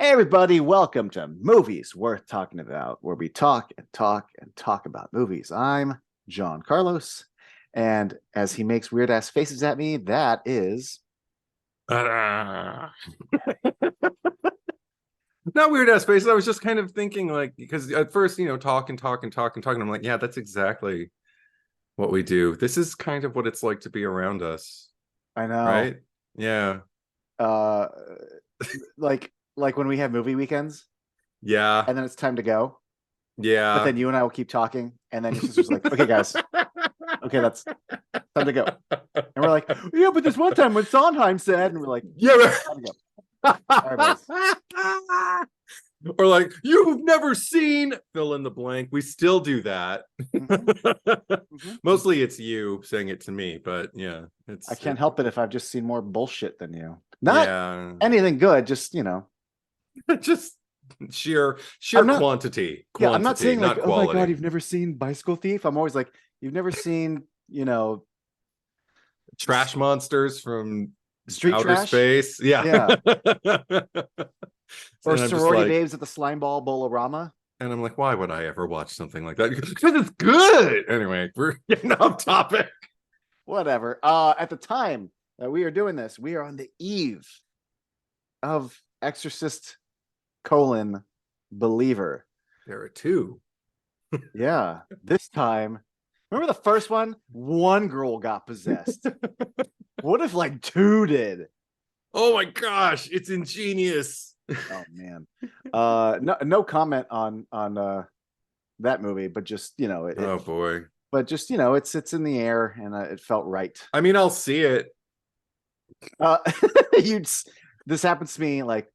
Hey everybody, welcome to Movies Worth Talking About, where we talk and talk and talk about movies. I'm John Carlos, and as he makes weird ass faces at me, that is Ah. Not weird ass faces. I was just kind of thinking, like, because at first, talk and talk and talk and talk, and I'm like, yeah, that's exactly what we do. This is kind of what it's like to be around us, I know, right? Yeah, uh like when we have movie weekends yeah, and then it's time to go, but yeah. then you and I will keep talking, and then your sister's like, okay guys, okay, that's time to go. And we're like, yeah, but this one time when Sondheim said, and we're like, Yeah. time to go. All right, boys. Or like, you've never seen fill in the blank. We still do that. Mm-hmm, mm-hmm. Mostly it's you saying it to me, but yeah, I it's can't it, help it if I've just seen more bullshit than you. Not yeah. anything good, just Just sheer I'm sheer not. quantity, Yeah, I'm not quantity, saying like, not oh my god, quality. you've never seen Bicycle Thief. I'm always like, you've never seen, Trash monsters from Street outer Trash. space. Yeah. Yeah, or And I'm just Sorority like, Babes at the Slimeball Bolorama. and I'm like, why would I ever watch something like that? Because it's good. Anyway, we're getting off topic. Whatever. At the time that we are doing this, we are on the eve of Exorcist colon Believer. There are two. Yeah, this time. Remember the first one? One girl got possessed. What if like two did? Oh my gosh, it's ingenious. Oh man. No comment on that movie, but just Oh boy. but just it's in the air, and it felt right. I mean, I'll see it. Uh, you this happens to me like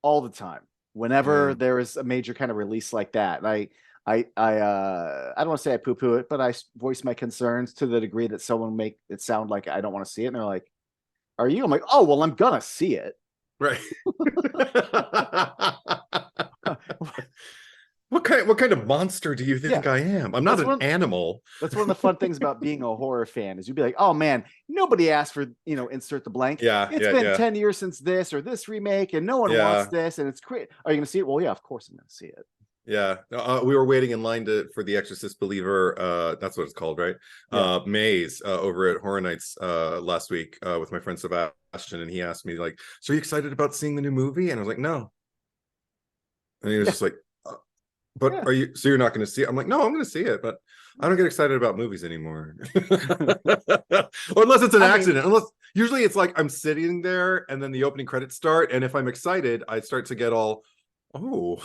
all the time. Whenever Yeah. there is a major kind of release like that, and I don't want to say I poo poo it, but I voice my concerns to the degree that someone make it sound like I don't want to see it, and they're like, "Are you?" I'm like, "Oh well, I'm gonna see it." Right. What kind of monster do you Yeah, think I am? I'm not that's an one. animal. That's one of the fun things about being a horror fan is you'd be like, oh man, nobody asked for, insert the blank. Yeah, It's yeah, been yeah. 10 years since this or this remake, and no one wants Yeah. this, and it's great. Are you gonna see it? Well, yeah, of course I'm gonna see it. Yeah, we were waiting in line for the Exorcist Believer. That's what it's called, right? Yeah. Maze over at Horror Nights last week with my friend Sebastian, and he asked me like, "So are you excited about seeing the new movie?" And I was like, "No." And he was Yeah. just like, "But Yeah. are you? So you're not going to see it?" I'm like, "No, I'm going to see it, but I don't get excited about movies anymore, or unless it's an I mean, accident. Unless usually it's like I'm sitting there and then the opening credits start, and if I'm excited, I start to get all." Oh,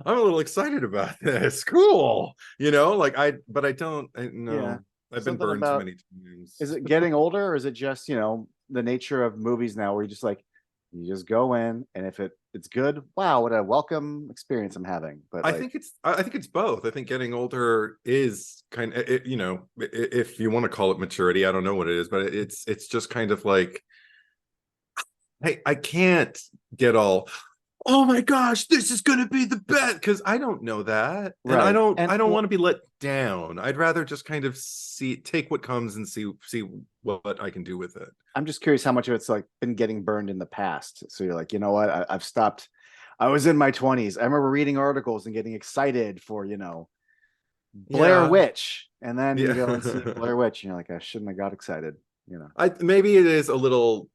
I'm a little excited about this. Cool. Like but I don't, I yeah. know I've been Something burned too about many is times. it getting older, or is it just, the nature of movies now where you just go in, and if it's good, wow, what a welcome experience I'm having. But I like, think it's both. I think getting older is kind of, if you want to call it maturity, I don't know what it is, but it's just kind of like, hey, I can't get all, oh my gosh, this is gonna be the best, because I don't know that, and I right. don't And I don't want well, to be let down. I'd rather just kind of take what comes and see what I can do with it. I'm just curious how much of it's like been getting burned in the past. So you're like, you know what? I've stopped. I was in my 20s. I remember reading articles and getting excited for, Blair Yeah, Witch. And then you go and see yeah. Blair Witch, and you're like, I shouldn't have got excited. I maybe it is a little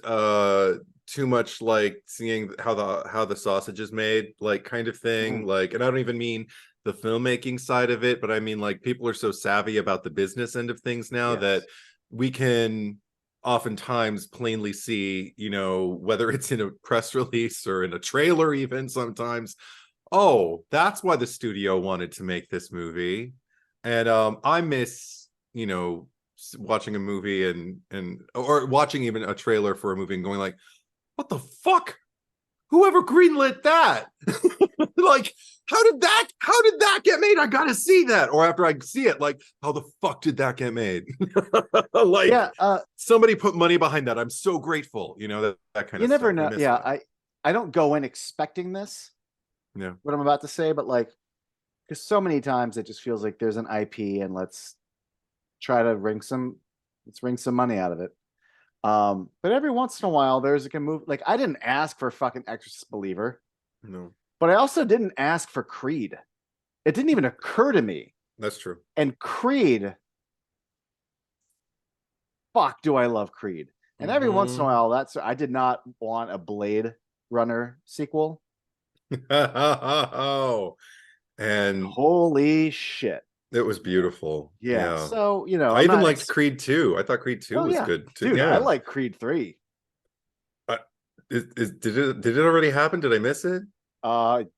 uh too much like seeing how the sausage is made, like kind of thing. Mm, Like, and I don't even mean the filmmaking side of it, but I mean like people are so savvy about the business end of things now that yes. we can oftentimes plainly see, whether it's in a press release or in a trailer, even sometimes, oh, that's why the studio wanted to make this movie. And I miss, watching a movie and or watching even a trailer for a movie and going like, what the fuck, whoever greenlit that? Like, how did that get made? I gotta see that. Or after I see it, like, how the fuck did that get made? Like, Yeah. somebody put money behind that. I'm so grateful, that kind You of never stuff. I know. miss Yeah. that. I don't go in expecting this, Yeah. what I'm about to say, but like, because so many times it just feels like there's an IP, and try to let's wring some money out of it. But every once in a while, there's like a movie. Like I didn't ask for fucking Exorcist Believer, No, but I also didn't ask for Creed. It didn't even occur to me. that's true. And Creed, fuck, do I love Creed? And every once in a while, I did not want a Blade Runner sequel. Oh, And and holy shit. it was beautiful. Yeah. Yeah. So, I I'm even not liked Creed 2. I thought Creed 2 oh was yeah. good too. Dude, I Yeah. like Creed 3. Did it already happen? Did I miss it?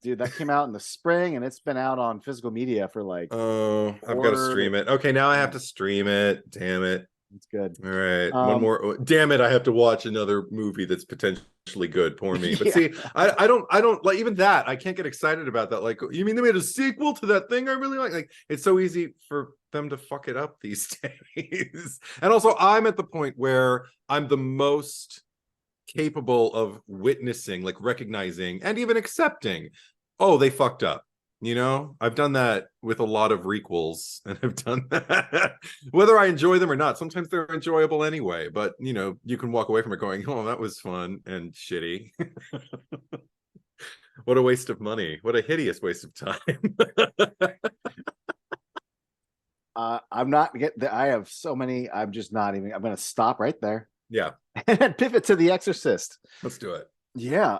Dude, that came out in the spring and it's been out on physical media for like Oh, I've got to four. stream it. Okay, now I have Yeah, to stream it. Damn it. it's good. All right, one Um, more. Damn it, I have to watch another movie that's potentially good. Poor me. But yeah. see, I don't like even that. I can't get excited about that. Like, you mean they made a sequel to that thing I really like? Like, it's so easy for them to fuck it up these days. And also, I'm at the point where I'm the most capable of witnessing, like recognizing, and even accepting, oh, they fucked up. I've done that with a lot of requels, and I've done that whether I enjoy them or not. Sometimes they're enjoyable anyway, but you can walk away from it going, oh, that was fun and shitty. What a waste of money. What a hideous waste of time. I'm not getting. I have so many. I'm just not even. I'm going to stop right there Yeah, and pivot to The Exorcist. let's do it. Yeah.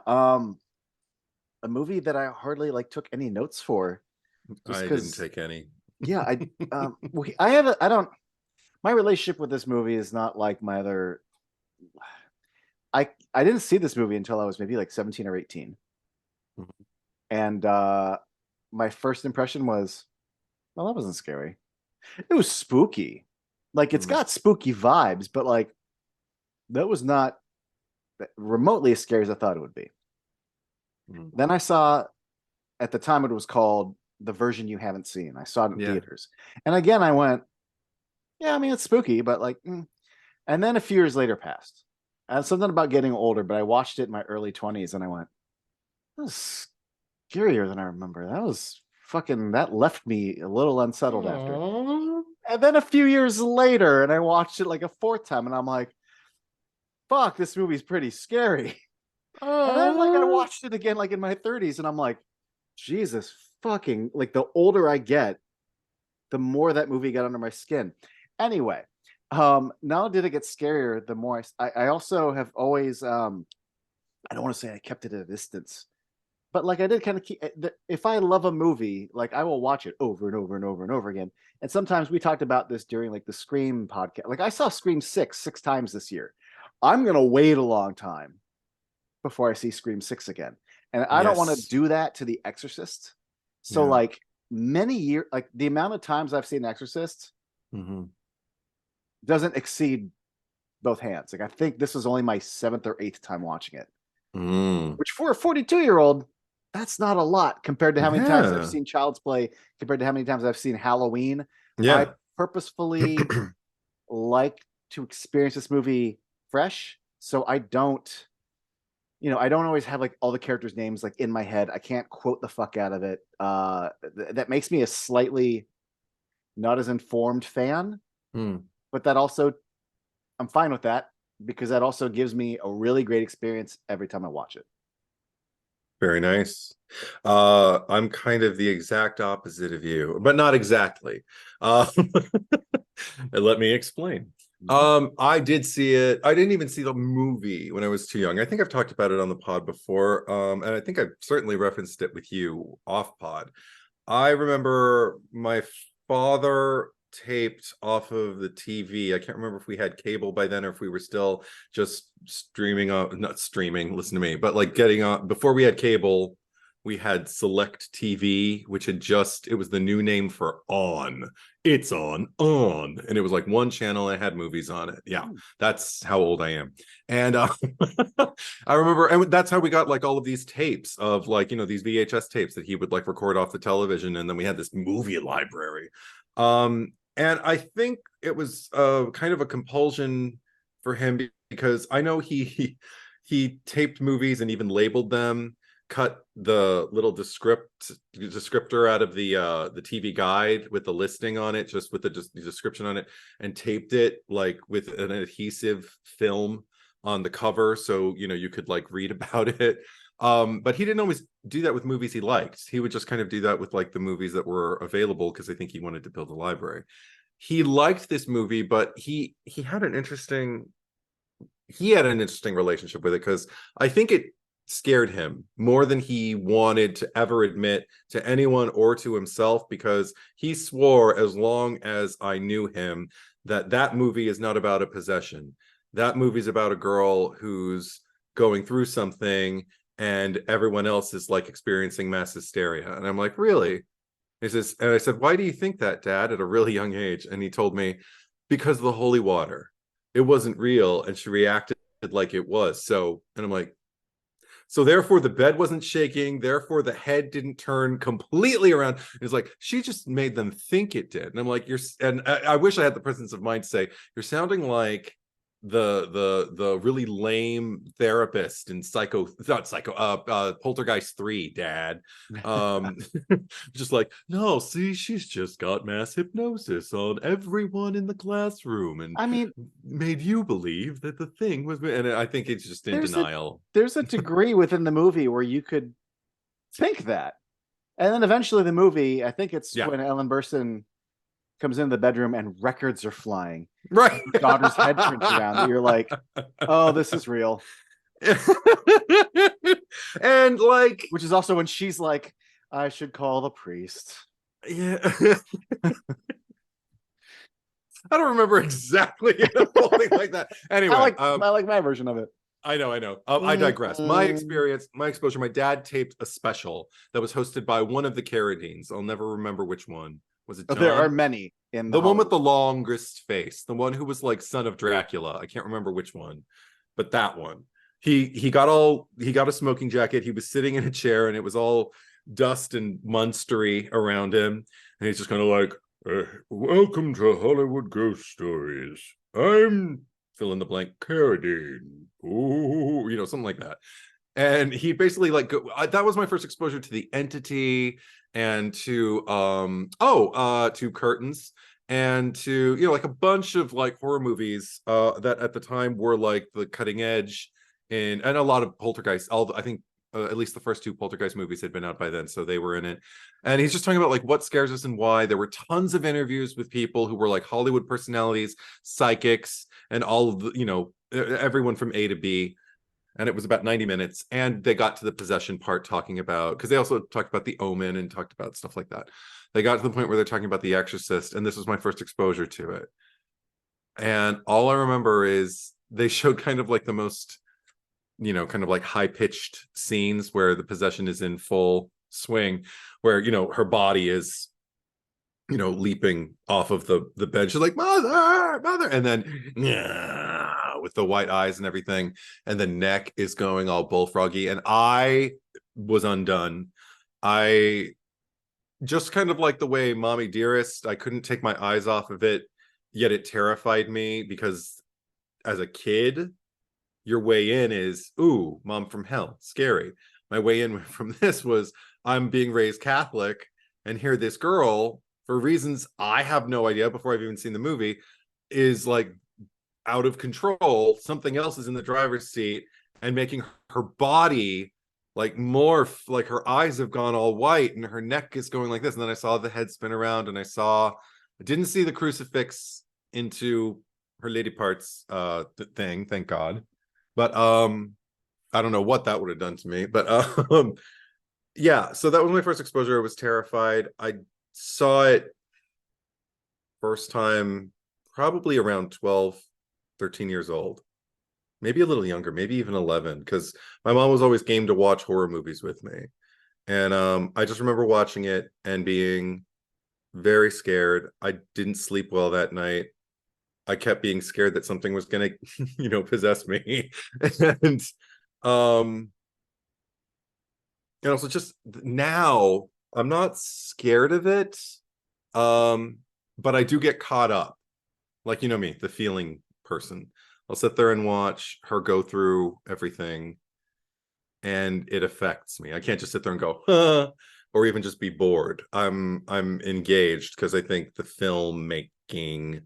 A movie that I hardly like took any notes for, just I didn't because. take any. Yeah, I have. I don't. My relationship with this movie is not like my other. I didn't see this movie until I was maybe like 17 or 18, Mhm. and my first impression was, well, that wasn't scary. It was spooky. Like it's Mhm. got spooky vibes, but like that was not remotely as scary as I thought it would be. Mhm. Then I saw at the time it was called The Version You Haven't Seen. I saw it in Yeah. theaters. And again I went, yeah, I mean it's spooky, but like and then a few years later passed. And something about getting older, but I watched it in my early 20s and I went, that was scarier than I remember. That left me a little unsettled after. Aww. And then a few years later, and I watched it like a fourth time, and I'm like, fuck, this movie's pretty scary. And then like I Aww. watched it again like in my 30s, and I'm like, Jesus fucking, like the older I get, the more that movie got under my skin. Anyway, not only did it get scarier, the more I also have always I don't want to say I kept it at a distance, but like I did kind of keep if I love a movie, like I will watch it over and over and over and over again. And sometimes we talked about this during like the Scream podcast. Like I saw Scream six times this year. I'm gonna wait a long time before I see Scream 6 again. And I don't want to Yes. do that to The Exorcist. So Yeah. like many years, like the amount of times I've seen Exorcist Mhm. doesn't exceed both hands. Like I think this was only my seventh or eighth time watching it, Mm. which for a 42-year-old, that's not a lot compared to how many times I've Yeah. seen Child's Play, compared to how many times I've seen Halloween. I Yeah. purposefully like to experience this movie fresh. So I don't always have like all the characters' names like in my head. I can't quote the fuck out of it. That makes me a slightly not as informed fan, Mm. but that also I'm fine with that because that also gives me a really great experience every time I watch it. Very nice. I'm kind of the exact opposite of you, but not exactly. Uh, and let me explain. Mhm. I did see it. I didn't even see the movie when I was too young. I think I've talked about it on the pod before. And I think I've certainly referenced it with you off pod. I remember my father taped off of the TV. I can't remember if we had cable by then or if we were still just streaming on, not streaming, listen to me, but like getting on before we had cable. We had Select TV, which it was the new name for On. It's on. And it was like one channel and it had movies on it. Yeah, that's how old I am. And I remember, and that's how we got like all of these tapes of like, these VHS tapes that he would like record off the television. And then we had this movie library. And I think it was kind of a compulsion for him because I know he taped movies and even labeled them cut the little descriptor out of the TV guide with the listing on it, just with the description on it, and taped it like with an adhesive film on the cover, so you could like read about it. But he didn't always do that with movies he liked. He would just kind of do that with like the movies that were available, because I think he wanted to build a library. He liked this movie, but he had an interesting relationship with it, because I think it scared him more than he wanted to ever admit to anyone or to himself, because he swore, as long as I knew him, that movie is not about a possession. That movie's about a girl who's going through something and everyone else is like experiencing mass hysteria. And I'm like, really? He says, and I said, why do you think that, Dad, at a really young age? And he told me, because of the holy water. It wasn't real, and she reacted like it was. So, and I'm like, so therefore the bed wasn't shaking, therefore the head didn't turn completely around. It's like, she just made them think it did. And I'm like, I wish I had the presence of mind to say, you're sounding like the really lame therapist in Poltergeist 3, Dad. Just like, no, see, she's just got mass hypnosis on everyone in the classroom and I mean, made you believe that the thing was, and I think it's just in denial. There's a degree within the movie where you could think that. And then eventually the movie, I think it's when Ellen Burstyn comes into the bedroom and records are flying. Right. Her daughter's head turns around. And you're like, oh, this is real. And like, which is also when she's like, I should call the priest. Yeah. I don't remember exactly something like that. Anyway, I like my version of it. I know. I digress. My experience, my exposure, my dad taped a special that was hosted by one of the Carradines. I'll never remember which one. Was it John? There are many in the one with the longest face, the one who was like son of Dracula. I can't remember which one, but that one. He got a smoking jacket. He was sitting in a chair and it was all dust and munstery around him. And he's just kind of like, welcome to Hollywood Ghost Stories. I'm fill in the blank Carradine. Ooh, something like that. And he basically like that was my first exposure to the entity and to curtains and to like a bunch of like horror movies that at the time were like the cutting edge and a lot of Poltergeist. I think at least the first two Poltergeist movies had been out by then, so they were in it. And he's just talking about like what scares us and why. There were tons of interviews with people who were like Hollywood personalities, psychics, and all of the everyone from A to B. And it was about 90 minutes. And they got to the possession part talking about, because they also talked about The Omen and talked about stuff like that. They got to the point where they're talking about The Exorcist, and this was my first exposure to it. And all I remember is they showed kind of like the most, kind of like high-pitched scenes where the possession is in full swing, where, her body is, leaping off of the bed. She's like, mother, and then with the white eyes and everything, and the neck is going all bullfroggy, and I was undone. I just kind of like the way Mommy Dearest, I couldn't take my eyes off of it, yet it terrified me, because as a kid, your way in is, ooh, Mom from hell, scary. My way in from this was, I'm being raised Catholic, and here this girl, for reasons I have no idea before I've even seen the movie, is like out of control. Something else is in the driver's seat and making her body like morph, like her eyes have gone all white and her neck is going like this. And then I saw the head spin around, and I didn't see the crucifix into her lady parts thing, thank God. But I don't know what that would have done to me. But yeah, so that was my first exposure. I was terrified. I saw it first time probably around 12, 13 years old, maybe a little younger, maybe even 11, because my mom was always game to watch horror movies with me. And I just remember watching it and being very scared. I didn't sleep well that night. I kept being scared that something was gonna possess me. And also just now I'm not scared of it, but I do get caught up, like me, the feeling person. I'll sit there and watch her go through everything, and it affects me. I can't just sit there and go, huh, or even just be bored. I'm engaged because I think the filmmaking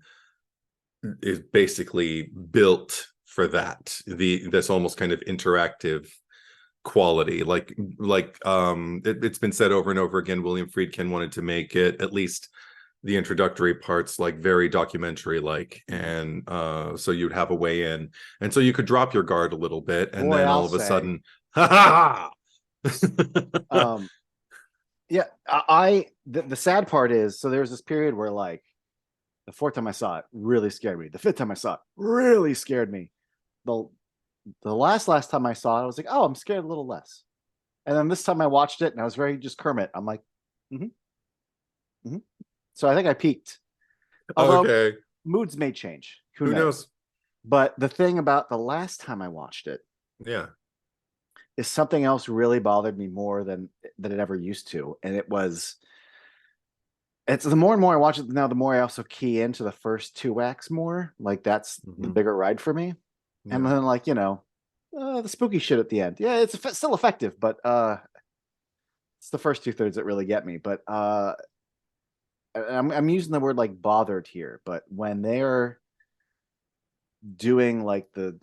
is basically built for that. This almost kind of interactive quality, it's been said over and over again, William Friedkin wanted to make it, at least the introductory parts, like very documentary like, and so you'd have a way in, and so you could drop your guard a little bit, and Boy, then I'll all of a say. sudden, ha Um, yeah, the sad part is, so there's this period where like the fourth time I saw it really scared me. The fifth time I saw it really scared me. The the last time I saw it, I was like, oh, I'm scared a little less. And then this time I watched it and I was very just Kermit. I'm like, mm-hmm, mm-hmm. So I think I peaked. Although okay, moods may change. Who who knows? knows? But the thing about the last time I watched it Yeah, is something else really bothered me more than it ever used to. And it's the more and more I watch it now, the more I also key into the first two acts more. Like that's the bigger ride for me. And yeah, then like, the spooky shit at the end. Yeah, it's still effective, but it's the first 2/3 that really get me. But I'm using the word like bothered here, but when they're doing like the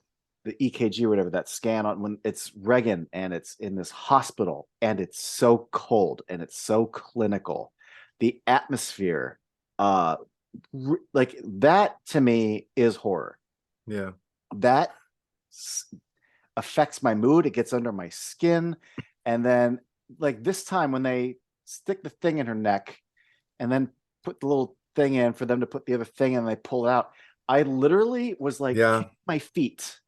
EKG or whatever, that scan on when it's Reagan and it's in this hospital and it's so cold and it's so clinical, the atmosphere, uh, like that to me is horror. yeah, That affects my mood. It gets under my skin, and then like this time when they stick the thing in her neck and then put the little thing in for them to put the other thing in and they pull it out. I literally was like yeah. kicking my feet.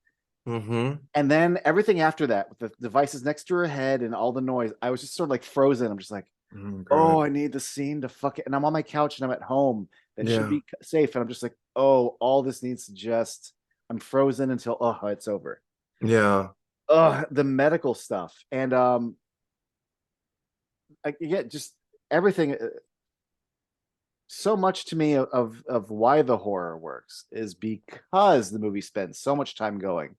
Mm-hmm. And then everything after that, with the devices next to her head and all the noise, I was just sort of like frozen. I'm just like, Oh, oh, God. I need the scene to fuck it. And I'm on my couch and I'm at home. That should Yeah, be safe. And I'm just like, oh, all this needs to just, I'm frozen until, oh, it's over. yeah, Oh, the medical stuff. And I get just everything. So much to me of why the horror works is because the movie spends so much time going,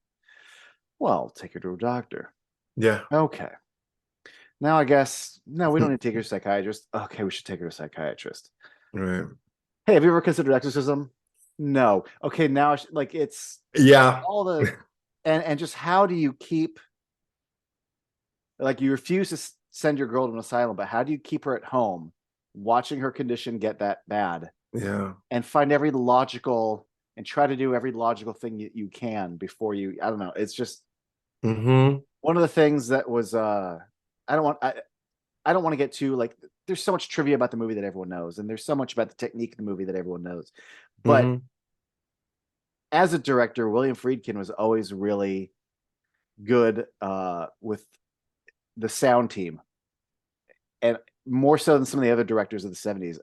well, take her to a doctor. yeah. Okay. Now I guess no, we don't need to take her to a psychiatrist. Okay, we should take her to a psychiatrist. Right. Hey, have you ever considered exorcism? No. Okay, now like it's Yeah, all the and just how do you keep like you refuse to send your girl to an asylum, but how do you keep her at home watching her condition get that bad yeah. and find every logical and try to do every logical thing you can before you I don't know. It's just Mm-hmm. one of the things that was I don't want I don't want to get too like there's so much trivia about the movie that everyone knows, and there's so much about the technique of the movie that everyone knows. But Mm-hmm. as a director, William Friedkin was always really good with the sound team, and more so than some of the other directors of the 70s.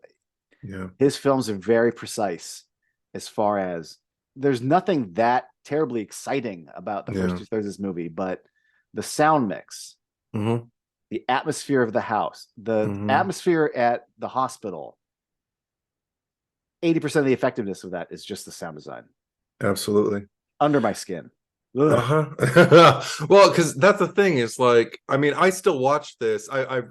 Yeah, His films are very precise as far as there's nothing that terribly exciting about the first yeah. 2/3 of this movie, but the sound mix, Mm-hmm. the atmosphere of the house, the Mm-hmm. atmosphere at the hospital, 80% of the effectiveness of that is just the sound design. Absolutely. Under my skin. Ugh. Uh-huh. Well, because that's the thing is like, I mean, I still watch this. I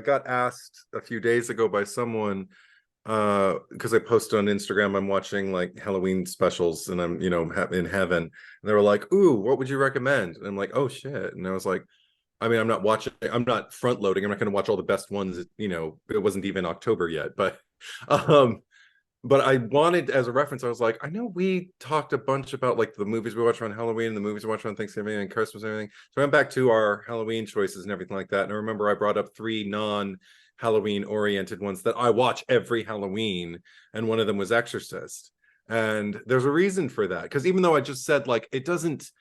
got asked a few days ago by someone because I posted on Instagram I'm watching like Halloween specials and I'm in heaven, and they were like, ooh, what would you recommend? And I'm like, oh shit. And I was like, I mean, I'm not front loading, I'm not going to watch all the best ones. It wasn't even October yet, um but I wanted, as a reference, I was like, I know we talked a bunch about like the movies we watch around Halloween and the movies we watch around Thanksgiving and Christmas and everything. So I went back to our Halloween choices and everything like that. And I remember I brought up 3 non-Halloween oriented ones that I watch every Halloween. And one of them was Exorcist. And there's a reason for that. Because even though I just said like it doesn't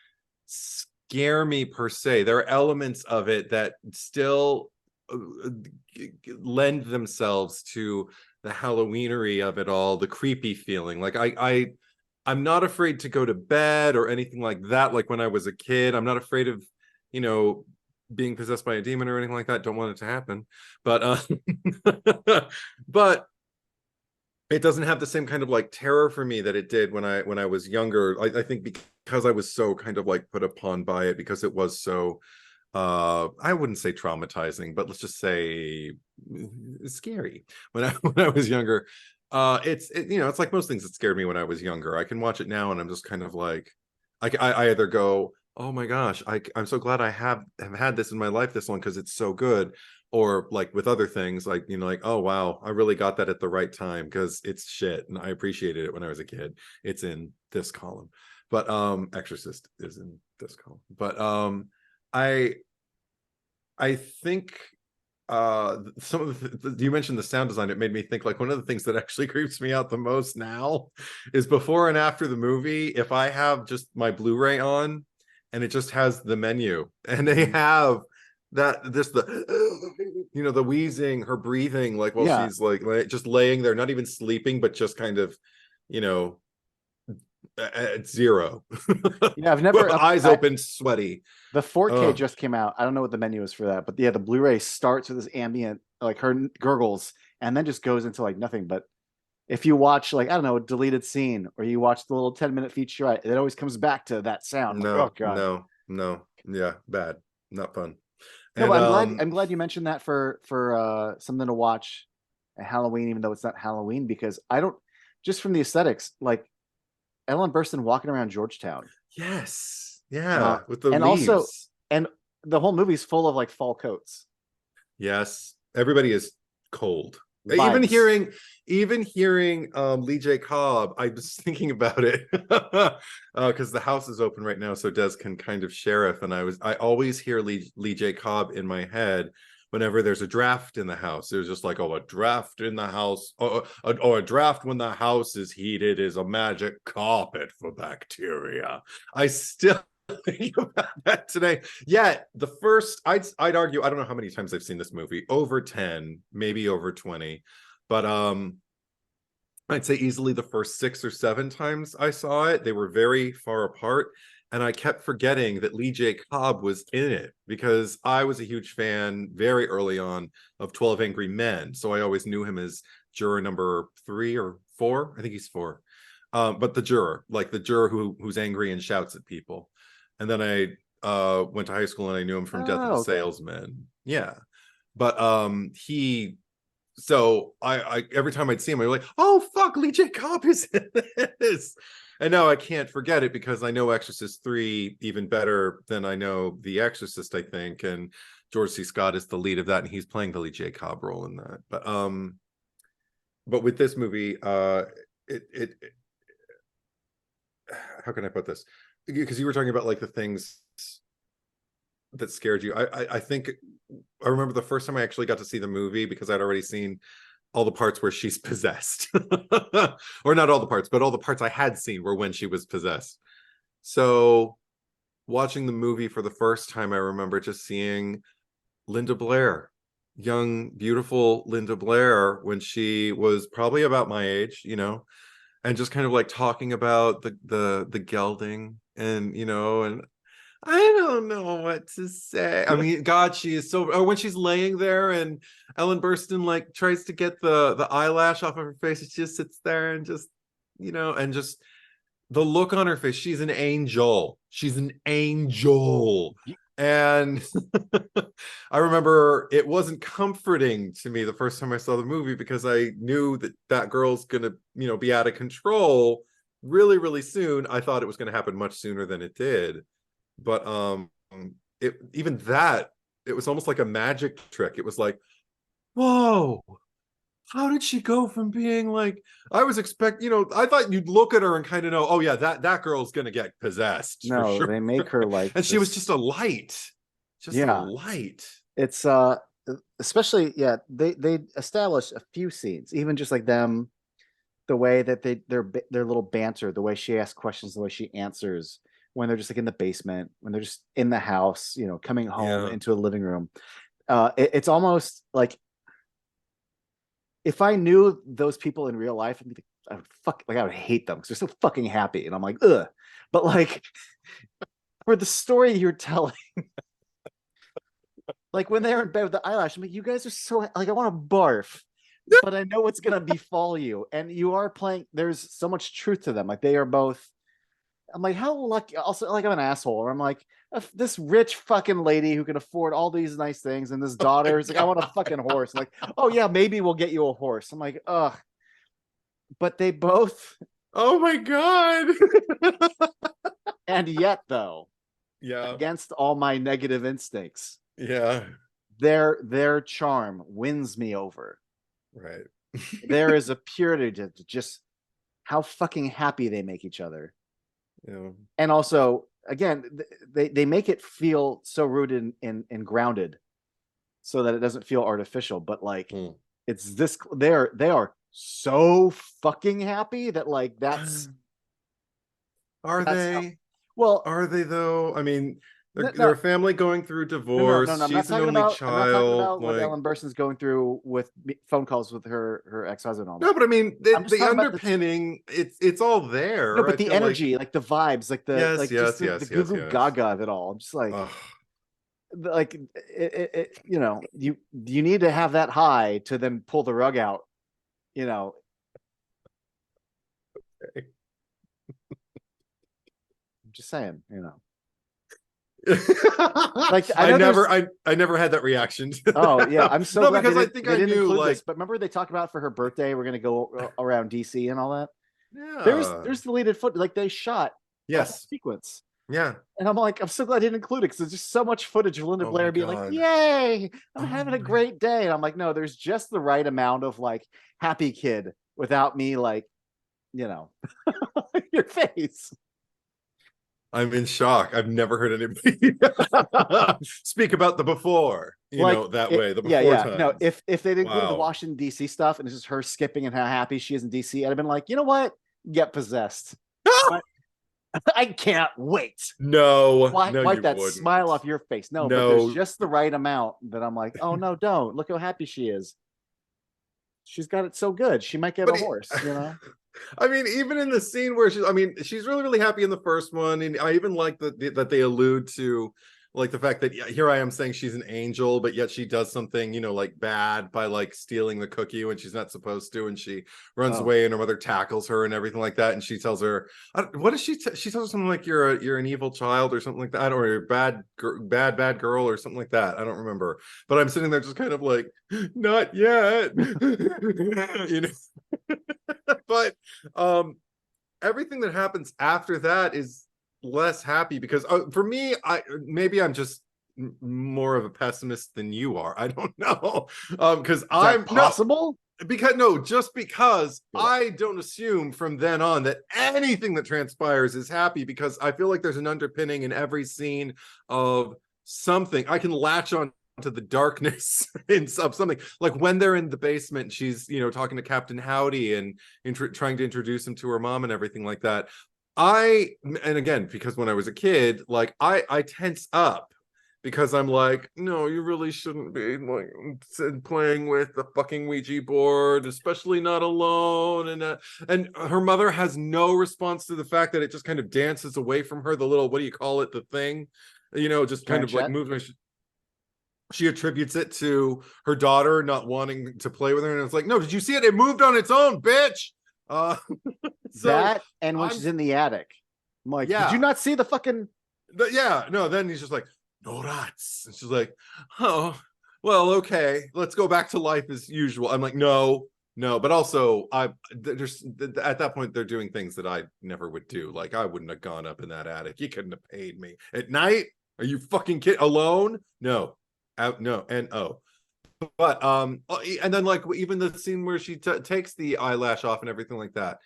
scare me per se, there are elements of it that still lend themselves to the Halloweenery of it all, the creepy feeling. Like I'm not afraid to go to bed or anything like that. Like when I was a kid, I'm not afraid of, being possessed by a demon or anything like that. Don't want it to happen. But but it doesn't have the same kind of like terror for me that it did when I was younger. I think because I was so kind of like put upon by it, because it was so I wouldn't say traumatizing, but let's just say scary when I when I was younger. It's like most things that scared me when I was younger. I can watch it now and I'm just kind of like, I either go, oh my gosh, I'm so glad I have had this in my life this long because it's so good, or like with other things, like like, oh wow, I really got that at the right time because it's shit and I appreciated it when I was a kid. It's in this column, but Exorcist is in this column, but I I think some of you mentioned the sound design. It made me think like one of the things that actually creeps me out the most now is before and after the movie, if I have just my Blu-ray on and it just has the menu and they have that this the the wheezing, her breathing, like while Yeah. she's like just laying there, not even sleeping, but just kind of you know at zero. Yeah, I've never Eyes open, sweaty. the 4K Oh just came out. I don't know what the menu is for that, but yeah, the Blu-ray starts with this ambient, like her gurgles, and then just goes into like nothing. But if you watch like, I don't know, a deleted scene, or you watch the little 10-minute feature, it always comes back to that sound. I'm like, oh no, God. no. Yeah, bad. Not fun. No, And but I'm glad you mentioned that for something to watch at Halloween, even though it's not Halloween, because I don't, just from the aesthetics, like Ellen Burstyn walking around Georgetown. yes, Uh, yeah, with the and also, leaves. and the whole movie's full of like fall coats Yes, everybody is cold. Even vibes. hearing, Lee J. Cobb, I was thinking about it because the house is open right now, so Des can kind of sheriff. And I always hear Lee J. Cobb in my head whenever there's a draft in the house. There's just like, oh, a draft in the house, or a draft when the house is heated is a magic carpet for bacteria. I still think about that today. Yeah, the first, I'd argue, I don't know how many times I've seen this movie, over 10, maybe over 20, but I'd say easily the first 6 or 7 times I saw it, they were very far apart, and I kept forgetting that Lee J. Cobb was in it because I was a huge fan very early on of 12 Angry Men, so I always knew him as juror number 3 or 4. I think he's 4. But the juror, like the juror who's angry and shouts at people. And then I went to high school and I knew him from Death of Oh, a okay. Salesman. Yeah. But he so I every time I'd see him, I'd be like, oh fuck, Lee J. Cobb is in this. And now I can't forget it because I know Exorcist 3 even better than I know The Exorcist, I think. And George C. Scott is the lead of that, and he's playing the Lee J. Cobb role in that. But with this movie, it how can I put this? Because you were talking about like the things that scared you. I think I remember the first time I actually got to see the movie because I'd already seen all the parts where she's possessed. Or not all the parts, but all the parts I had seen were when she was possessed. So watching the movie for the first time, I remember just seeing Linda Blair, young, beautiful Linda Blair, when she was probably about my age, and just kind of like talking about the gelding, and and I don't know what to say. I mean, God, she is so. Or when she's laying there and Ellen Burstyn like tries to get the eyelash off of her face, she just sits there and just and just the look on her face. She's an angel. She's an angel. And I remember it wasn't comforting to me the first time I saw the movie because I knew that girl's gonna be out of control really really soon. I thought it was going to happen much sooner than it did, but it was almost like a magic trick. It was like, whoa, how did she go from being like, I was I thought you'd look at her and kind of know, oh yeah, that girl's gonna get possessed for No, sure. they make her like And she was this. just a light, just a Yeah, light. it's especially, yeah, they establish a few scenes, even just like them, the way that their little banter, the way she asks questions, the way she answers when they're just like in the basement, when they're just in the house, coming home Yeah. into a living room. It's almost like if I knew those people in real life, I would hate them because they're so fucking happy, and I'm like, ugh. But like for the story you're telling, like when they're in bed with the eyelash, I'm like, you guys are so like, I want to barf, but I know what's gonna befall you, and you are playing. There's so much truth to them. Like they are both. I'm like, how lucky. Also, like I'm an asshole, or I'm like, this rich fucking lady who can afford all these nice things, and this Oh my daughter is like, I want a God. fucking horse. I'm like, oh yeah, maybe we'll get you a horse. I'm like, ugh. But they both, Oh my God. and yet though, Yeah. against all my negative instincts, Yeah. their charm wins me over. Right. There is a purity to just how fucking happy they make each other. Yeah. And also, again, they make it feel so rooted in grounded, so that it doesn't feel artificial. But like, Hmm. it's this they are so fucking happy that like Are that's how, they? well, Are they though? I mean, they're no, a family going through no, divorce. I'm not She's an talking only about, child. what Like, Ellen Burstyn's going through with phone calls with her ex-husband, all no, that. but I mean, I'm just the talking about the, underpinning, it's all no, there. I but the feel like, energy, like the vibes, like the, yes, like just yes, the yes, goo yes, goo yes. gaga of it all. I'm just like, Ugh. you need to have that high to then pull the rug out, you know. I'm just saying, like I know there's, I never had that reaction. oh yeah, I'm so No, glad because I think they I didn't knew, include this. like, But remember they talked about for her birthday we're gonna go around DC and all that. yeah, There's deleted footage, like they shot a whole yes, sequence. yeah. And I'm like, I'm so glad he didn't include it because there's just so much footage of Linda Oh my Blair being like, God. "Yay, I'm Oh having a my. great day." And I'm like, no, there's just the right amount of like happy kid without me like, you know, your face. I'm in shock. I've never heard anybody speak about the before, Like, that way, the yeah, before no, times. if they'd included the Wow. Washington DC stuff and it's just her skipping and how happy she is in DC, I'd have been like, you know what, get possessed. But I can't wait. No, no, Wipe you that smile wouldn't. off your face. No, but there's No, just the right amount that I'm like, oh no, don't look how happy she is. She's got it so good. She might get but a horse. I mean, even in the scene where I mean, she's really, really happy in the first one, and I even like that they allude to, like, the fact that, yeah, here I am saying she's an angel, but yet she does something, like, bad by, like, stealing the cookie when she's not supposed to, and she runs Oh, away, and her mother tackles her and everything like that, and she tells her, what does she tells her something like, you're an evil child or something like that, or you're a bad girl or something like that. I don't remember, but I'm sitting there just kind of like, not yet, but everything that happens after that is less happy, because for me, maybe I'm just more of a pessimist than you are. I don't know. Because is that I'm no, possible? just because I don't assume from then on that anything that transpires is happy, because I feel like there's an underpinning in every scene of something I can latch on to, the darkness of something, like when they're in the basement, she's talking to Captain Howdy and trying to introduce him to her mom and everything like that. And again, because when I was a kid, like I tense up, because I'm like, no, you really shouldn't be like playing with the fucking Ouija board, especially not alone. And her mother has no response to the fact that it just kind of dances away from her, the little, what do you call it, the thing, just kind of like Planchette? moves. She attributes it to her daughter not wanting to play with her, and it's like, no, did you see it? It moved on its own, bitch. uh so That and when I'm she's in the attic. I'm like, did you yeah, not see the fucking yeah, no, then he's just like, no rats, and she's like, oh, well, okay, let's go back to life as usual. I'm like, no, no, but also there's at that point they're doing things that I never would do. Like, I wouldn't have gone up in that attic. You couldn't have paid me at night. Are you fucking kidding? Alone? No. Out, no. And but and then, like, even the scene where she takes the eyelash off and everything like that,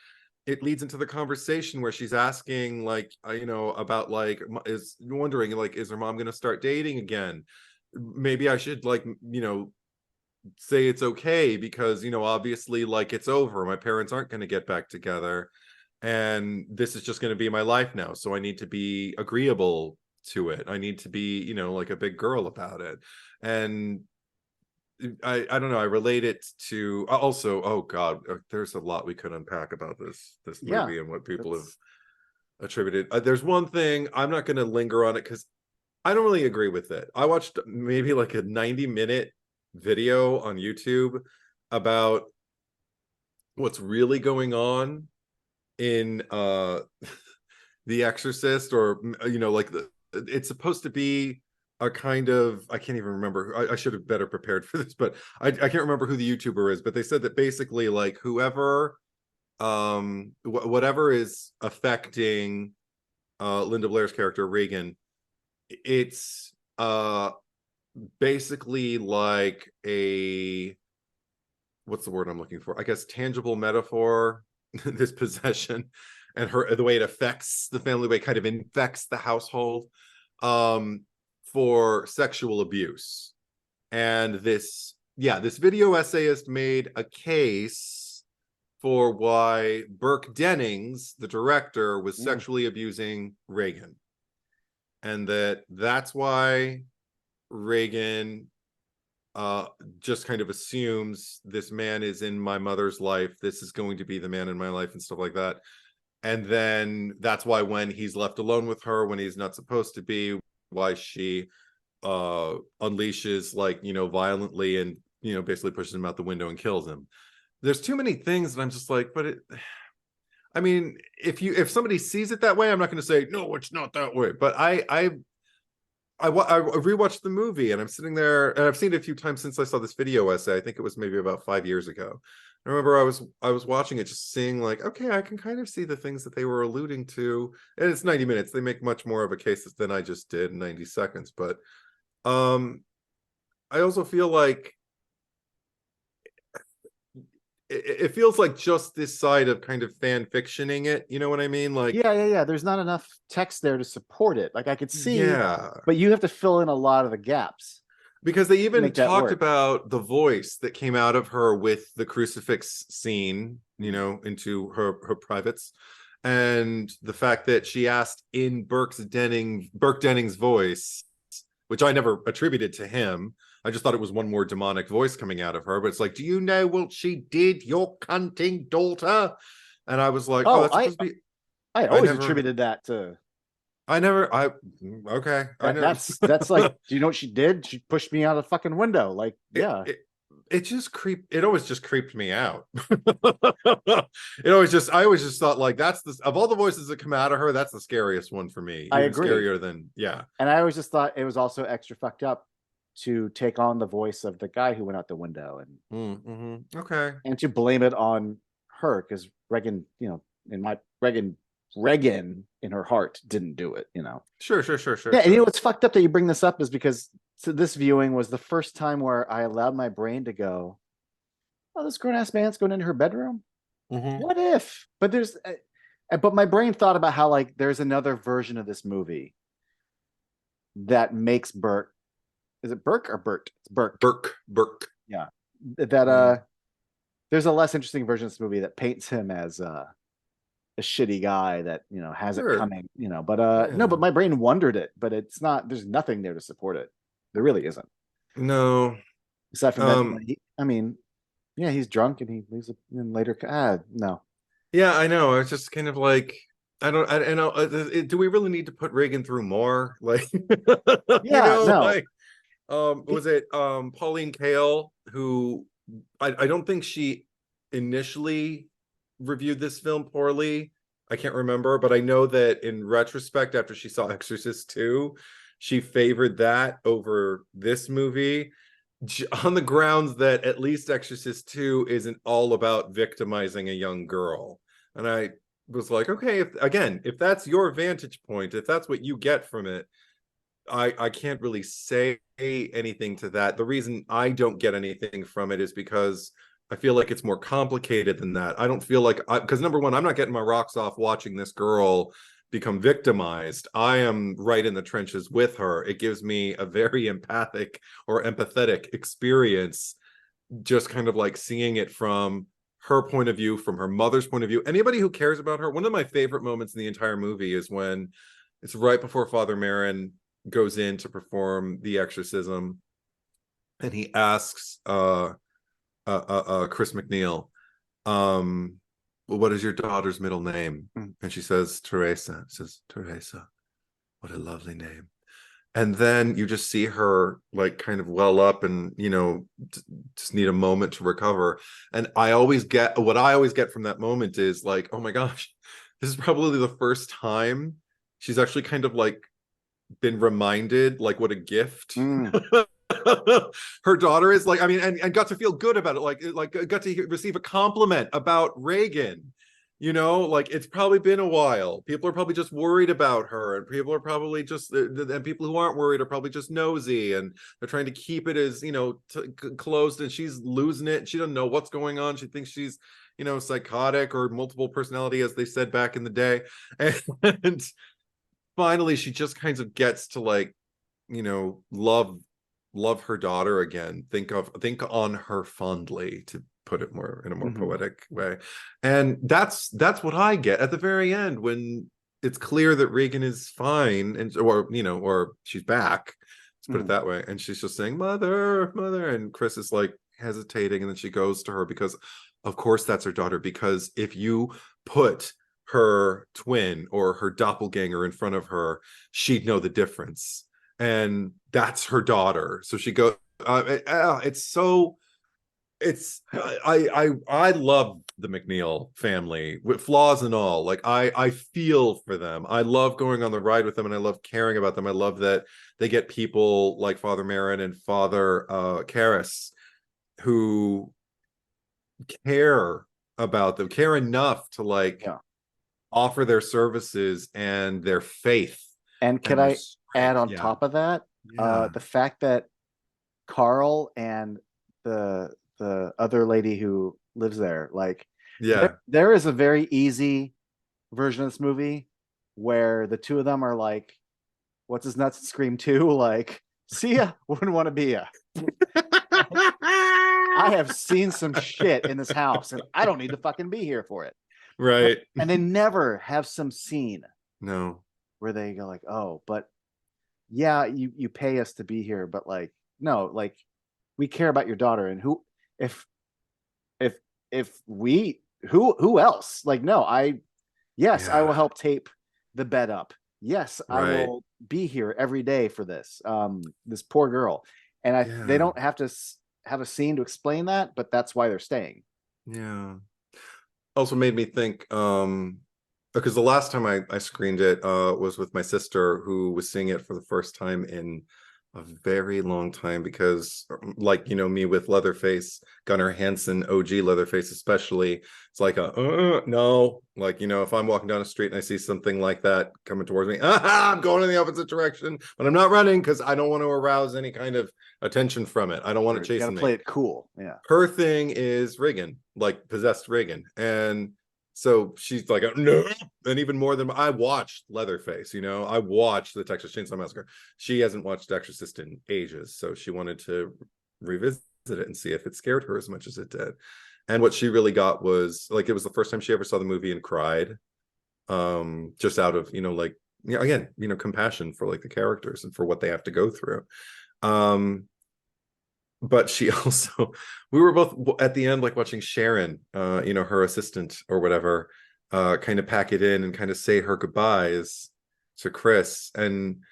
it leads into the conversation where she's asking, like, about, like, is wondering, like, is her mom going to start dating again? Maybe I should, like, say it's okay, because obviously, like, it's over, my parents aren't going to get back together, and this is just going to be my life now, so I need to be agreeable to it. I need to be, like, a big girl about it. And I don't know, I relate it to, also, oh god, there's a lot we could unpack about this yeah. movie and what people have That's attributed. There's one thing, I'm not going to linger on it because I don't really agree with it. I watched maybe like a 90-minute video on YouTube about what's really going on in The Exorcist, or like it's supposed to be a kind of, I can't even remember. I should have better prepared for this, but I can't remember who the YouTuber is, but they said that basically like whoever whatever is affecting Linda Blair's character Reagan, it's basically like a, what's the word I'm looking for? I guess tangible metaphor, this possession and her, the way it affects the family, the way it kind of infects the household, for sexual abuse. And this video essayist made a case for why Burke Dennings, the director, was sexually abusing Reagan. And that's why Reagan just kind of assumes this man is in my mother's life, this is going to be the man in my life and stuff like that. And then that's why when he's left alone with her when he's not supposed to be, why she unleashes, like, you know, violently and, you know, basically pushes him out the window and kills him. There's too many things that I'm just like, but I mean, if somebody sees it that way, I'm not going to say no, it's not that way. But I rewatched the movie and I'm sitting there, and I've seen it a few times since I saw this video essay. I think it was maybe about 5 years ago. I remember I was watching it, just seeing like, okay, I can kind of see the things that they were alluding to. And it's 90 minutes. They make much more of a case than I just did in 90 seconds. But I also feel like it feels like just this side of kind of fan fictioning it. You know what I mean? Like, yeah. There's not enough text there to support it. Like I could see, yeah, but you have to fill in a lot of the gaps. because they even talked work. about the voice that came out of her with the crucifix scene, you know, into her privates, and the fact that she asked in Burke Dennings' voice, which I never attributed to him. I just thought it was one more demonic voice coming out of her. But it's like, do you know what she did, your cunting daughter? And I was like, oh, that's supposed to be. I always attributed that to. Okay. That's like, do you know what she did? She pushed me out of the fucking window. Like, yeah. It always just creeped me out. I always just thought like, that's of all the voices that come out of her, that's the scariest one for me. I Even agree. Scarier than, yeah. And I always just thought it was also extra fucked up to take on the voice of the guy who went out the window and okay, and to blame it on her, because Reagan, you know, Reagan in her heart didn't do it, you know. Sure. Yeah, and you know what's fucked up that you bring this up is because this viewing was the first time where I allowed my brain to go, oh, this grown-ass man's going into her bedroom. What if? But but my brain thought about how like there's another version of this movie that makes Burke. Is it Burke or Bert? It's Burke. Burke. Yeah. That there's a less interesting version of this movie that paints him as a shitty guy that, you know, has it coming, you know. But no, but my brain wondered it, but it's not, there's nothing there to support it. There really isn't. No. Aside from that, I mean, yeah, he's drunk and he leaves it and later. No. Yeah, I know. I was just kind of like, I know. Do we really need to put Reagan through more? Like, yeah, you know, no. like, was it Pauline Kael, who I don't think she initially reviewed this film poorly. I can't remember, but I know that in retrospect, after she saw Exorcist 2, she favored that over this movie on the grounds that at least Exorcist 2 isn't all about victimizing a young girl. And I was like, okay, if that's your vantage point, if that's what you get from it, I can't really say anything to that. The reason I don't get anything from it is because I feel like it's more complicated than that. I don't feel like, because number one, I'm not getting my rocks off watching this girl become victimized. I am right in the trenches with her. It gives me a very empathic or empathetic experience, just kind of like seeing it from her point of view, from her mother's point of view. Anybody who cares about her, one of my favorite moments in the entire movie is when it's right before Father Merrin goes in to perform the exorcism, and he asks Chris McNeil, what is your daughter's middle name? And she says Teresa. Says Teresa, what a lovely name. And then you just see her like kind of well up and, you know, just need a moment to recover. And what I always get from that moment is like, oh my gosh, this is probably the first time she's actually kind of like been reminded like what a gift Mm, her daughter is. Like, I mean, and got to feel good about it, like got to receive a compliment about Reagan. You know, like, it's probably been a while. People are probably just worried about her, and people are probably just, and people who aren't worried are probably just nosy, and they're trying to keep it as, you know, closed, and she's losing it. She doesn't know what's going on. She thinks she's, you know, psychotic or multiple personality, as they said back in the day. And finally she just kind of gets to, like, you know, love her daughter again, think on her fondly, to put it more in a more mhm. poetic way. And that's what I get at the very end, when it's clear that Reagan is fine, and, or, you know, or she's back, let's put it Mhm. that way, and she's just saying, mother, mother, and Chris is like hesitating, and then she goes to her, because of course that's her daughter, because if you put her twin or her doppelganger in front of her, she'd know the difference, and that's her daughter. So she goes, it's so, it's, I love the McNeil family with flaws and all. Like, I feel for them. I love going on the ride with them, and I love caring about them. I love that they get people like Father Marin and Father Karras, who care about them, care enough to, like, Yeah. offer their services and their faith And could and their I add strength. on Yeah. top of that, Yeah. the fact that Carl and the other lady who lives there, like, Yeah. there is a very easy version of this movie where the two of them are like, what's his nuts, Scream 2, like, see ya, wouldn't want to be ya. I have seen some shit in this house and I don't need to fucking be here for it. Right. And they never have some scene No. where they go like, oh, but yeah, you pay us to be here, but like, no, like, we care about your daughter, and who, if if if we, who else? Like, no, yes, I will Yeah. help tape the bed up. Yes, I Right. will be here every day for this poor girl. And they Yeah. don't have to have a scene to explain that, but that's why they're staying. Yeah. Also made me think, because the last time I screened it was with my sister, who was seeing it for the first time in a very long time, because, like, you know, me with Leatherface, Gunnar Hansen, OG Leatherface especially, it's like no, like, you know, if I'm walking down the street and I see something like that coming towards me, I'm going in the opposite direction, but I'm not running, because I don't want to arouse any kind of attention from it. I don't want it You got to chasing me. play it cool. Yeah. Her thing is Reagan, like possessed Reagan. And so she's like, no. And even more than, I watched Leatherface, you know, I watched the Texas Chainsaw Massacre. She hasn't watched Exorcist in ages, so she wanted to revisit it and see if it scared her as much as it did. And what she really got was, like, it was the first time she ever saw the movie and cried, just out of, you know, like, you know, again, you know, compassion for, like, the characters and for what they have to go through. But she also, we were both at the end, like, watching Sharon, you know, her assistant or whatever, kind of pack it in and kind of say her goodbyes to Chris. And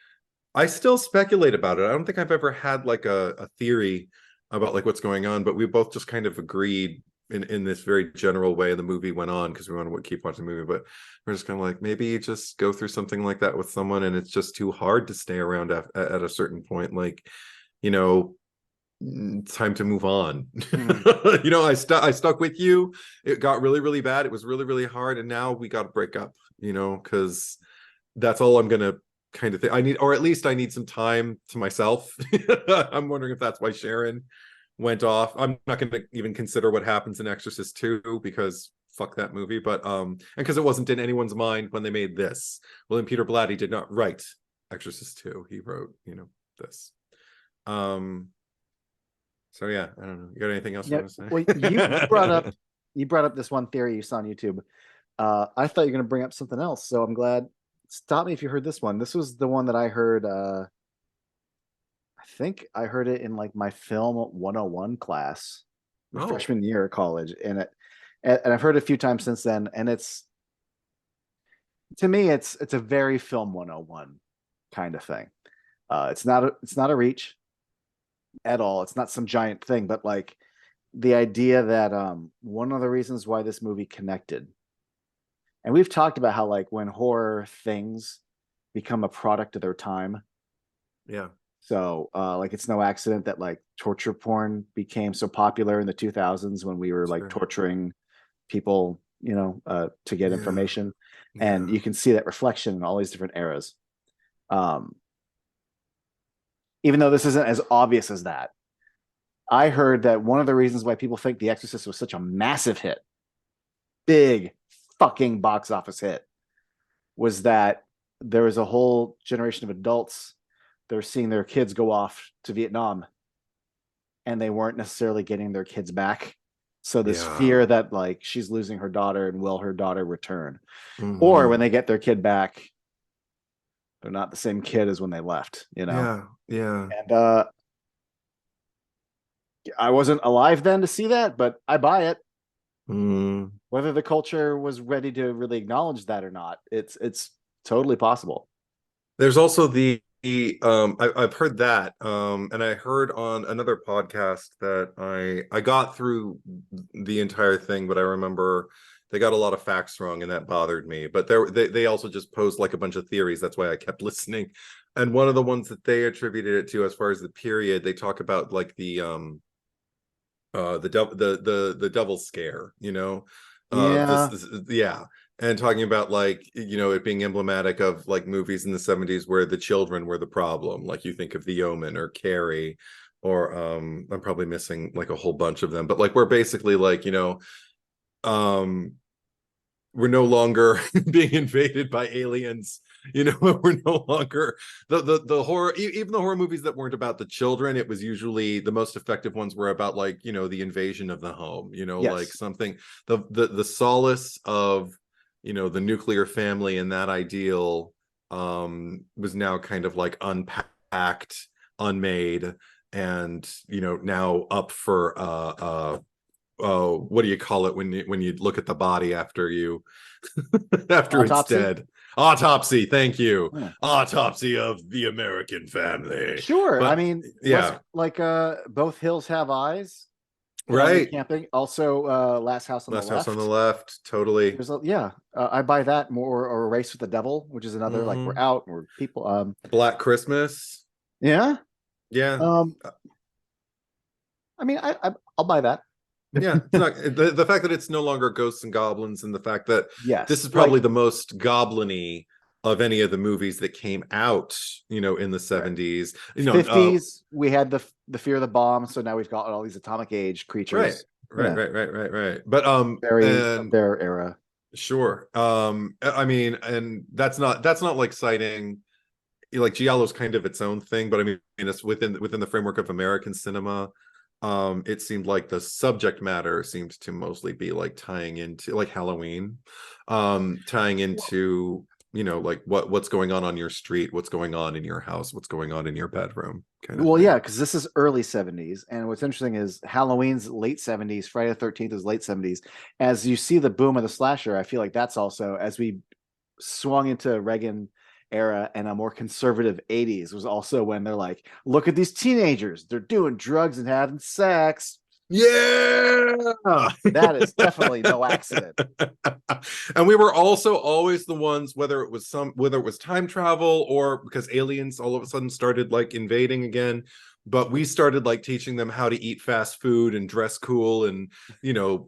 I still speculate about it. I don't think I've ever had, like, a theory about, like, what's going on, but we both just kind of agreed in this very general way. The movie went on because we want to keep watching the movie, but we're just kind of like, maybe you just go through something like that with someone, and it's just too hard to stay around at a certain point. Like, you know, it's time to move on. Mhm. You know, I stuck with you. It got really, really bad. It was really, really hard, and now we got to break up, you know, because that's all I'm gonna kind of think I need, or at least I need some time to myself. I'm wondering if that's why Sharon went off. I'm not gonna even consider what happens in Exorcist 2, because fuck that movie. But and because it wasn't in anyone's mind when they made this. William Peter Blatty did not write Exorcist 2. He wrote, you know, this. So yeah, I don't know. You got anything else you Yeah. want to Well, you brought up say? this one theory you saw on YouTube. I thought you were going to bring up something else, so I'm glad. Stop me if you heard this one. This was the one that I heard. I think I heard it in like my film 101 class, Oh, freshman year of college, and I've heard it a few times since then. And it's, to me, it's a very film 101 kind of thing. It's not a reach at all. It's not some giant thing, but like the idea that one of the reasons why this movie connected, and we've talked about how, like, when horror things become a product of their time, Yeah. So like it's no accident that like torture porn became so popular in the 2000s when we were like Sure. torturing people, to get Yeah. information. And Yeah. you can see that reflection in all these different eras. Um, Even though this isn't as obvious as that, I heard that one of the reasons why people think The Exorcist was such a massive hit, big fucking box office hit, was that there was a whole generation of adults that were seeing their kids go off to Vietnam and they weren't necessarily getting their kids back. So this Yeah. fear that like she's losing her daughter and will her daughter return? Or when Hmm. they get their kid back, they're not the same kid as when they left, Yeah. Yeah. And I wasn't alive then to see that, but I buy it. Mm. Whether the culture was ready to really acknowledge that or not, it's totally possible. There's also I've heard that, and I heard on another podcast that I got through the entire thing, but I remember they got a lot of facts wrong, and that bothered me. But they also just posed like a bunch of theories. That's why I kept listening. And one of the ones that they attributed it to, as far as the period, they talk about like the devil scare, Yeah. yeah, and talking about like it being emblematic of like movies in the 70s where the children were the problem, like you think of The Omen or Carrie, or I'm probably missing like a whole bunch of them, but like we're basically like um we're no longer being invaded by aliens. We're no longer the horror, even the horror movies that weren't about the children, it was usually the most effective ones were about like the invasion of the home, like Yes. something, the solace of the nuclear family and that ideal was now kind of like unpacked, unmade, and now up for what do you call it when you look at the body after you after it's Autopsy. dead? Autopsy. Thank you. Yeah. Autopsy of the American family. Sure. I But mean, let's yeah, like Both Hills Have Eyes, Family right. Camping. Also, Last House on the Last House on the Left. Left. Totally. There's a yeah, I buy that more. Or A Race with the Devil, which is another like we're Hmm. out, we're people. Black Christmas. Yeah. Yeah. Um, I mean, I'll buy that. Yeah, it's not the fact that it's no longer ghosts and goblins, and the fact that this Yes, is like probably the most goblin-y of any of the movies that came out, in the right. 70s. 50s, we had the fear of the bomb, so now we've got all these atomic age Right, creatures. right, Yeah, right, right, right, right. But very of and their era. sure. I mean, and that's not like citing, like giallo's kind of its own thing, but I mean it's within the framework of American cinema. It seemed like the subject matter seems to mostly be like tying into like Halloween, tying into like what's going on your street, what's going on in your house, what's going on in your bedroom, kind of Well, yeah, thing. because this is early 70s. And what's interesting is Halloween's late 70s, Friday the 13th is late 70s. As you see the boom of the slasher, I feel like that's also as we swung into Reagan era and a more conservative 80s was also when they're like, look at these teenagers, they're doing drugs and having sex. Yeah. That is definitely no accident. And we were also always the ones, whether it was time travel or because aliens all of a sudden started like invading again, but we started like teaching them how to eat fast food and dress cool and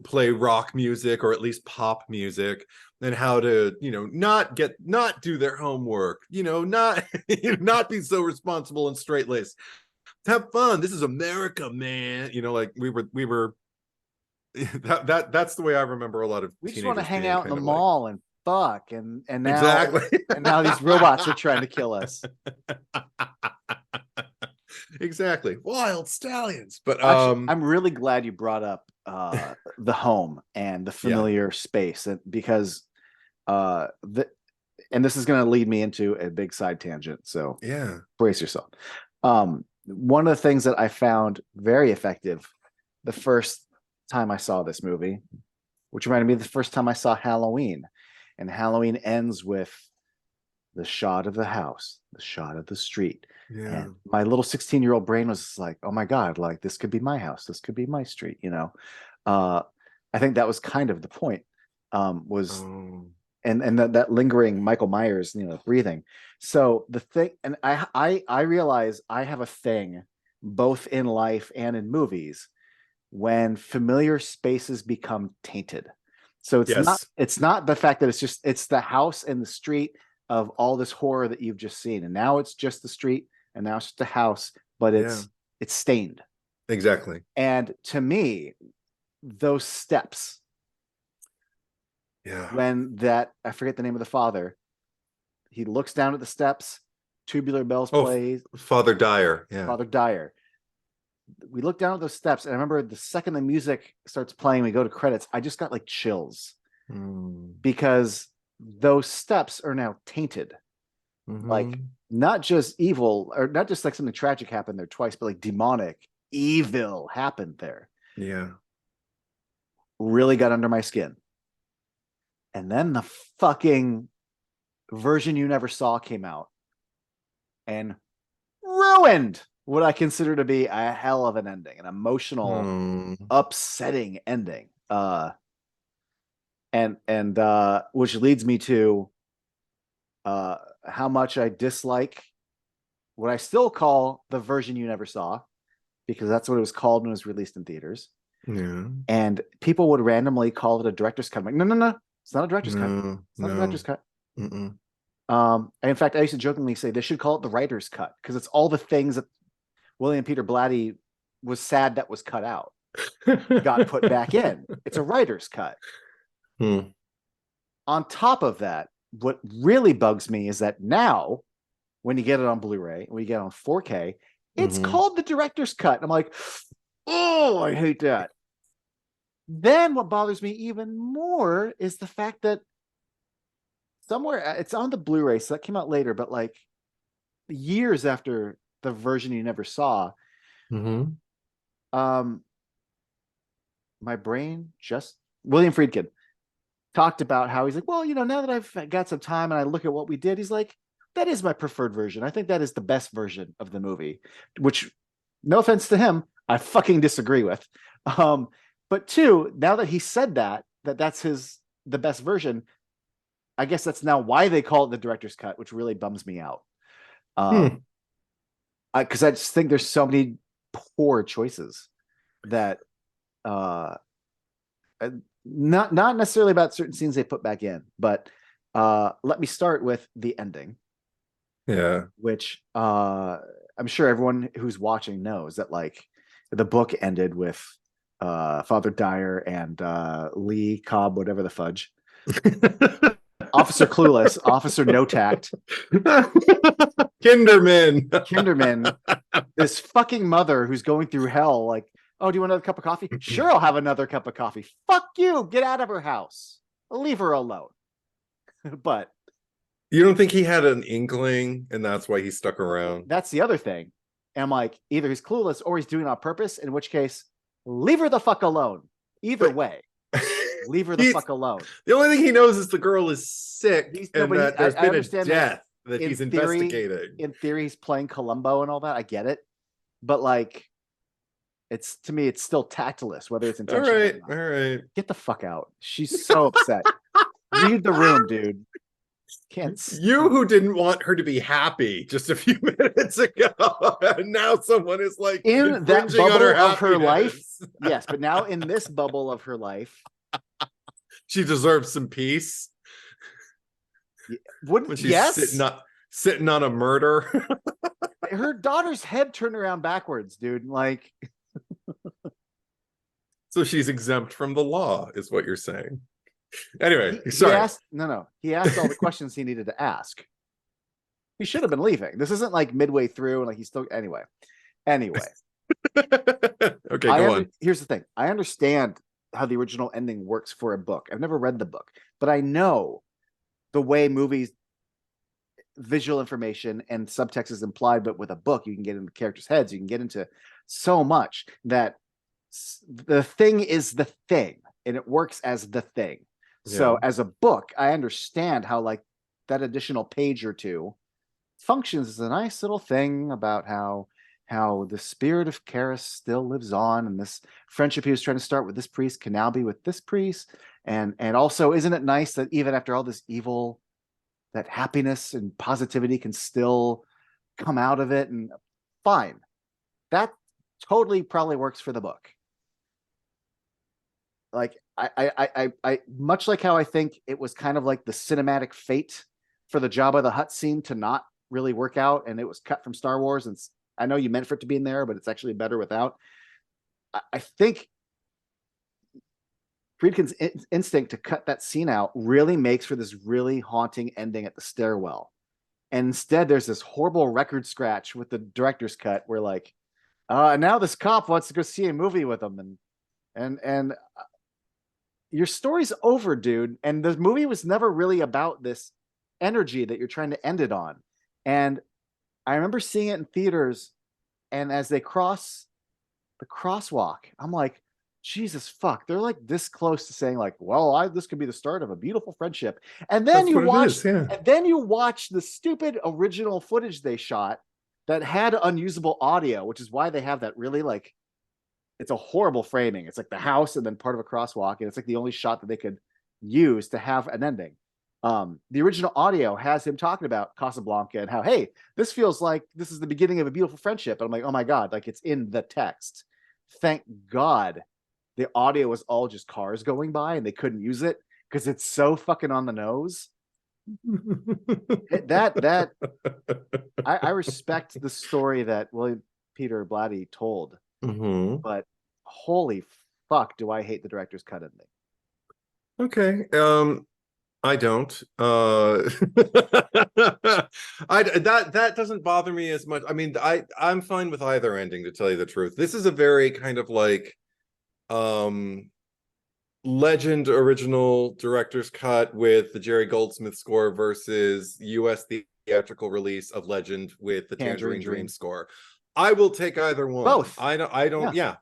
play rock music or at least pop music, and how to not do their homework, not not be so responsible and straight-laced, have fun, this is America, man, like we were that's the way I remember a lot of We just want to teenagers hang being out in the kind of like. mall and fuck and now Exactly. and now these robots are trying to kill us. Exactly. Wild stallions. But Actually, I'm really glad you brought up the home and the yeah. familiar space, and because the and this is going to lead me into a big side tangent, so Yeah. brace yourself. One of the things that I found very effective the first time I saw this movie, which reminded me of the first time I saw Halloween, and Halloween ends with the shot of the house, the shot of the street. Yeah. And my little 16-year-old brain was like, oh my God, like this could be my house. This could be my street, Uh, I think that was kind of the point. Was Oh. and that lingering Michael Myers, breathing. So the thing, and I realize I have a thing both in life and in movies when familiar spaces become tainted. So Yes. it's not the fact that it's the house and the street of all this horror that you've just seen, and now it's just the street, and now it's just the house, but Yeah. it's stained. Exactly. And to me, those steps, Yeah. when I forget the name of the father, he looks down at the steps, Tubular Bells Oh, plays, Father Dyer. Yeah. Father Dyer. We look down at those steps, and I remember the second the music starts playing, we go to credits, I just got like chills because those steps are now tainted. Like, not just evil, or not just like something tragic happened there twice, but like demonic evil happened there. Yeah. Really got under my skin. And then the fucking version you never saw came out and ruined what I consider to be a hell of an ending, an emotional, upsetting ending. And which leads me to how much I dislike what I still call the version you never saw, because that's what it was called when it was released in theaters. Yeah. And people would randomly call it a director's cut. I'm like, no, it's not a director's cut. It's not a director's cut. In fact, I used to jokingly say they should call it the writer's cut, because it's all the things that William Peter Blatty was sad that was cut out got put back in. It's a writer's cut. On top of that, what really bugs me is that now, when you get it on Blu-ray, when you get it on 4K, it's called the director's cut. And I'm like, oh, I hate that. Then what bothers me even more is the fact that somewhere it's on the Blu-ray, so that came out later, but like years after the version you never saw, my brain just William Friedkin talked about how he's like, well, now that I've got some time and I look at what we did, he's like, that is my preferred version. I think that is the best version of the movie, which, no offense to him, I fucking disagree with. But two, now that he said that's the best version, I guess that's now why they call it the director's cut, which really bums me out. Because I just think there's so many poor choices that not necessarily about certain scenes they put back in, but let me start with the ending. Yeah. Which I'm sure everyone who's watching knows that, like, the book ended with Father Dyer and Lee Cobb, whatever the fudge. Officer Clueless, Officer No Tact. Kinderman. This fucking mother who's going through hell, like, oh, do you want another cup of coffee? Sure, I'll have another cup of coffee. Fuck you. Get out of her house. Leave her alone. But you don't think he had an inkling and that's why he stuck around? That's the other thing. And I'm like, either he's clueless or he's doing it on purpose, in which case, leave her the fuck alone. Either way, leave her the fuck alone. The only thing he knows is the girl is sick and that there's been a death that he's investigating. In theory, he's playing Columbo and all that. I get it. But like, to me, it's still tactless, whether it's intentional or not. All right. Get the fuck out. She's so upset. Leave the room, dude. You who didn't want her to be happy just a few minutes ago, and now someone is like in that bubble of her life. Yes, but now in this bubble of her life, she deserves some peace. Wouldn't she's sitting on a murder? Her daughter's head turned around backwards, dude. Like, so she's exempt from the law, is what you're saying. Anyway, sorry. He asked all the questions he needed to ask. He should have been leaving. This isn't like midway through and like he's still anyway. Okay, go on. Here's the thing. I understand how the original ending works for a book. I've never read the book, but I know the way movies, visual information and subtext is implied, but with a book, you can get into characters' heads, you can get into so much that the thing is the thing and it works as the thing. So as a book, I understand how like that additional page or two functions as a nice little thing about how how the spirit of Karis still lives on, and this friendship he was trying to start with this priest can now be with this priest. And also, isn't it nice that even after all this evil, that happiness and positivity can still come out of it? And fine, that totally probably works for the book. Like I much like how I think it was kind of like the cinematic fate for the Jabba the Hutt scene to not really work out, and it was cut from Star Wars. And I know you meant for it to be in there, but it's actually better without. I think Friedkin's instinct to cut that scene out really makes for this really haunting ending at the stairwell. And instead, there's this horrible record scratch with the director's cut where, like, now this cop wants to go see a movie with him, and your story's over, dude. And the movie was never really about this energy that you're trying to end it on. And I remember seeing it in theaters, and as they cross the crosswalk, I'm like, Jesus fuck, they're like this close to saying, like, well, this could be the start of a beautiful friendship. And then you watch the stupid original footage they shot that had unusable audio, which is why they have that really, like, it's a horrible framing. It's like the house and then part of a crosswalk, and it's like the only shot that they could use to have an ending. The original audio has him talking about Casablanca and how, hey, this feels like this is the beginning of a beautiful friendship. And I'm like, oh my God, like, it's in the text. Thank God the audio was all just cars going by and they couldn't use it because it's so fucking on the nose. I respect the story that William Peter Blatty told, but holy fuck, do I hate the director's cut ending. Okay. I don't. That doesn't bother me as much. I mean, I'm fine with either ending, to tell you the truth. This is a very kind of like Legend original director's cut with the Jerry Goldsmith score versus US theatrical release of Legend with the Tangerine Dream score. I will take either one. Both. I don't yeah.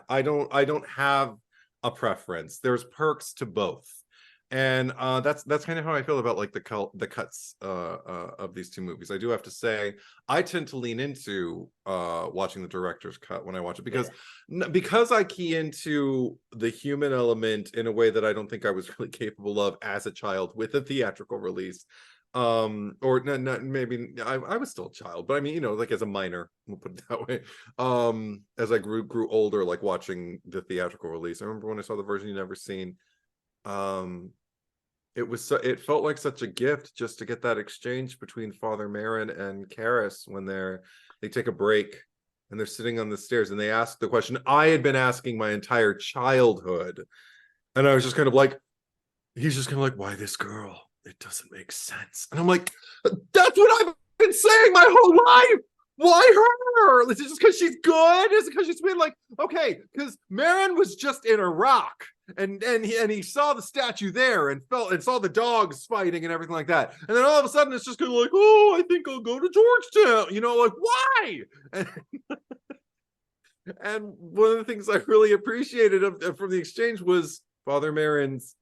I don't have a preference. There's perks to both. And that's kind of how I feel about like the cuts of these two movies. I do have to say I tend to lean into watching the director's cut when I watch it because I key into the human element in a way that I don't think I was really capable of as a child with a theatrical release. Or not maybe I was still a child, but I mean, you know, like as a minor, we'll put it that way. As I grew older, like watching the theatrical release. I remember when I saw the version you'd never seen. It felt like such a gift just to get that exchange between Father Merrin and Karis when they take a break and they're sitting on the stairs and they ask the question I had been asking my entire childhood, and I was just kind of like, he's just kind of like, why this girl? It doesn't make sense. And I'm like, that's what I've been saying my whole life. Why her? Is it just because she's good? Is it because she's been like, okay, because Merrin was just in Iraq and he saw the statue there and saw the dogs fighting and everything like that. And then all of a sudden it's just kind of like, oh, I think I'll go to Georgetown. You know, like, why? And one of the things I really appreciated from the exchange was Father Merrin's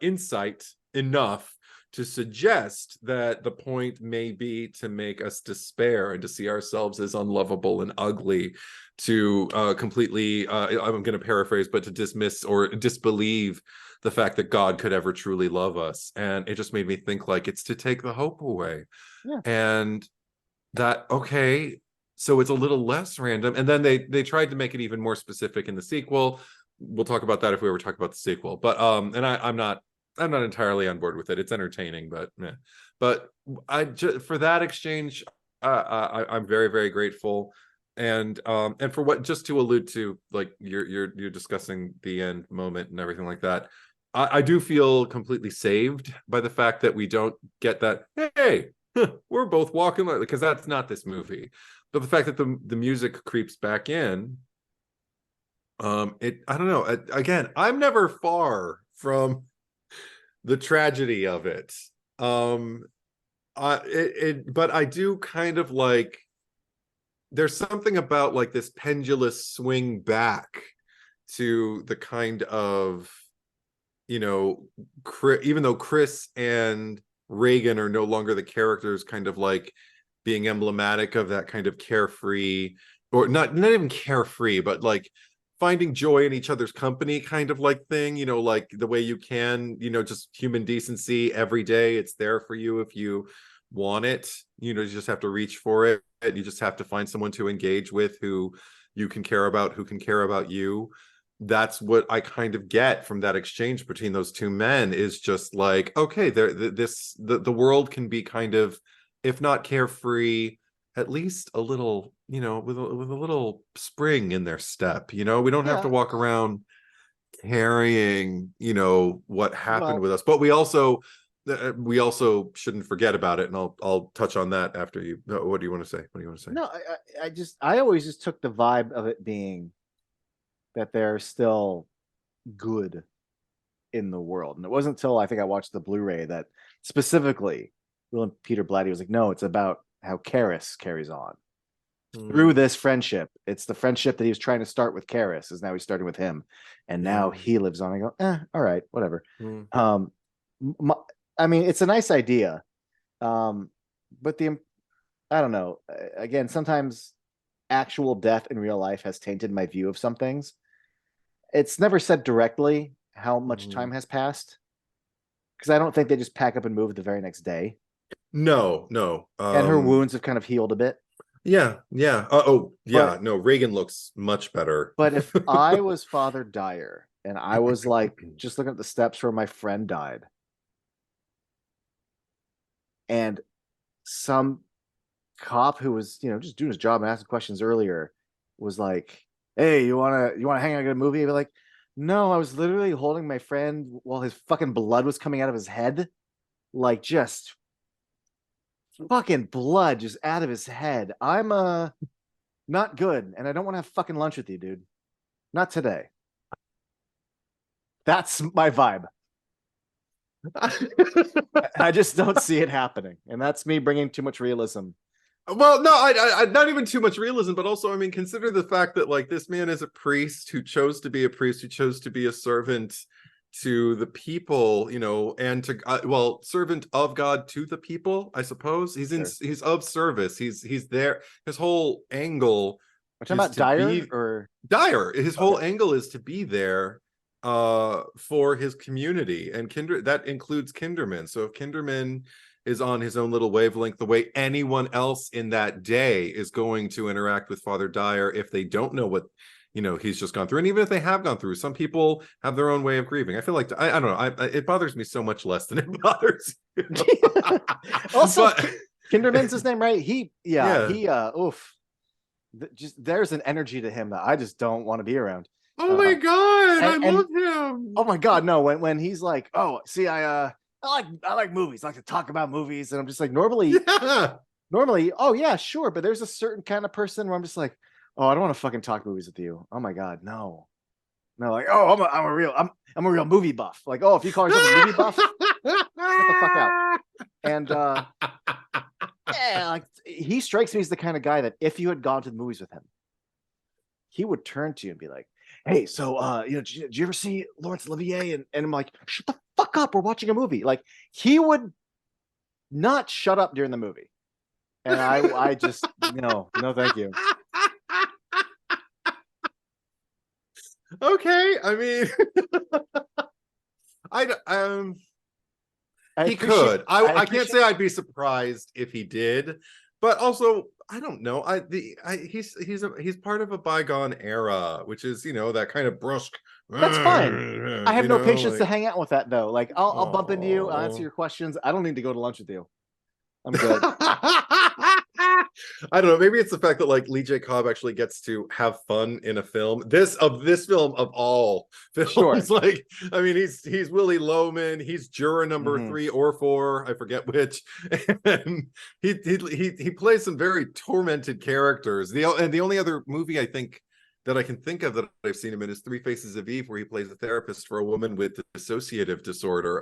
insight enough to suggest that the point may be to make us despair and to see ourselves as unlovable and ugly, to completely, I'm going to paraphrase, but to dismiss or disbelieve the fact that God could ever truly love us. And it just made me think, like, it's to take the hope away. Yeah. And that, okay, so it's a little less random. And then they tried to make it even more specific in the sequel. We'll talk about that if we ever talk about the sequel. But and I'm not entirely on board with it. It's entertaining, but yeah. But for that exchange, I'm very, very grateful. And for what, just to allude to, like, you're discussing the end moment and everything like that, I do feel completely saved by the fact that we don't get that, hey, we're both walking, because that's not this movie. But the fact that the music creeps back in, I don't know. Again, I'm never far from the tragedy of it. But I do kind of like, there's something about like this pendulous swing back to the kind of, you know, even though Chris and Reagan are no longer the characters, kind of like being emblematic of that kind of carefree, or not even carefree, but like finding joy in each other's company kind of like thing, you know, like the way you can, you know, just human decency every day. It's there for you if you want it. You know, you just have to reach for it. You just have to find someone to engage with who you can care about, who can care about you. That's what I kind of get from that exchange between those two men, is just like, okay, the world can be kind of, if not carefree, at least a little, you know, with a little spring in their step. You know, we don't have to Yeah. walk around carrying, you know, what happened Well, with us, but we also shouldn't forget about it. And I'll touch on that after you. What do you want to say? What do you want to say? no, I always just took the vibe of it being that they're still good in the world. And it wasn't until I think I watched the Blu-ray that specifically Will Peter Blatty was like, no, it's about how Karis carries on through this friendship. It's the friendship that he was trying to start with Karis is now he's starting with him. And now he lives on. I go, all right, whatever. Um, I mean, it's a nice idea. But I don't know. Again, sometimes actual death in real life has tainted my view of some things. It's never said directly how much time has passed, because I don't think they just pack up and move the very next day. No. And her wounds have kind of healed a bit. Yeah. Oh, yeah. But No, Reagan looks much better. but if I was Father Dyer and I was like just looking at the steps where my friend died, and some cop who was, you know, just doing his job and asking questions earlier was like, "Hey, you wanna hang out and get a movie?" I'd be like, "No, I was literally holding my friend while his fucking blood was coming out of his head, like just fucking blood just out of his head. I'm not good, and I don't want to have fucking lunch with you, dude. Not today." That's my vibe. I just don't see it happening, and that's me bringing too much realism. Well, no, I not even too much realism, but also, I mean, consider the fact that like this man is a priest who chose to be a priest, who chose to be a servant to the people, you know, and to servant of God to the people, I suppose. He's of service. He's there. His whole angle We're talking is about to Dyer be or Dyer. His whole angle is to be there for his community, and that includes Kinderman. So if Kinderman is on his own little wavelength, the way anyone else in that day is going to interact with Father Dyer if they don't know what, you know, he's just gone through. And even if they have gone through, some people have their own way of grieving. I feel like I don't know, it bothers me so much less than it bothers you. Also, Kinderman's his name, right? He oof. Just there's an energy to him that I just don't want to be around. Oh my god, I and love him. Oh my god, no, when he's like, "Oh, see, I like movies. I like to talk about movies." And I'm just like, normally, oh yeah, sure, but there's a certain kind of person where I'm just like, "Oh, I don't want to fucking talk movies with you." Oh my god, no. No, like, "Oh, I'm a real movie buff." Like, "Oh, if you call yourself a movie buff, get the fuck out." And yeah, like he strikes me as the kind of guy that if you had gone to the movies with him, he would turn to you and be like, "Hey, so you know, did you ever see Laurence Olivier?" And I'm like, "Shut the fuck up, we're watching a movie." Like he would not shut up during the movie. And I just no, thank you. Okay, I mean, he could. I can't say I'd be surprised if he did, but also I don't know. He's part of a bygone era, which is, you know, that kind of brusque. That's fine. I have no patience to hang out with that though. Like I'll bump into you, I'll answer your questions. I don't need to go to lunch with you. I'm good. I don't know. Maybe it's the fact that like Lee J. Cobb actually gets to have fun in a film. This film of all films, sure. Like, I mean, he's Willie Loman. He's juror number 3 or 4, I forget which. And he plays some very tormented characters. The only other movie I think that I can think of that I've seen him in is 3 Faces of Eve, where he plays a therapist for a woman with dissociative disorder.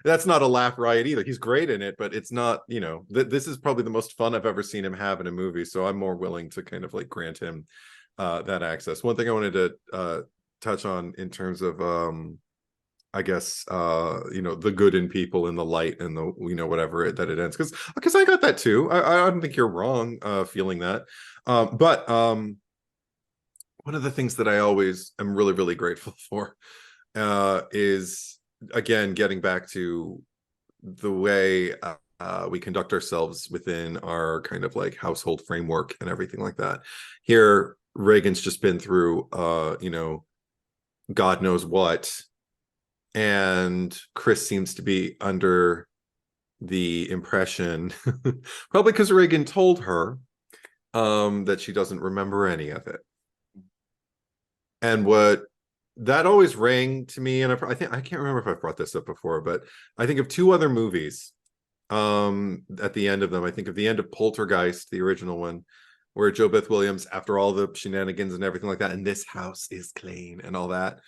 That's not a laugh riot either. He's great in it, but it's not, you know, this is probably the most fun I've ever seen him have in a movie. So I'm more willing to kind of like grant him that access. One thing I wanted to touch on in terms of I guess the good in people and the light and the whatever that it ends, because I got that too. I don't think you're wrong feeling that. But one of the things that I always am really, really grateful for is, again, getting back to the way we conduct ourselves within our kind of like household framework and everything like that. Here, Reagan's just been through, God knows what. And Chris seems to be under the impression, probably because Reagan told her, that she doesn't remember any of it. And what that always rang to me, and I think I can't remember if I've brought this up before, but I think of two other movies. At the end of them, I think of the end of Poltergeist, the original one, where Jo Beth Williams, after all the shenanigans and everything like that, and this house is clean and all that,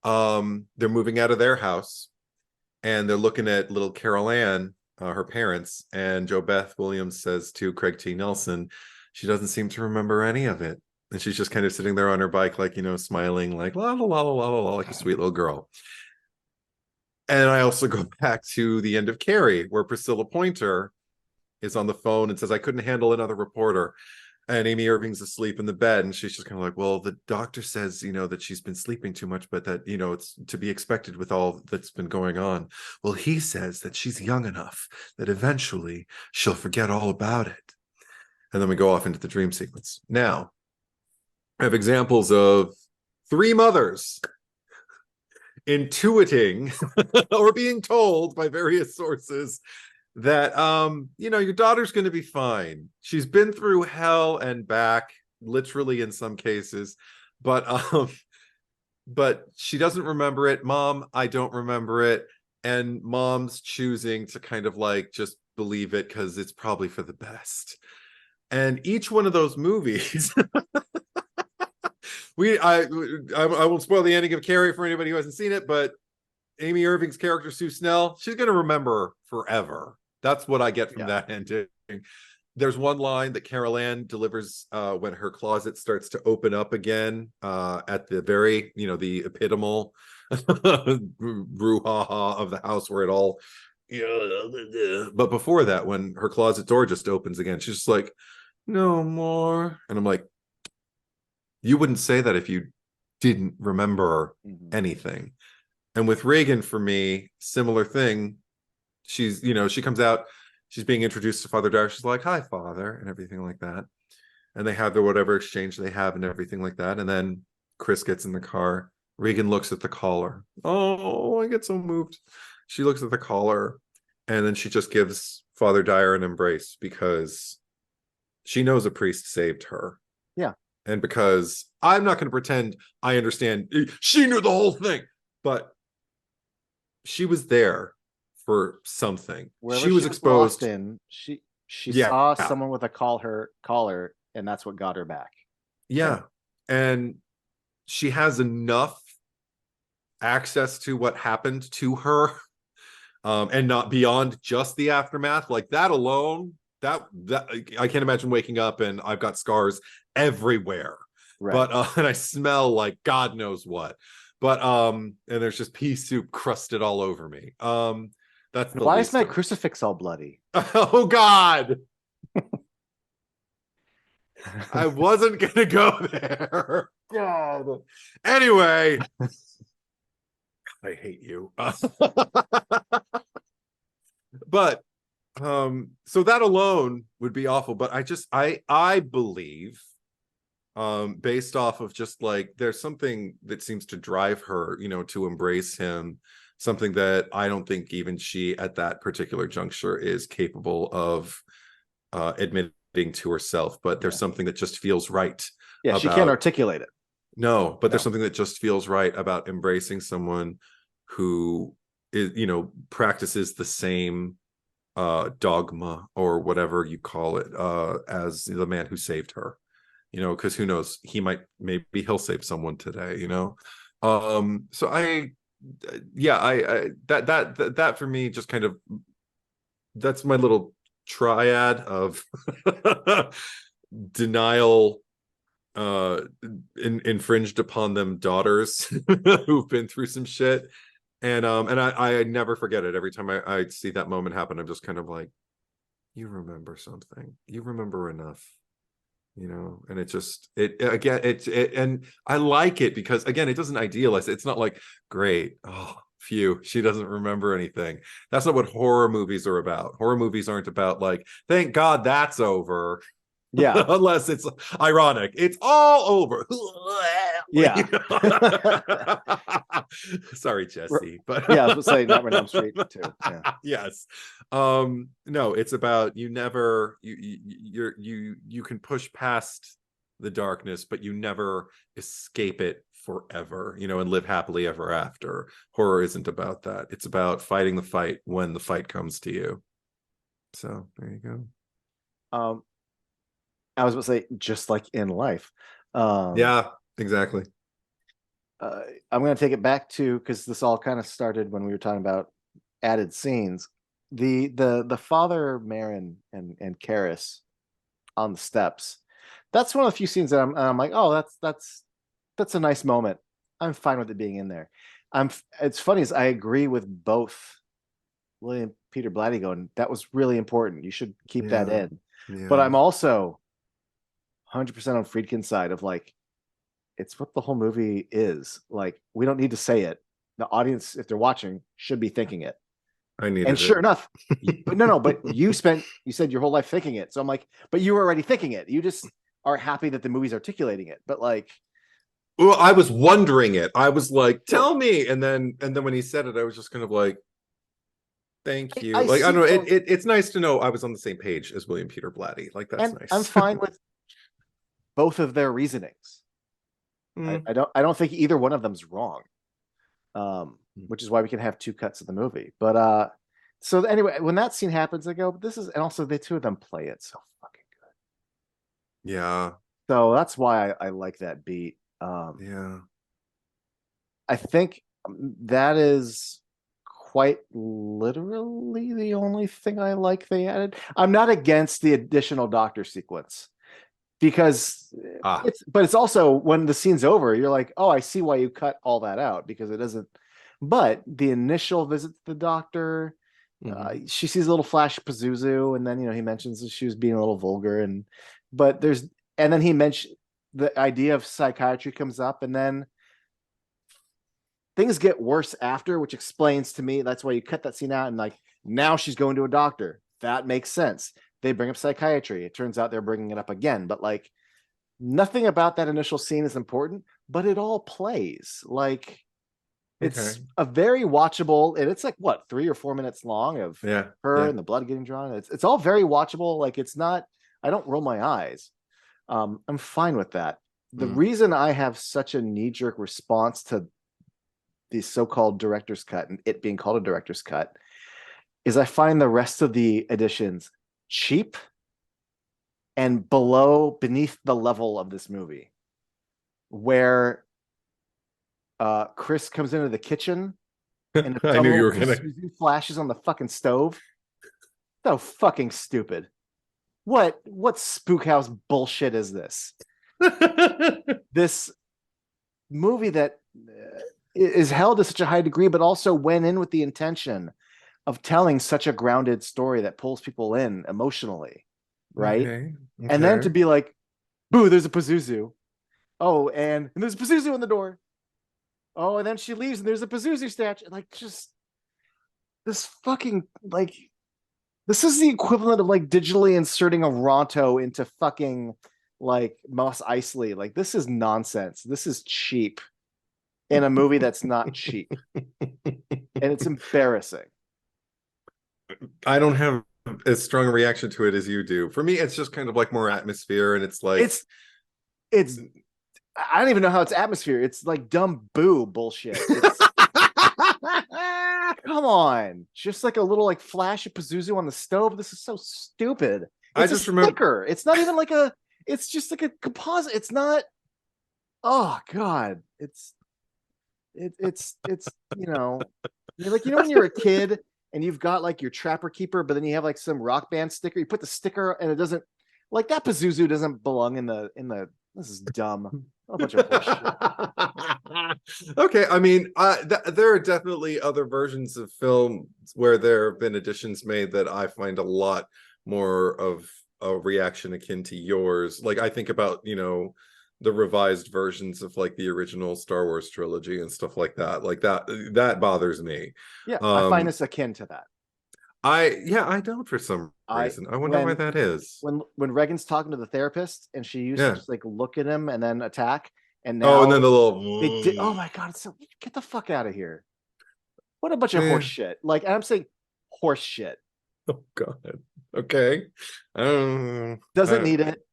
they're moving out of their house and they're looking at little Carol Ann, her parents, and Jo Beth Williams says to Craig T. Nelson, she doesn't seem to remember any of it. And she's just kind of sitting there on her bike, like, smiling, like la la la la la la, like a sweet little girl. And I also go back to the end of Carrie, where Priscilla Pointer is on the phone and says, I couldn't handle another reporter. And Amy Irving's asleep in the bed, and she's just kind of like, well, the doctor says, that she's been sleeping too much, but that, it's to be expected with all that's been going on. Well, he says that she's young enough that eventually she'll forget all about it. And then we go off into the dream sequence. Now, I have examples of three mothers intuiting or being told by various sources that your daughter's going to be fine. She's been through hell and back, literally in some cases, but she doesn't remember it. Mom, I don't remember it. And mom's choosing to kind of like just believe it because it's probably for the best. And each one of those movies I won't spoil the ending of Carrie for anybody who hasn't seen it, but Amy Irving's character, Sue Snell, she's going to remember forever. That's what I get from that ending. There's one line that Carol Ann delivers when her closet starts to open up again at the very, the epitomal brouhaha of the house where it all, but before that, when her closet door just opens again, she's just like, no more. And I'm like, you wouldn't say that if you didn't remember anything. And with Reagan, for me, similar thing. She's, she comes out, she's being introduced to Father Dyer. She's like, hi, Father, and everything like that. And they have their whatever exchange they have and everything like that. And then Chris gets in the car. Reagan looks at the collar. Oh, I get so moved. She looks at the collar, and then she just gives Father Dyer an embrace because she knows a priest saved her. Yeah. And because I'm not going to pretend I understand. She knew the whole thing, but she was there for something. Wherever she was exposed. She saw someone with a collar, and that's what got her back. Yeah. And she has enough access to what happened to her, and not beyond just the aftermath. Like that alone, that I can't imagine waking up and I've got scars everywhere. Right. But and I smell like God knows what. But and there's just pea soup crusted all over me. That's why is my crucifix all bloody? Oh God. I wasn't gonna go there. God. Anyway, I hate you. But so that alone would be awful. But I believe, based off of just like there's something that seems to drive her, to embrace him, something that I don't think even she at that particular juncture is capable of admitting to herself. But there's something that just feels right. Yeah, she can't articulate it. No, but there's something that just feels right about embracing someone who is, practices the same dogma or whatever you call it, as the man who saved her. Because who knows, maybe he'll save someone today. So I that for me just kind of, that's my little triad of denial, infringed upon them daughters who've been through some shit, And I never forget it. Every time I see that moment happen, I'm just kind of like, you remember something. You remember enough. And it just again and I like it because again it doesn't idealize it. It's not like, great, oh phew, she doesn't remember anything. That's not what horror movies are about. Horror movies aren't about like, thank God that's over. Yeah. Unless it's ironic, it's all over. Yeah. Sorry, Jesse, but yeah, I was gonna say Nightmare on Elm Street too. Yeah. Yes. No, it's about you never you can push past the darkness, but you never escape it forever, and live happily ever after. Horror isn't about that. It's about fighting the fight when the fight comes to you. So there you go. I was about to say, just like in life. Yeah, exactly. I'm going to take it back to, because this all kind of started when we were talking about added scenes. The father Marin and Karis on the steps. That's one of the few scenes that I'm like, oh, that's a nice moment. I'm fine with it being in there. It's funny as I agree with both William Peter Blatty going, that was really important. You should keep that in. Yeah. But I'm also 100% on Friedkin's side of like, it's what the whole movie is. Like, we don't need to say it. The audience, if they're watching, should be thinking it. I needed and sure it. enough, but but you said your whole life thinking it. So I'm like, but you were already thinking it. You just are happy that the movie's articulating it. But like, well, I was wondering it. I was like, tell me. And then when he said it, I was just kind of like, thank you. I don't know. It's nice to know I was on the same page as William Peter Blatty. Like, that's nice. I'm fine with both of their reasonings. I don't think either one of them's wrong. Which is why we can have two cuts of the movie. But so anyway, when that scene happens, I go, this is, and also the two of them play it so fucking good. Yeah. So that's why I like that beat. Yeah. I think that is quite literally the only thing I like they added. I'm not against the additional doctor sequence because it's also when the scene's over, you're like, oh, I see why you cut all that out because it doesn't. But the initial visit to the doctor, she sees a little flash of Pazuzu, and then he mentions that she was being a little vulgar, and then he mentioned the idea of psychiatry comes up, and then things get worse after, which explains to me that's why you cut that scene out, and like now she's going to a doctor. That makes sense. They bring up psychiatry. It turns out they're bringing it up again, but like nothing about that initial scene is important, but it all plays like. It's a very watchable, and it's like what 3 or 4 minutes long of her and the blood getting drawn. It's all very watchable. Like it's not. I don't roll my eyes. I'm fine with that. The reason I have such a knee-jerk response to the so-called director's cut and it being called a director's cut is I find the rest of the editions cheap and beneath the level of this movie, where. Chris comes into the kitchen and I knew you were gonna flashes on the fucking stove. So fucking stupid. What spook house bullshit is this? This movie that is held to such a high degree, but also went in with the intention of telling such a grounded story that pulls people in emotionally, right? Okay. And then to be like, boo, there's a Pazuzu. Oh, and there's a Pazuzu in the door. Oh, and then she leaves and there's a Pazuzu statue. Like, just this fucking, like, this is the equivalent of like digitally inserting a Ronto into fucking like Mos Eisley. Like, this is nonsense. This is cheap in a movie that's not cheap. And it's embarrassing. I don't have as strong a reaction to it as you do. For me, it's just kind of like more atmosphere, and it's like it's I don't even know how it's atmosphere. It's like dumb boo bullshit. Come on. Just like a little like flash of Pazuzu on the stove. This is so stupid. I just remember it's not even like it's just like a composite. It's not. Oh God. It's when you're a kid and you've got like your Trapper Keeper, but then you have like some Rock Band sticker. You put the sticker and it doesn't, like, that Pazuzu doesn't belong in the This is dumb. A bunch of horseshit. Okay, I mean, there are definitely other versions of film where there have been additions made that I find a lot more of a reaction akin to yours. Like I think about, the revised versions of like the original Star Wars trilogy and stuff like that. Like that bothers me. Yeah, I find this akin to that. I don't for some reason. I wonder why that is. When Regan's talking to the therapist and she used to just like look at him and then attack, and now and then the little they did. Oh my god! So get the fuck out of here! What a bunch of horse shit! Like I'm saying, horse shit. Oh god. Okay. Doesn't need it.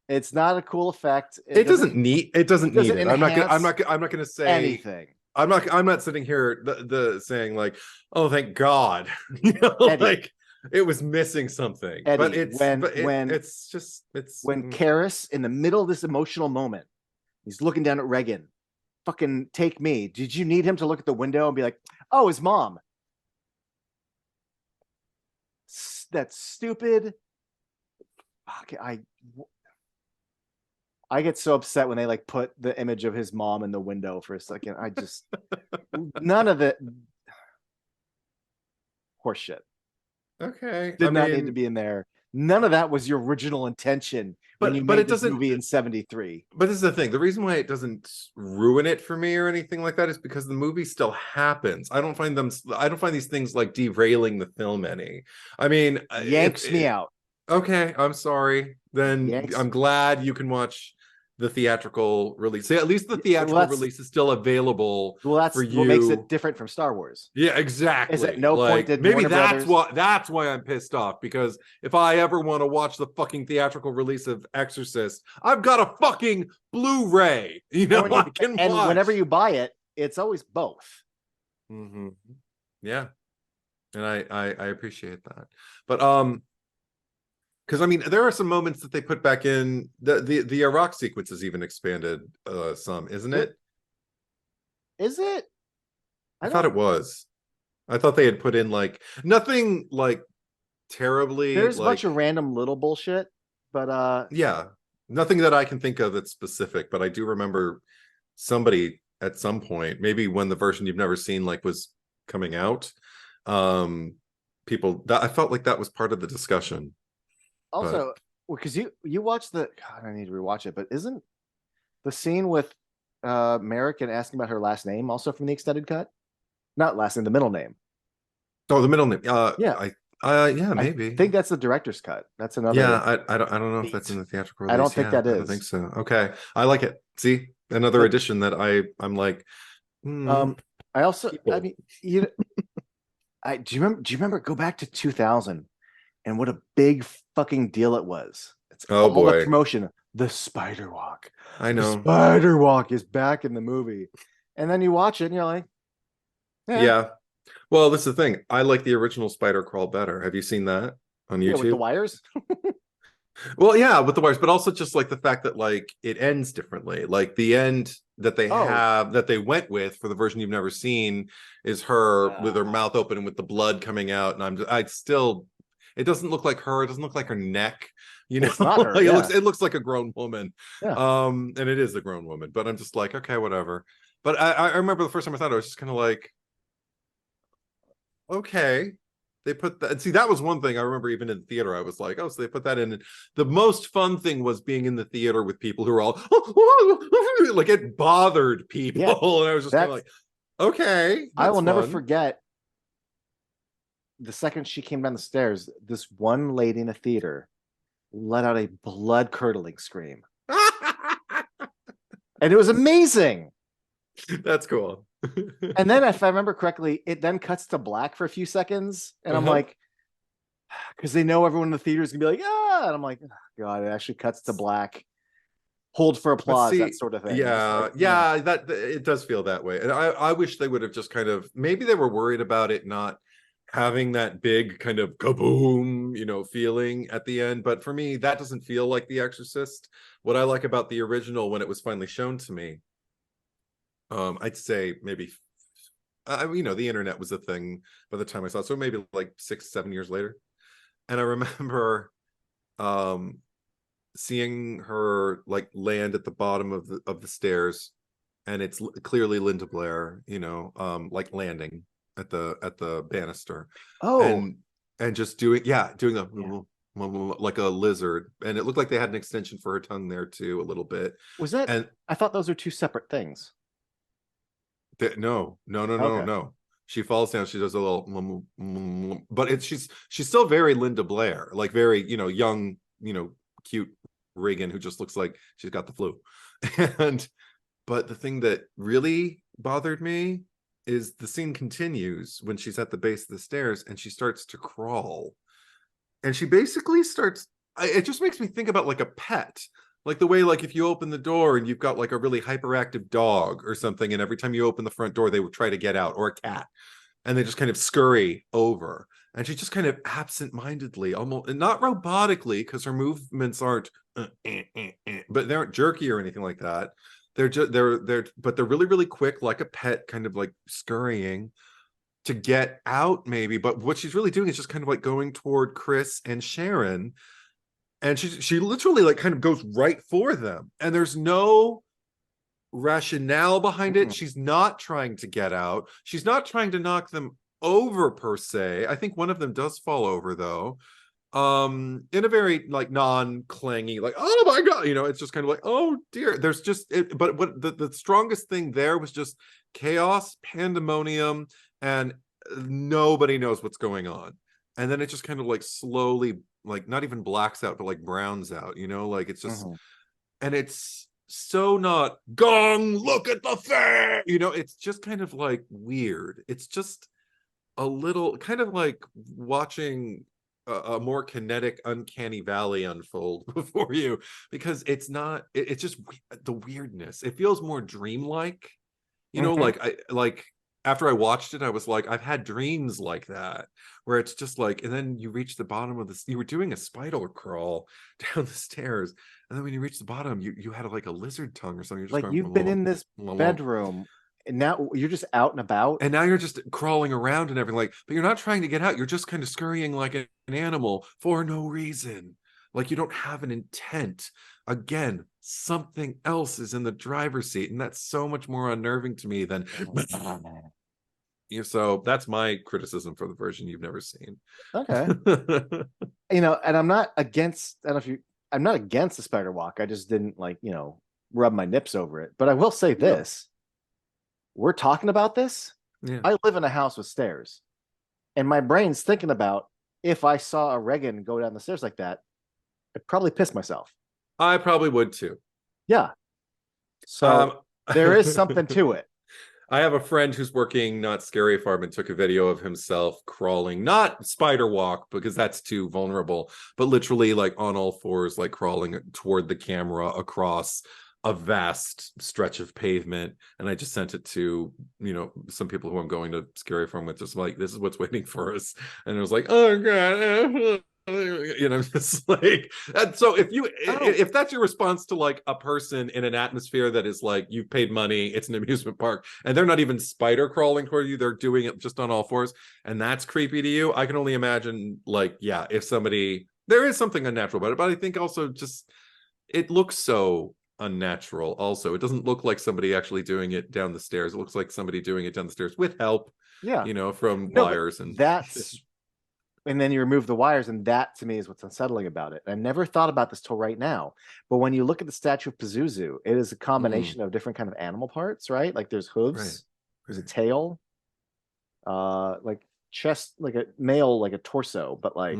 It's not a cool effect. It doesn't need it. I'm not gonna say anything. I'm not sitting here saying like, oh thank God. Eddie, like it was missing something. Eddie, but it's when Karras in the middle of this emotional moment, he's looking down at Regan. Fucking take me. Did you need him to look at the window and be like, oh, his mom? That's stupid. Fuck, I get so upset when they like put the image of his mom in the window for a second. I just none of it horseshit. Okay. Did not need to be in there. None of that was your original intention when you made this movie in 73. But this is the thing. The reason why it doesn't ruin it for me or anything like that is because the movie still happens. I don't find these things like derailing the film any. I mean, yanks me out. Okay, I'm sorry. Then I'm glad you can watch the theatrical release. See, at least the theatrical release is still available for you. What makes it different from Star Wars. Yeah, exactly. Is at no point did maybe that's why I'm pissed off, because if I ever want to watch the fucking theatrical release of Exorcist, I've got a fucking Blu-ray. Whenever you buy it, it's always both. Mm-hmm. Yeah, and I appreciate that, but because I mean, there are some moments that they put back in. The Iraq sequence is even expanded some, isn't it? Is it? I thought it was. I thought they had put in like nothing like terribly. There's a bunch of random little bullshit, but yeah, nothing that I can think of that's specific. But I do remember somebody at some point, maybe when the version you've never seen like was coming out, people that I felt like that was part of the discussion. Also, because you watched God, I need to rewatch it, but isn't the scene with Merrick and asking about her last name also from the extended cut? Not last name, the middle name. Oh, the middle name. Yeah. Yeah, maybe. I think that's the director's cut. That's another. Yeah, I don't know if that's in the theatrical release. I don't think that is. I don't think so. Okay, I like it. See, another addition that I'm like. I also, people. I mean, do you remember? Go back to 2000. And what a big fucking deal it was. It's all the promotion. The Spider Walk. I know. The Spider Walk is back in the movie. And then you watch it and you're like, yeah. Well, this is the thing. I like the original Spider Crawl better. Have you seen that on YouTube? With the wires? Well, yeah, with the wires, but also just like the fact that like it ends differently. Like the end that they went with for the version you've never seen is her with her mouth open and with the blood coming out. And it doesn't look like her. It doesn't look like her neck. It's not her, it looks like a grown woman. Yeah. And it is a grown woman. But I'm just like, okay, whatever. But I remember the first time I thought it, I was just kind of like, okay, they put that. See, that was one thing I remember even in the theater. I was like, oh, so they put that in. The most fun thing was being in the theater with people who were all like it bothered people, and I was just kind of like, okay. I will never forget. The second she came down the stairs, this one lady in a theater let out a blood-curdling scream. And it was amazing. That's cool. And then, if I remember correctly, it then cuts to black for a few seconds. And I'm like, because they know everyone in the theater is going to be like, ah. And I'm like, oh, God, it actually cuts to black. Hold for applause, that sort of thing. Yeah, that it does feel that way. And I wish they would have just kind of, maybe they were worried about it not having that big kind of kaboom, feeling at the end. But for me, that doesn't feel like The Exorcist. What I like about the original, when it was finally shown to me, I'd say maybe, the internet was a thing by the time I saw it. So maybe like 6-7 years later. And I remember seeing her like land at the bottom of the stairs, and it's clearly Linda Blair, like landing at the banister, Oh, and just doing a yeah. like a lizard, and it looked like they had an extension for her tongue there too, a little bit. Was that? And I thought those were two separate things. no, no, no, no, Okay. no. She falls down. She does a little, but she's still very Linda Blair, like very young, cute Reagan, who just looks like she's got the flu. And but the thing that really bothered me is the scene continues when she's at the base of the stairs and she starts to crawl, and she basically starts. It just makes me think about like a pet, like the way, like if you open the door and you've got like a really hyperactive dog or something, and every time you open the front door they would try to get out, or a cat, and they just kind of scurry over, and she just kind of absent-mindedly, almost not robotically, because her movements aren't but they aren't jerky or anything like that. They're just but they're really, really quick, like a pet, kind of like scurrying to get out maybe. But what she's really doing is just kind of like going toward Chris and Sharon, and she literally like kind of goes right for them, and there's no rationale behind it. She's not trying to get out. She's not trying to knock them over per se. I think one of them does fall over though, in a very like non-clangy, like, oh my god, it's just kind of like, oh dear. There's just but what the strongest thing there was just chaos, pandemonium, and nobody knows what's going on. And then it just kind of like slowly, like not even blacks out, but like browns out, like it's just and it's so not gong, look at the fair, it's just kind of like weird. It's just a little kind of like watching a more kinetic uncanny valley unfold before you, because it's not it's just the weirdness. It feels more dreamlike, like after I watched it I was like, I've had dreams like that, where it's just like, and then you reach the bottom of this, you were doing a spider crawl down the stairs, and then when you reach the bottom you had like a lizard tongue or something. You're just Like going, you've been in this bedroom and now you're just out and about. and now you're just crawling around and everything, like, but you're not trying to get out. You're just kind of scurrying like an animal for no reason. Like you don't have an intent. Again, something else is in the driver's seat, and that's so much more unnerving to me than so that's my criticism for the version you've never seen. Okay. And I'm not against, I don't know if you, I'm not against the spider walk. I just didn't like, rub my nips over it. But I will say this. We're talking about this. Yeah. I live in a house with stairs, and my brain's thinking about, if I saw a Reagan go down the stairs like that, I'd probably piss myself. I probably would too. Yeah. So there is something to it. I have a friend who's working Not Scary Farm and took a video of himself crawling, not spider walk because that's too vulnerable, but literally like on all fours, like crawling toward the camera across a vast stretch of pavement. And I just sent it to, some people who I'm going to Scary Farm with, just like, this is what's waiting for us. And it was like, oh god, just like. And so if that's your response to like a person in an atmosphere that is like, you've paid money, it's an amusement park, and they're not even spider crawling toward you, they're doing it just on all fours, and that's creepy to you, I can only imagine, like, yeah, if somebody, there is something unnatural about it. But I think also just it looks so unnatural. Also, it doesn't look like somebody actually doing it down the stairs. It looks like somebody doing it down the stairs with help, from wires. And that's, and then you remove the wires, and that to me is what's unsettling about it. I never thought about this till right now, but when you look at the statue of Pazuzu, it is a combination of different kind of animal parts, right? Like there's hooves, there's a tail, like chest, like a male, like a torso, but like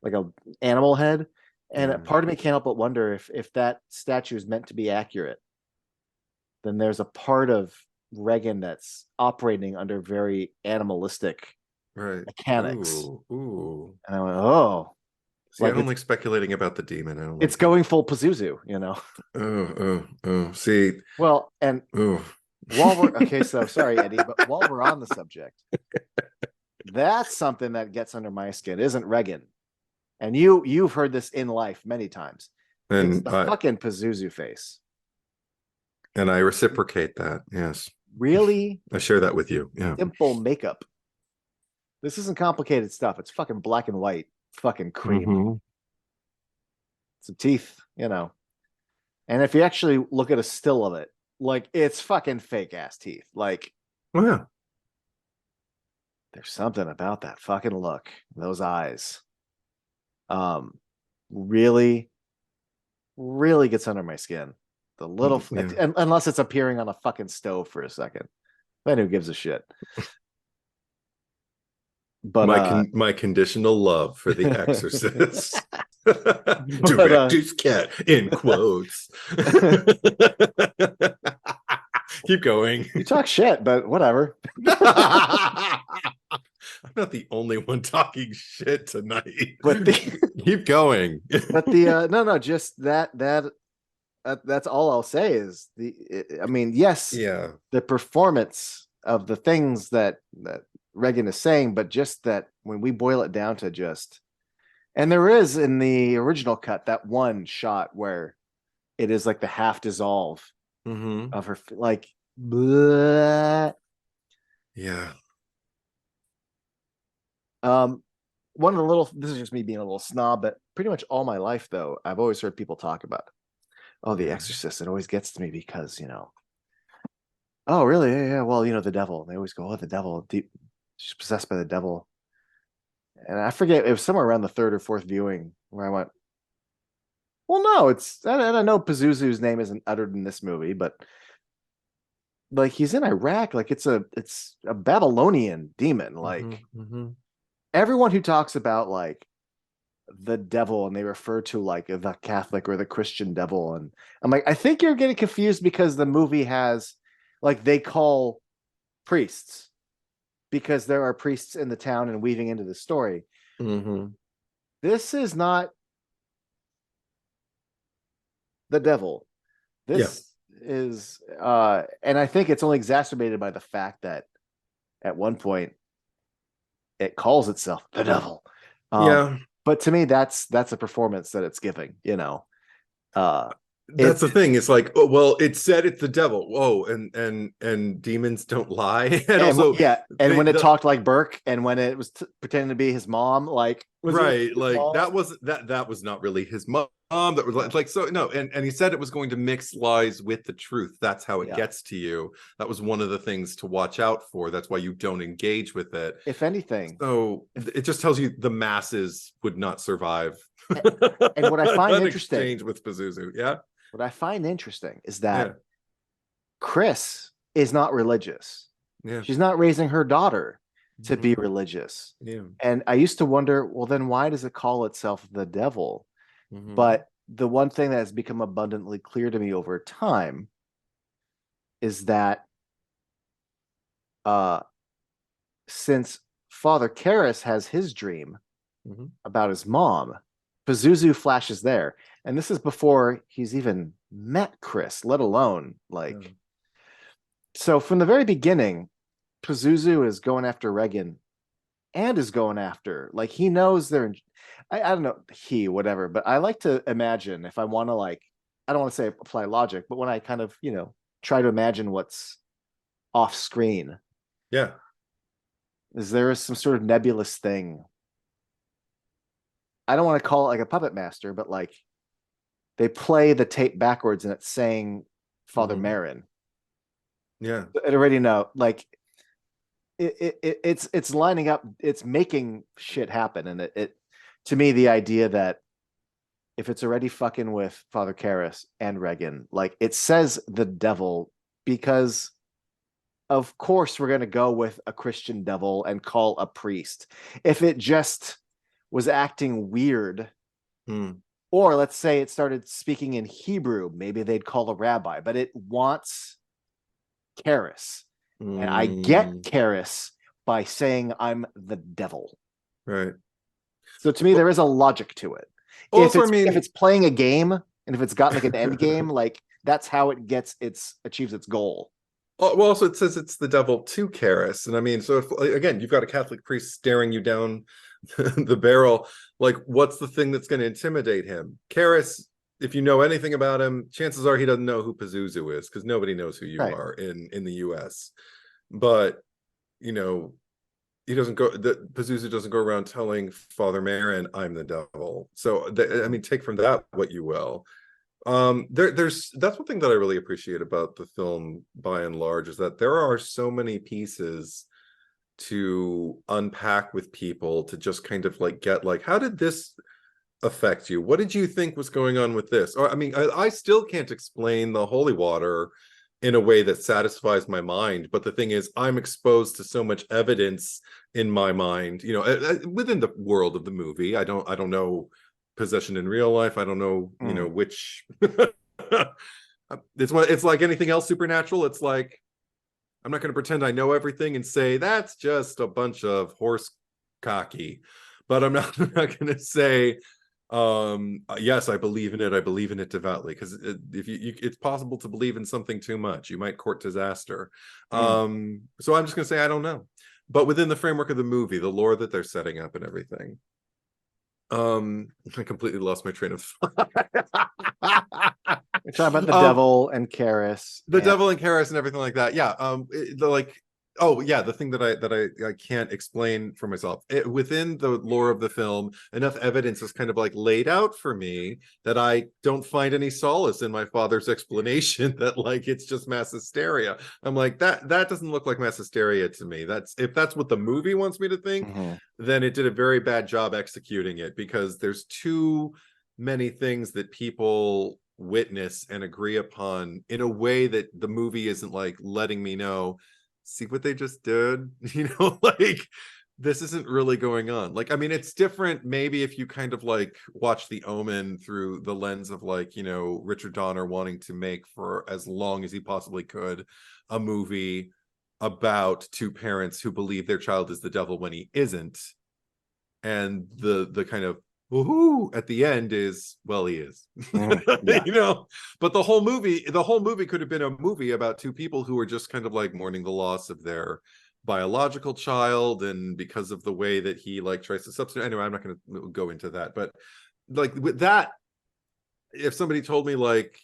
a animal head. And a part of me can't help but wonder if that statue is meant to be accurate, then there's a part of Reagan that's operating under very animalistic mechanics. Ooh. And I went, oh. See, I don't like speculating about the demon. I don't it's going full Pazuzu, See. Well, and while we're okay, so sorry, Eddie, but while we're on the subject, that's something that gets under my skin, isn't Reagan? And you've heard this in life many times. And it's the fucking Pazuzu face. And I reciprocate that. Yes. Really? I share that with you. Yeah. Simple makeup. This isn't complicated stuff. It's fucking black and white, fucking cream. some teeth, you know. And if you actually look at a still of it, like it's fucking fake ass teeth. Like, Oh yeah. there's something about that fucking look, those eyes. Really, really gets under my skin. The little, Yeah. unless it's appearing on a fucking stove for a second, then who gives a shit? But My conditional love for the Exorcist. but Director's cut in quotes. Keep going. you talk shit, but whatever. I'm not the only one talking shit tonight. But the Keep going. no, just that's all I'll say is I mean, yes, Yeah. the performance of the things that Regan is saying, but just that when we boil it down to just, and there is in the original cut that one shot where it is like the half dissolve of her, like, bleh. Yeah. One of the little, this is just me being a little snob, but pretty much all my life though, I've always heard people talk about, oh, The Exorcist. It always gets to me because, you know, oh, really? Yeah. Well, you know, the devil. They always go, oh, the devil, she's possessed by the devil. And I forget, it was somewhere around the third or fourth viewing where I went, well, no, I know Pazuzu's name isn't uttered in this movie, but like he's in Iraq, like it's a Babylonian demon. Like everyone who talks about like the devil and they refer to like the Catholic or the Christian devil, and I'm like, I think you're getting confused because the movie has, like, they call priests because there are priests in the town and weaving into the story. This is not the devil. This is and I think it's only exacerbated by the fact that at one point it calls itself the devil. But to me, that's a performance that it's giving, you know. That's the thing. It's like, oh, well, it said it's the devil. Whoa, and demons don't lie. And also, and when it talked like Burke, and when it was pretending to be his mom, like, right, like that was not really his mom. That was like so no, and he said it was going to mix lies with the truth. That's how it gets to you. That was one of the things to watch out for. That's why you don't engage with it. If anything, so it just tells you the masses would not survive. And what I find interesting, exchange with Pazuzu, what I find interesting is that Chris is not religious. She's not raising her daughter to be religious. And I used to wonder, well, then why does it call itself the devil? But the one thing that has become abundantly clear to me over time is that since Father Karras has his dream about his mom, Pazuzu flashes there. And this is before he's even met Chris, let alone like. So from the very beginning, Pazuzu is going after Regan and is going after, like, he knows they're, I don't know, whatever, but I like to imagine, if I want to, like, I don't want to say apply logic, but when I kind of, you know, try to imagine what's off screen. Is there some sort of nebulous thing? I don't want to call it like a puppet master, but like they play the tape backwards and it's saying Father Marin. It already know, like it's lining up, it's making shit happen. And it to me, the idea that if it's already fucking with Father Karras and Regan, like, it says the devil because of course we're going to go with a Christian devil and call a priest. If it just was acting weird, or let's say it started speaking in Hebrew, maybe they'd call a rabbi, but it wants Karras. And I get Karras by saying I'm the devil. Right. So to me, there is a logic to it. Also, if it's playing a game and if it's got like an end game, like that's how it achieves its goal. Well, also it says it's the devil to Karras. And I mean, so if, again, you've got a Catholic priest staring you down the barrel, like, what's the thing that's going to intimidate him? Karras, if you know anything about him, chances are he doesn't know who Pazuzu is, because nobody knows who you are in the US. But, you know, he doesn't go, that Pazuzu doesn't go around telling Father Merrin, I'm the devil. So I mean, take from that what you will. There's that's one thing that I really appreciate about the film by and large, is that there are so many pieces to unpack with people, to just kind of like get like, how did this affect you? What did you think was going on with this? Or I mean, I still can't explain the holy water in a way that satisfies my mind, but the thing is, I'm exposed to so much evidence in my mind, you know, within the world of the movie. I don't know possession in real life. I don't know, you know, which it's like anything else supernatural. It's like, I'm not going to pretend I know everything and say that's just a bunch of horse cocky, but I'm not, I'm not going to say, yes, I believe in it. I believe in it devoutly, because if it's possible to believe in something too much, you might court disaster. So I'm just going to say I don't know, but within the framework of the movie, the lore that they're setting up and everything, I completely lost my train of thought. We're talking about the devil and Karis. The devil and Karis and everything like that. Yeah. Like, oh yeah, the thing that I can't explain for myself, within the lore of the film, enough evidence is kind of like laid out for me that I don't find any solace in my father's explanation that like it's just mass hysteria. I'm like, that doesn't look like mass hysteria to me. That's, if that's what the movie wants me to think, then it did a very bad job executing it, because there's too many things that people witness and agree upon in a way that the movie isn't like letting me know, see what they just did, you know, like this isn't really going on. Like, I mean, it's different maybe if you kind of like watch The Omen through the lens of like, you know, Richard Donner wanting to make, for as long as he possibly could, a movie about two parents who believe their child is the devil when he isn't, and the kind of woohoo at the end is, well, he is. Yeah. You know, but the whole movie could have been a movie about two people who are just kind of like mourning the loss of their biological child, and because of the way that he like tries to substitute. Anyway, I'm not going to go into that, but like with that, if somebody told me like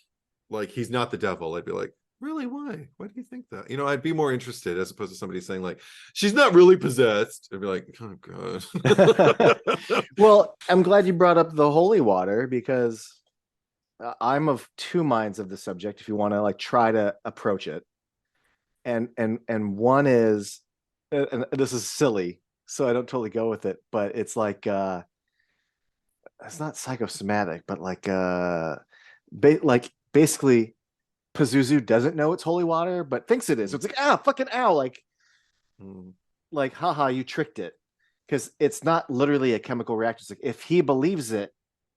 he's not the devil, I'd be like, really, why do you think that? You know, I'd be more interested, as opposed to somebody saying like she's not really possessed. I'd be like, oh god. Well, I'm glad you brought up the holy water, because I'm of two minds of the subject, if you want to like try to approach it. And one is, and this is silly, so I don't totally go with it, but it's like it's not psychosomatic, but like basically Pazuzu doesn't know it's holy water, but thinks it is. So it's like, fucking ow, like haha, you tricked it, because it's not literally a chemical reaction. It's like, if he believes it,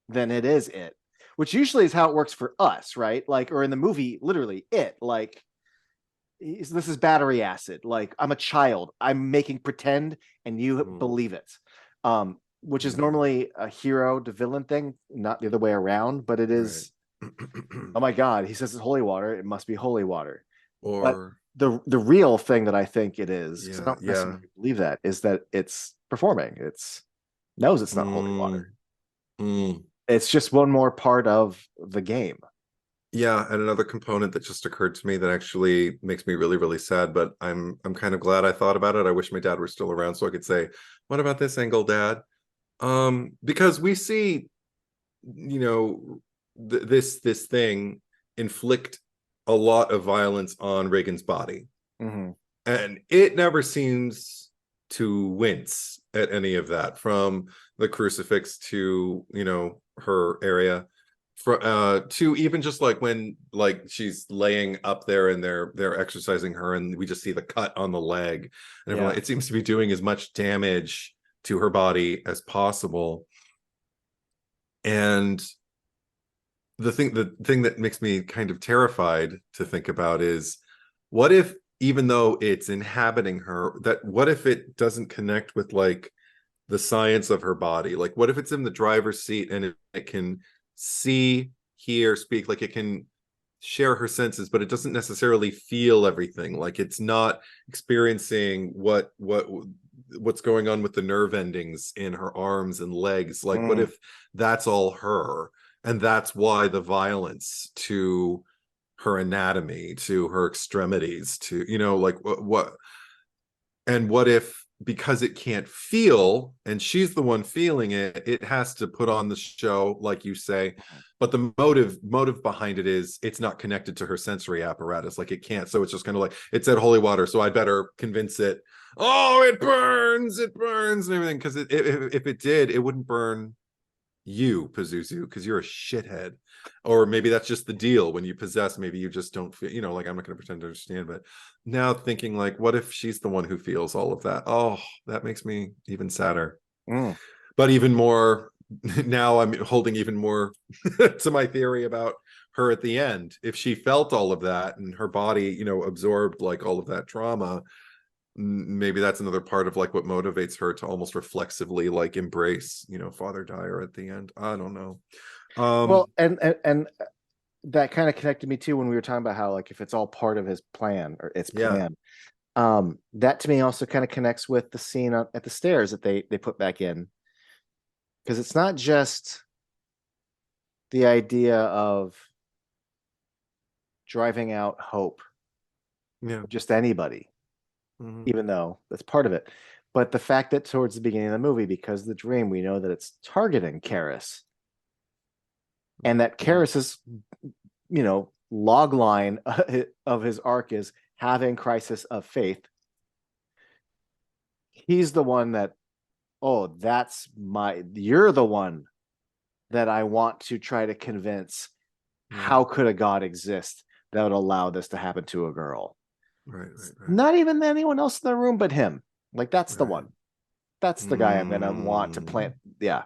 then it is it, which usually is how it works for us, right? Like, or in the movie, literally it, like, this is battery acid. Like, I'm a child, I'm making pretend, and you believe it. Which is normally a hero to villain thing, not the other way around, but it is, right. Oh my god, he says it's holy water, it must be holy water. Or but the real thing that I think it is, I don't yeah, necessarily believe that, is that it's performing. It's knows it's not holy water. It's just one more part of the game. Yeah, and another component that just occurred to me that actually makes me really, really sad, but I'm kind of glad I thought about it. I wish my dad were still around so I could say, what about this angle, Dad? Because we see, you know, this thing inflict a lot of violence on Reagan's body. And it never seems to wince at any of that, from the crucifix to, you know, her area, to even just like when like she's laying up there and they're exercising her, and we just see the cut on the leg, and everyone, it seems to be doing as much damage to her body as possible. And the thing that makes me kind of terrified to think about is, what if, even though it's inhabiting her, that what if it doesn't connect with like the science of her body? Like, what if it's in the driver's seat and it can see, hear, speak, like it can share her senses, but it doesn't necessarily feel everything. Like, it's not experiencing what's going on with the nerve endings in her arms and legs. Like, what if that's all her, and that's why the violence to her anatomy, to her extremities, to, you know, like what and what if because it can't feel, and she's the one feeling it, it has to put on the show, like you say. But the motive behind it is it's not connected to her sensory apparatus, like it can't. So it's just kind of like, it's at holy water, so I better convince it, oh, it burns and everything, because if it did, it wouldn't burn you, Pazuzu, because you're a shithead. Or maybe that's just the deal. When you possess, maybe you just don't feel, like, I'm not going to pretend to understand. But now thinking, like, what if she's the one who feels all of that? Oh, that makes me even sadder. But even more, now I'm holding even more to my theory about her at the end. If she felt all of that and her body, absorbed like all of that trauma, maybe that's another part of like what motivates her to almost reflexively like embrace, Father Dyer at the end. I don't know. Well, and that kind of connected me too when we were talking about how, like, if it's all part of his plan or its plan. That to me also kind of connects with the scene at the stairs that they put back in, because it's not just the idea of driving out hope, just anybody, even though that's part of it, but the fact that towards the beginning of the movie, because the dream, we know that it's targeting Karis, and that Karis's log line of his arc is having crisis of faith. He's the one that, oh, you're the one that I want to try to convince. How could a God exist that would allow this to happen to a girl? Right. Not even anyone else in the room but him. Like, that's the one. That's the guy I'm gonna want to plant. Yeah.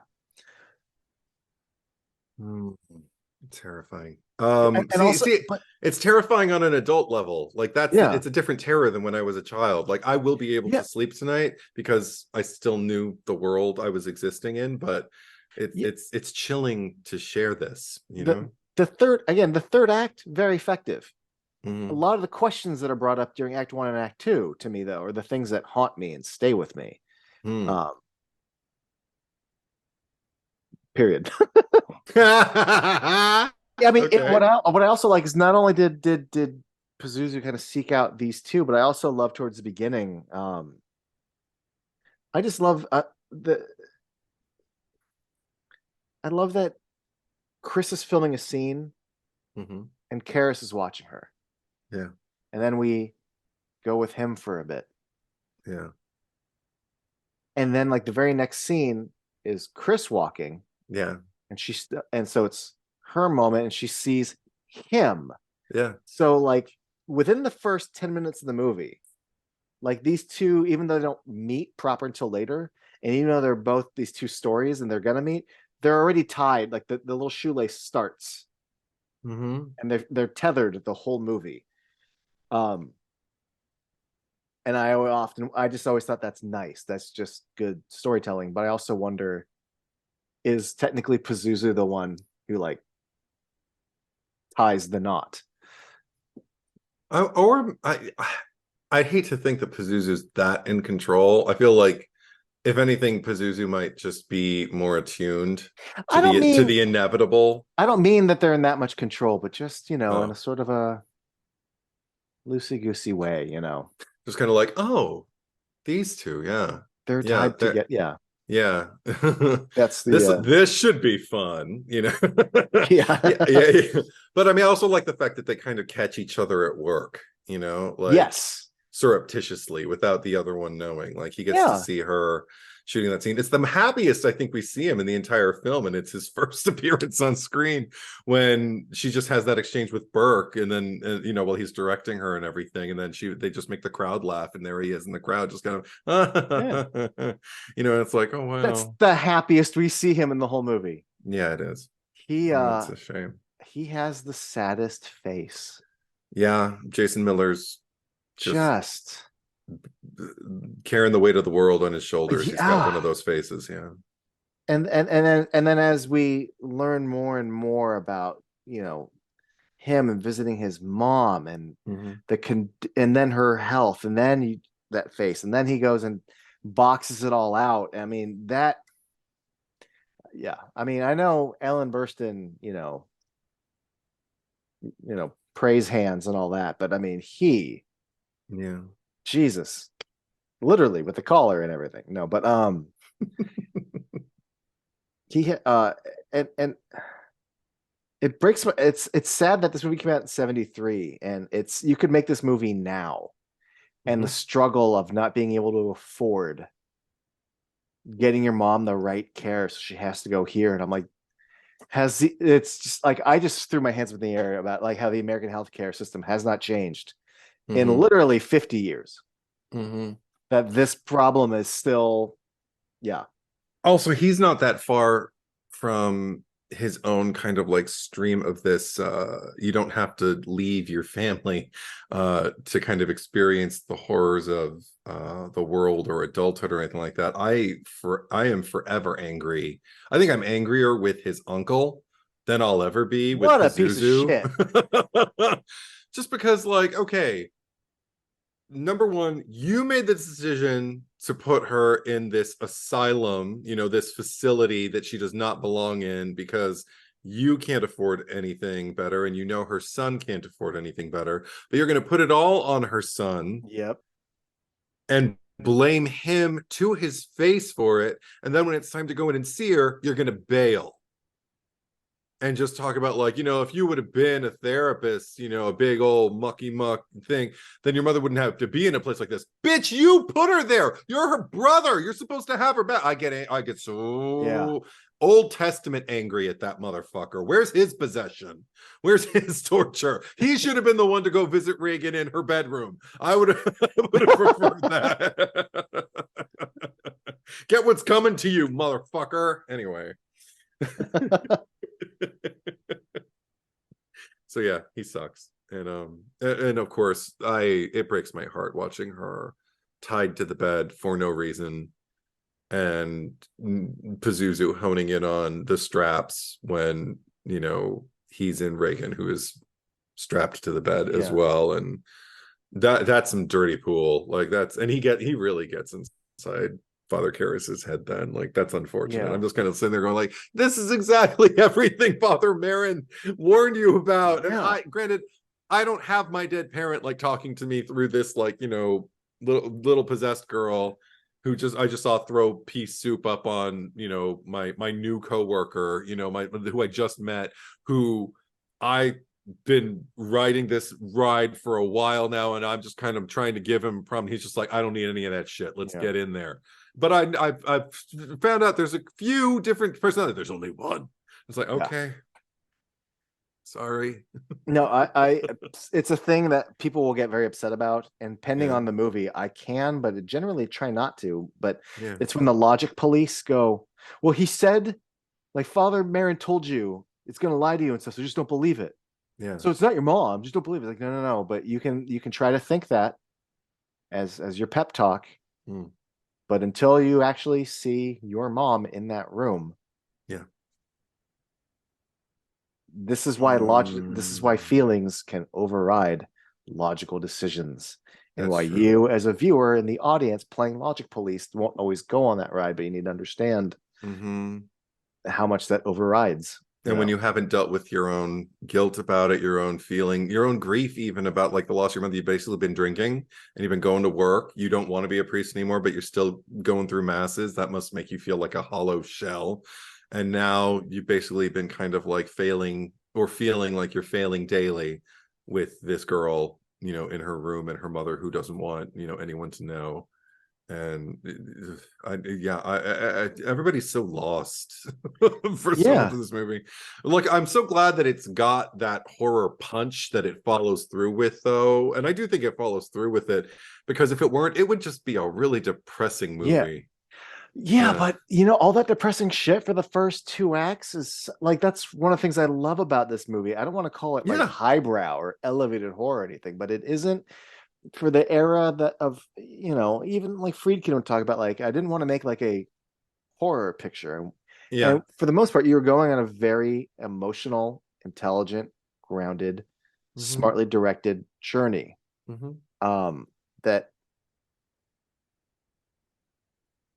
Terrifying. But it's terrifying on an adult level. Like, it's a different terror than when I was a child. Like, I will be able to sleep tonight because I still knew the world I was existing in, but it's chilling to share this, The third act, very effective. A lot of the questions that are brought up during Act 1 and Act 2 to me, though, are the things that haunt me and stay with me. Period. Yeah, I mean, okay. what I also like is not only did Pazuzu kind of seek out these two, but I also love towards the beginning. I just love I love that Chris is filming a scene, and Karis is watching her. Yeah. And then we go with him for a bit. Yeah. And then, like, the very next scene is Chris walking. Yeah. And so it's her moment, and she sees him. Yeah. So, like, within the first 10 minutes of the movie, like, these two, even though they don't meet proper until later, and even though they're both these two stories and they're gonna meet, they're already tied. Like, the little shoelace starts, and they're tethered the whole movie. And I just always thought that's nice. That's just good storytelling. But I also wonder, is technically Pazuzu the one who, like, ties the knot? I'd hate to think that Pazuzu's that in control. I feel like, if anything, Pazuzu might just be more attuned to the inevitable. I don't mean that they're in that much control, but just, in a sort of a loosey-goosey way, Just kind of like, oh, these two, they're tied together. Yeah. That's the this should be fun, yeah. But I mean, I also like the fact that they kind of catch each other at work, like, yes, surreptitiously, without the other one knowing. Like, he gets to see her shooting that scene. It's the happiest I think we see him in the entire film, and it's his first appearance on screen, when she just has that exchange with Burke, and then while he's directing her and everything, and then they just make the crowd laugh, and there he is, and the crowd just kind of it's like, oh wow, that's the happiest we see him in the whole movie. Yeah, it is. It's a shame. He has the saddest face. Yeah, Jason Miller's just carrying the weight of the world on his shoulders. He's got one of those faces. Yeah. And then as we learn more and more about, him and visiting his mom and and then her health, and then that face, and then he goes and boxes it all out. I mean, I mean, I know Ellen Burstyn, praise hands and all that, but I mean, Jesus, literally with the collar and everything. No, but he and it breaks my, it's sad that this movie came out in 73 and it's you could make this movie now and the Mhm. struggle of not being able to afford getting your mom the right care, so she has to go here. And I'm like, it's just like I just threw my hands up in the air about like how the American healthcare system has not changed in Mhm. literally 50 years. Mhm. That this problem is still, yeah, Also, he's not that far from his own kind of like stream of this. You don't have to leave your family to kind of experience the horrors of the world or adulthood or anything like that. I am forever angry. I think I'm angrier with his uncle than I'll ever be with what a piece of Pazuzu. shit. Just because, like, okay, number one, you made the decision to put her in this asylum, this facility that she does not belong in because you can't afford anything better and her son can't afford anything better. But you're going to put it all on her son Yep. and blame him to his face for it. And then when it's time to go in and see her, you're going to bail and just talk about, like, if you would have been a therapist, a big old mucky muck thing, then your mother wouldn't have to be in a place like this. Bitch, you put her there. You're her brother. You're supposed to have her back. I get Yeah. so Old Testament angry at that motherfucker. Where's his possession? Where's his torture? He should have been the one to go visit Reagan in her bedroom. I would have preferred that. Get what's coming to you, motherfucker. Anyway. So yeah, he sucks. And of course, it breaks my heart watching her tied to the bed for no reason, and Pazuzu honing in on the straps when he's in Reagan, who is strapped to the bed as Yeah. well. And that's some dirty pool. Like, he really gets inside Father Karras's head then. Like, that's unfortunate. Yeah. I'm just kind of sitting there going, like, this is exactly everything Father Marin warned you about. And Yeah. granted, I don't have my dead parent like talking to me through this, like, little possessed girl who I just saw throw pea soup up on, my new coworker, who I just met, who I been riding this ride for a while now, and I'm just kind of trying to give him a problem. He's just like, I don't need any of that shit. Let's Yeah. get in there. But I've found out there's a few different personalities. There's only one. It's like, Yeah. okay, sorry. No, it's a thing that people will get very upset about, and depending Yeah, on the movie, I can, but generally try not to. But yeah, it's when the logic police go, well, he said, like, Father Marin told you it's gonna lie to you and stuff, so just don't believe it. yeah. So it's not your mom, just don't believe it. Like, no, no, no. But you can try to think that as your pep talk, Mm, but until you actually see your mom in that room, yeah. this is why feelings can override logical decisions, and That's why true. you as a viewer in the audience playing logic police won't always go on that ride, but you need to understand Hmm. how much that overrides, you And when know. you haven't dealt with your own guilt about it, your own feeling, your own grief, even about like the loss of your mother, you've basically been drinking and you've been going to work. You don't want to be a priest anymore, but you're still going through masses. That must make you feel like a hollow shell. And now you've basically been kind of like failing or feeling like you're failing daily with this girl, in her room, and her mother who doesn't want, anyone to know. And everybody's so lost for so much Yeah. of this movie. Look, I'm so glad that it's got that horror punch that it follows through with, though, and I do think it follows through with it, because if it weren't, it would just be a really depressing Yeah. movie. Yeah, Yeah, but all that depressing shit for the first two acts is like that's one of the things I love about this movie. I don't want to call it like yeah, highbrow or elevated horror or anything, but it isn't for the era that of even like Friedkin would talk about, like, I didn't want to make like a horror picture. yeah. And for the most part, you were going on a very emotional, intelligent, grounded, Hmm. smartly directed journey. Hmm. That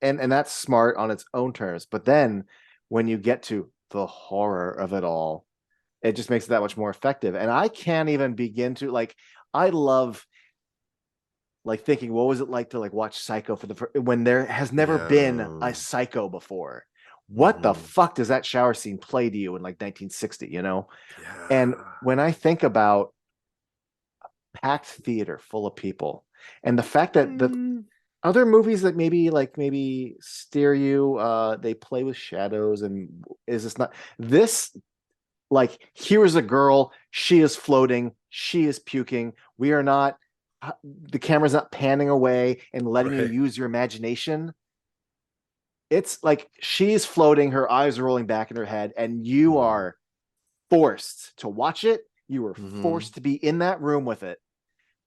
and that's smart on its own terms. But then when you get to the horror of it all, it just makes it that much more effective. And I can't even begin to, like, I love like thinking, what was it like to like watch Psycho for the when there has never been Yeah. a Psycho before? What the Mhm. fuck does that shower scene play to you in like 1960? You know, and Yeah. when I think about packed theater full of people, and the fact that the Mm. other movies that maybe steer you, they play with shadows, and is this not this like here is a girl, she is floating, she is puking, we are not, the camera's not panning away and letting you Right. use your imagination. It's like she's floating, her eyes are rolling back in her head, and you Mhm. are forced to watch it. You are Mhm. forced to be in that room with it,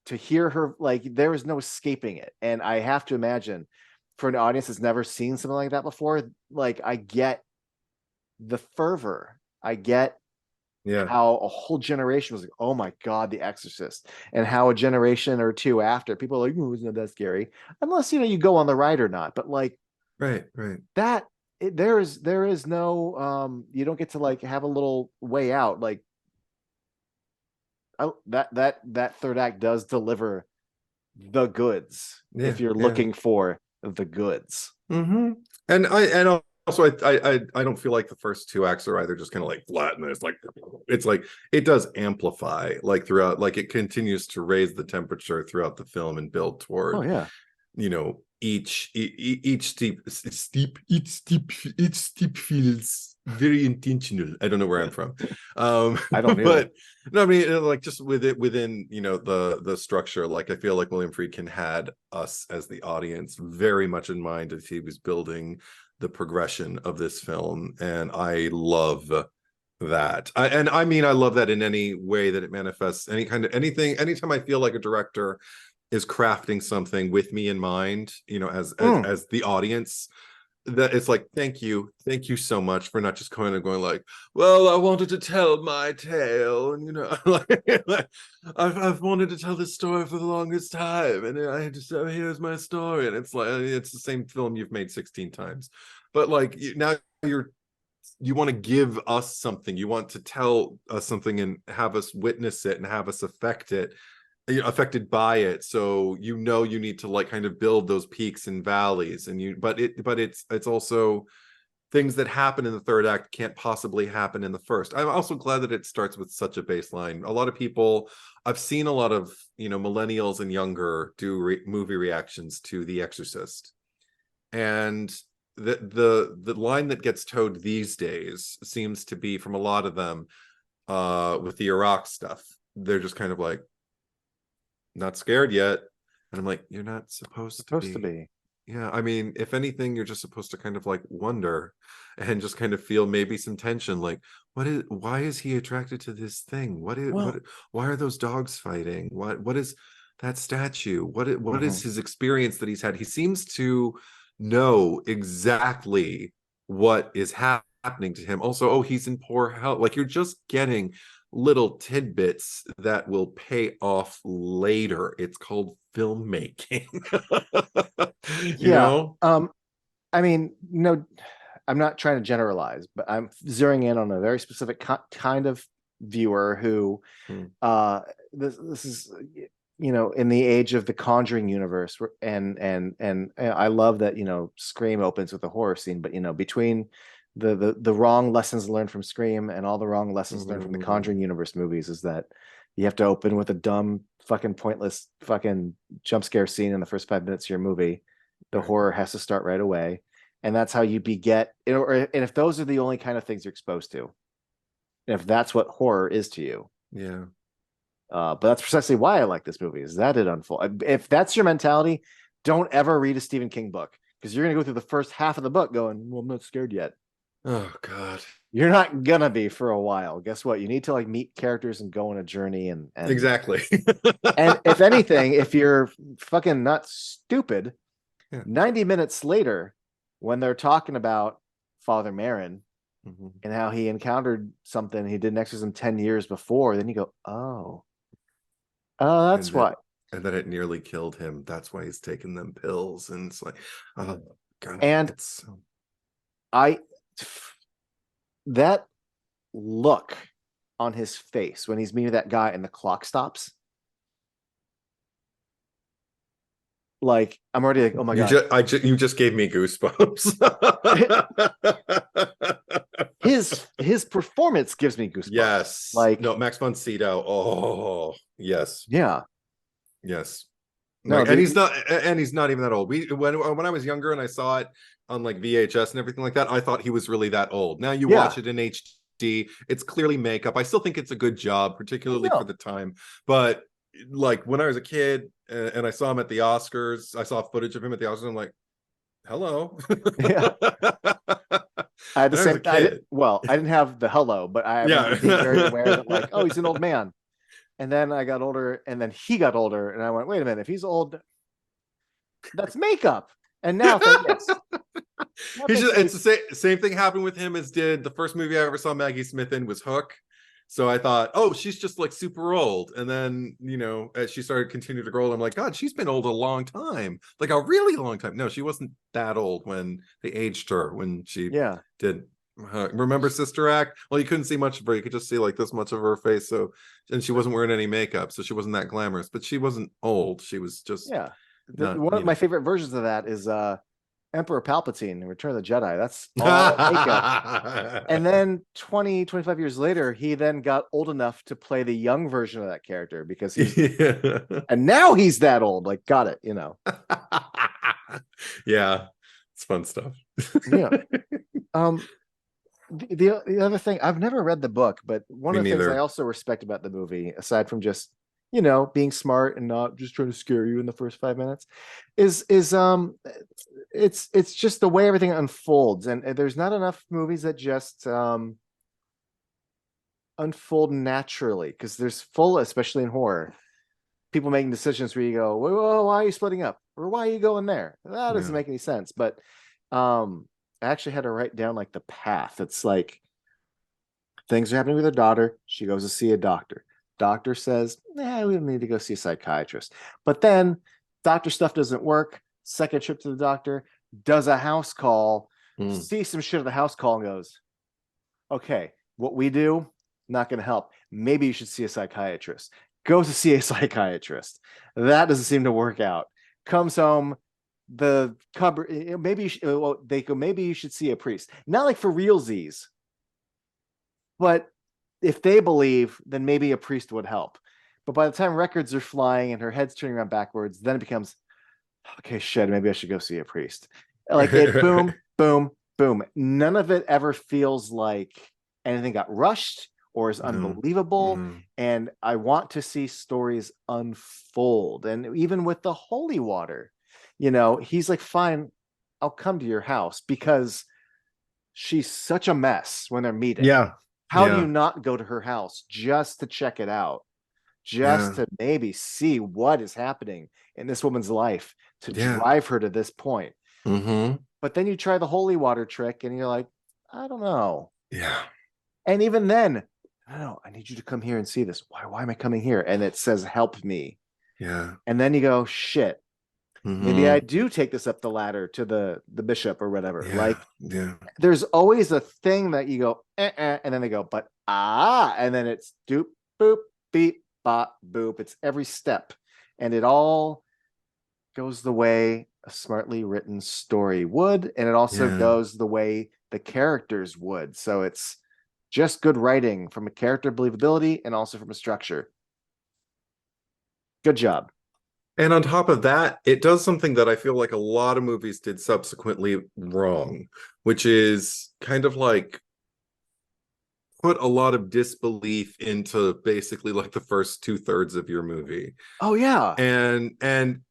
to hear her. Like there is no escaping it. And I have to imagine, for an audience that's never seen something like that before, like I get the fervor, I get Yeah. how a whole generation was like, oh my God, The Exorcist. And how a generation or two after, people are like, oh, it's not that scary. Unless, you know, you go on the ride or not. But like Right. Right. that, there is no, you don't get to like have a little way out. Like that third act does deliver the goods Yeah. if you're Yeah. looking for the goods. Hmm. And also I don't feel like the first two acts are either just kind of like flat and it's like it does amplify like throughout, like it continues to raise the temperature throughout the film and build Oh toward, yeah. you know, each steep feels very intentional. I don't know where I'm from. I don't either. But no, I mean, like just with it within, you know, the structure, like I feel like William Friedkin had us as the audience very much in mind as he was building the progression of this film, and I love that. And I mean, I love that in any way that it manifests, any kind of anything, anytime I feel like a director is crafting something with me in mind, you know, Mm. as the audience, that it's like, thank you so much for not just coming and going like, well, I wanted to tell my tale, and you know, like I've wanted to tell this story for the longest time, and I just, oh, here's my story, and it's like it's the same film you've made 16 times, but like now you want to give us something, you want to tell us something and have us witness it and have us affect it, you know, affected by it, so you know you need to like kind of build those peaks and valleys, and you but it's also things that happen in the third act can't possibly happen in the first. I'm also glad that it starts with such a baseline. A lot of people, I've seen a lot of, you know, millennials and younger do movie reactions to The Exorcist, and the line that gets towed these days seems to be from a lot of them, with the Iraq stuff, they're just kind of like, not scared yet. And I'm like, you're not supposed to Supposed to be. be. Yeah, I mean, if anything, you're just supposed to kind of like wonder and just kind of feel maybe some tension, like, why is he attracted to this thing? Well, Why are those dogs fighting? What is that statue? What is mhm. his experience that he's had? He seems to know exactly what is happening to him. Also, oh, he's in poor health. Like you're just getting little tidbits that will pay off later. It's called filmmaking. You Yeah. know? I mean, no, I'm not trying to generalize, but I'm zeroing in on a very specific kind of viewer who, Hmm. uh, this is, you know, in the age of the Conjuring universe, and I love that, you know, Scream opens with a horror scene, but you know, between the wrong lessons learned from Scream and all the wrong lessons learned from the Mhm. Conjuring universe movies is that you have to open with a dumb, fucking pointless, fucking jump scare scene in the first 5 minutes of your movie. The Right. horror has to start right away, and that's how you beget. And if those are the only kind of things you're exposed to, and if that's what horror is to you, Yeah. but that's precisely why I like this movie, is that it unfolds. If that's your mentality, don't ever read a Stephen King book, because you're gonna go through the first half of the book going, "Well, I'm not scared yet." Oh God. You're not gonna be for a while. Guess what? You need to like meet characters and go on a journey, Exactly. and if anything, if you're fucking not stupid, Yeah. 90 minutes later, when they're talking about Father Marin Mhm. and how he encountered something he did an exorcism 10 years before, then you go, oh, And that's that why. and that it nearly killed him. That's why he's taking them pills. And it's like, oh God, And it's so I, that look on his face when he's meeting that guy and the clock stops, Like I'm already like, oh my You god. you just gave me goosebumps. His performance gives me goosebumps. Yes. Like No, Max von Sydow. Oh, yes. yeah, Yes. no, Like, and he's not even that old. When I was younger and I saw it on like VHS and everything like that, I thought he was really that old. Now you yeah, watch it in HD, it's clearly makeup. I still think it's a good job, I particularly for know. the time. But like when I was a kid and I saw him at the Oscars, I saw footage of him at the Oscars. I'm like, hello. Yeah, I had the And I was same. a kid. I didn't have the hello, but I remember being very aware that like, oh, he's an old man. And then I got older, and then he got older, and I went, wait a minute, if he's old, that's makeup. And now, yes, that He's makes just, me. it's the same thing happened with him as did the first movie I ever saw Maggie Smith in was Hook. So I thought, oh, she's just like super old. And then, as she started continuing to grow old, I'm like, God, she's been old a long time, like a really long time. No, she wasn't that old when they aged her when she Yeah, did. Remember Sister Act? Well, you couldn't see much of her. You could just see like this much of her face. So, and she wasn't wearing any makeup, so she wasn't that glamorous. But she wasn't old. She was just yeah. not, One of my favorite versions of that is Emperor Palpatine in Return of the Jedi. That's all makeup. And then 25 years later, he then got old enough to play the young version of that character because Yeah. and now he's that old. Like, got it, Yeah, it's fun stuff. Yeah. Um, the other thing, I've never read the book, but one Me of the things I neither. also respect about the movie, aside from just being smart and not just trying to scare you in the first 5 minutes, is it's just the way everything unfolds, and there's not enough movies that just unfold naturally because there's full, especially in horror, people making decisions where you go, whoa, why are you splitting up, or why are you going there? That doesn't Yeah. make any sense. But I actually had to write down like the path. It's like things are happening with her daughter. She goes to see a doctor. Doctor says, "Nah, we don't need to go see a psychiatrist." But then doctor stuff doesn't work. Second trip to the doctor, does a house call, Mm. sees some shit at the house call, and goes, "Okay, what we do, not going to help. Maybe you should see a psychiatrist." Goes to see a psychiatrist. That doesn't seem to work out. Comes home, the cupboard. Maybe they go. Maybe you should see a priest. Not like for realsies, but if they believe, then maybe a priest would help. But by the time records are flying and her head's turning around backwards, then it becomes, okay, shit, maybe I should go see a priest. Like it, boom, boom, boom. None of it ever feels like anything got rushed or is No. unbelievable. No. And I want to see stories unfold. And even with the holy water, he's like, fine, I'll come to your house because she's such a mess when they're meeting. Yeah. How do you Yeah. not go to her house just to check it out? Just Yeah. to maybe see what is happening in this woman's life to Yeah. drive her to this point. Mm-hmm. But then you try the holy water trick and you're like, I don't know. Yeah. And even then, I don't know, I need you to come here and see this. Why am I coming here? And it says, help me. Yeah. And then you go, shit, maybe I Mm-hmm. do take this up the ladder to the bishop or whatever. Yeah. Like, Yeah. there's always a thing that you go, and then they go, but and then it's doop, boop, beep, bop, boop. It's every step. And it all goes the way a smartly written story would. And it also Yeah. goes the way the characters would. So it's just good writing from a character believability and also from a structure. Good job. And on top of that, it does something that I feel like a lot of movies did subsequently wrong, which is kind of like put a lot of disbelief into basically like the first 2/3 of your movie. Oh, yeah. And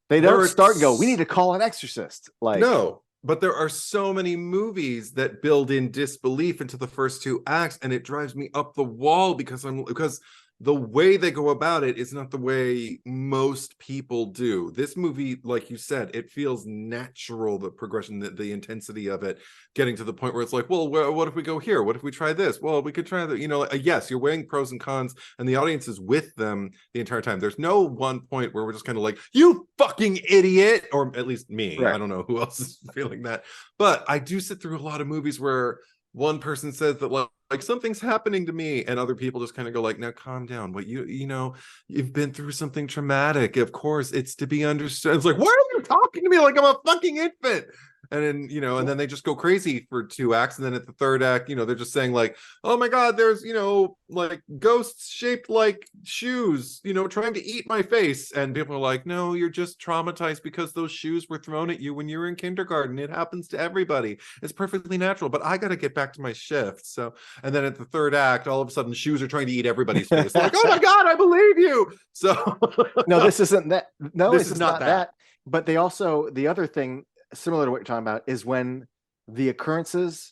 They there don't are start and go, we need to call an exorcist. Like, no, but there are so many movies that build in disbelief into the first two acts, and it drives me up the wall because the way they go about it is not the way most people do. This movie, like you said, it feels natural, the progression, the intensity of it, getting to the point where it's like, well, what if we go here? What if we try this? Well, we could try that. Yes, you're weighing pros and cons, and the audience is with them the entire time. There's no one point where we're just kind of like, you fucking idiot, or at least me. right. I don't know who else is feeling that. But I do sit through a lot of movies where one person says that like something's happening to me, and other people just kind of go like, now calm down. What you know, you've been through something traumatic. Of course, it's to be understood. It's like, why are you talking to me like I'm a fucking infant? And then, you know, and then they just go crazy for 2 acts. And then at the third act, you know, they're just saying like, oh my God, there's, you know, like ghosts shaped like shoes, you know, trying to eat my face. And people are like, no, you're just traumatized because those shoes were thrown at you when you were in kindergarten. It happens to everybody. It's perfectly natural, but I got to get back to my shift. So, and then at the third act, all of a sudden shoes are trying to eat everybody's face. They're like, oh my God, I believe you. So No, this isn't that. No, this it's is just not not that. But they also, the other thing similar to what you're talking about is when the occurrences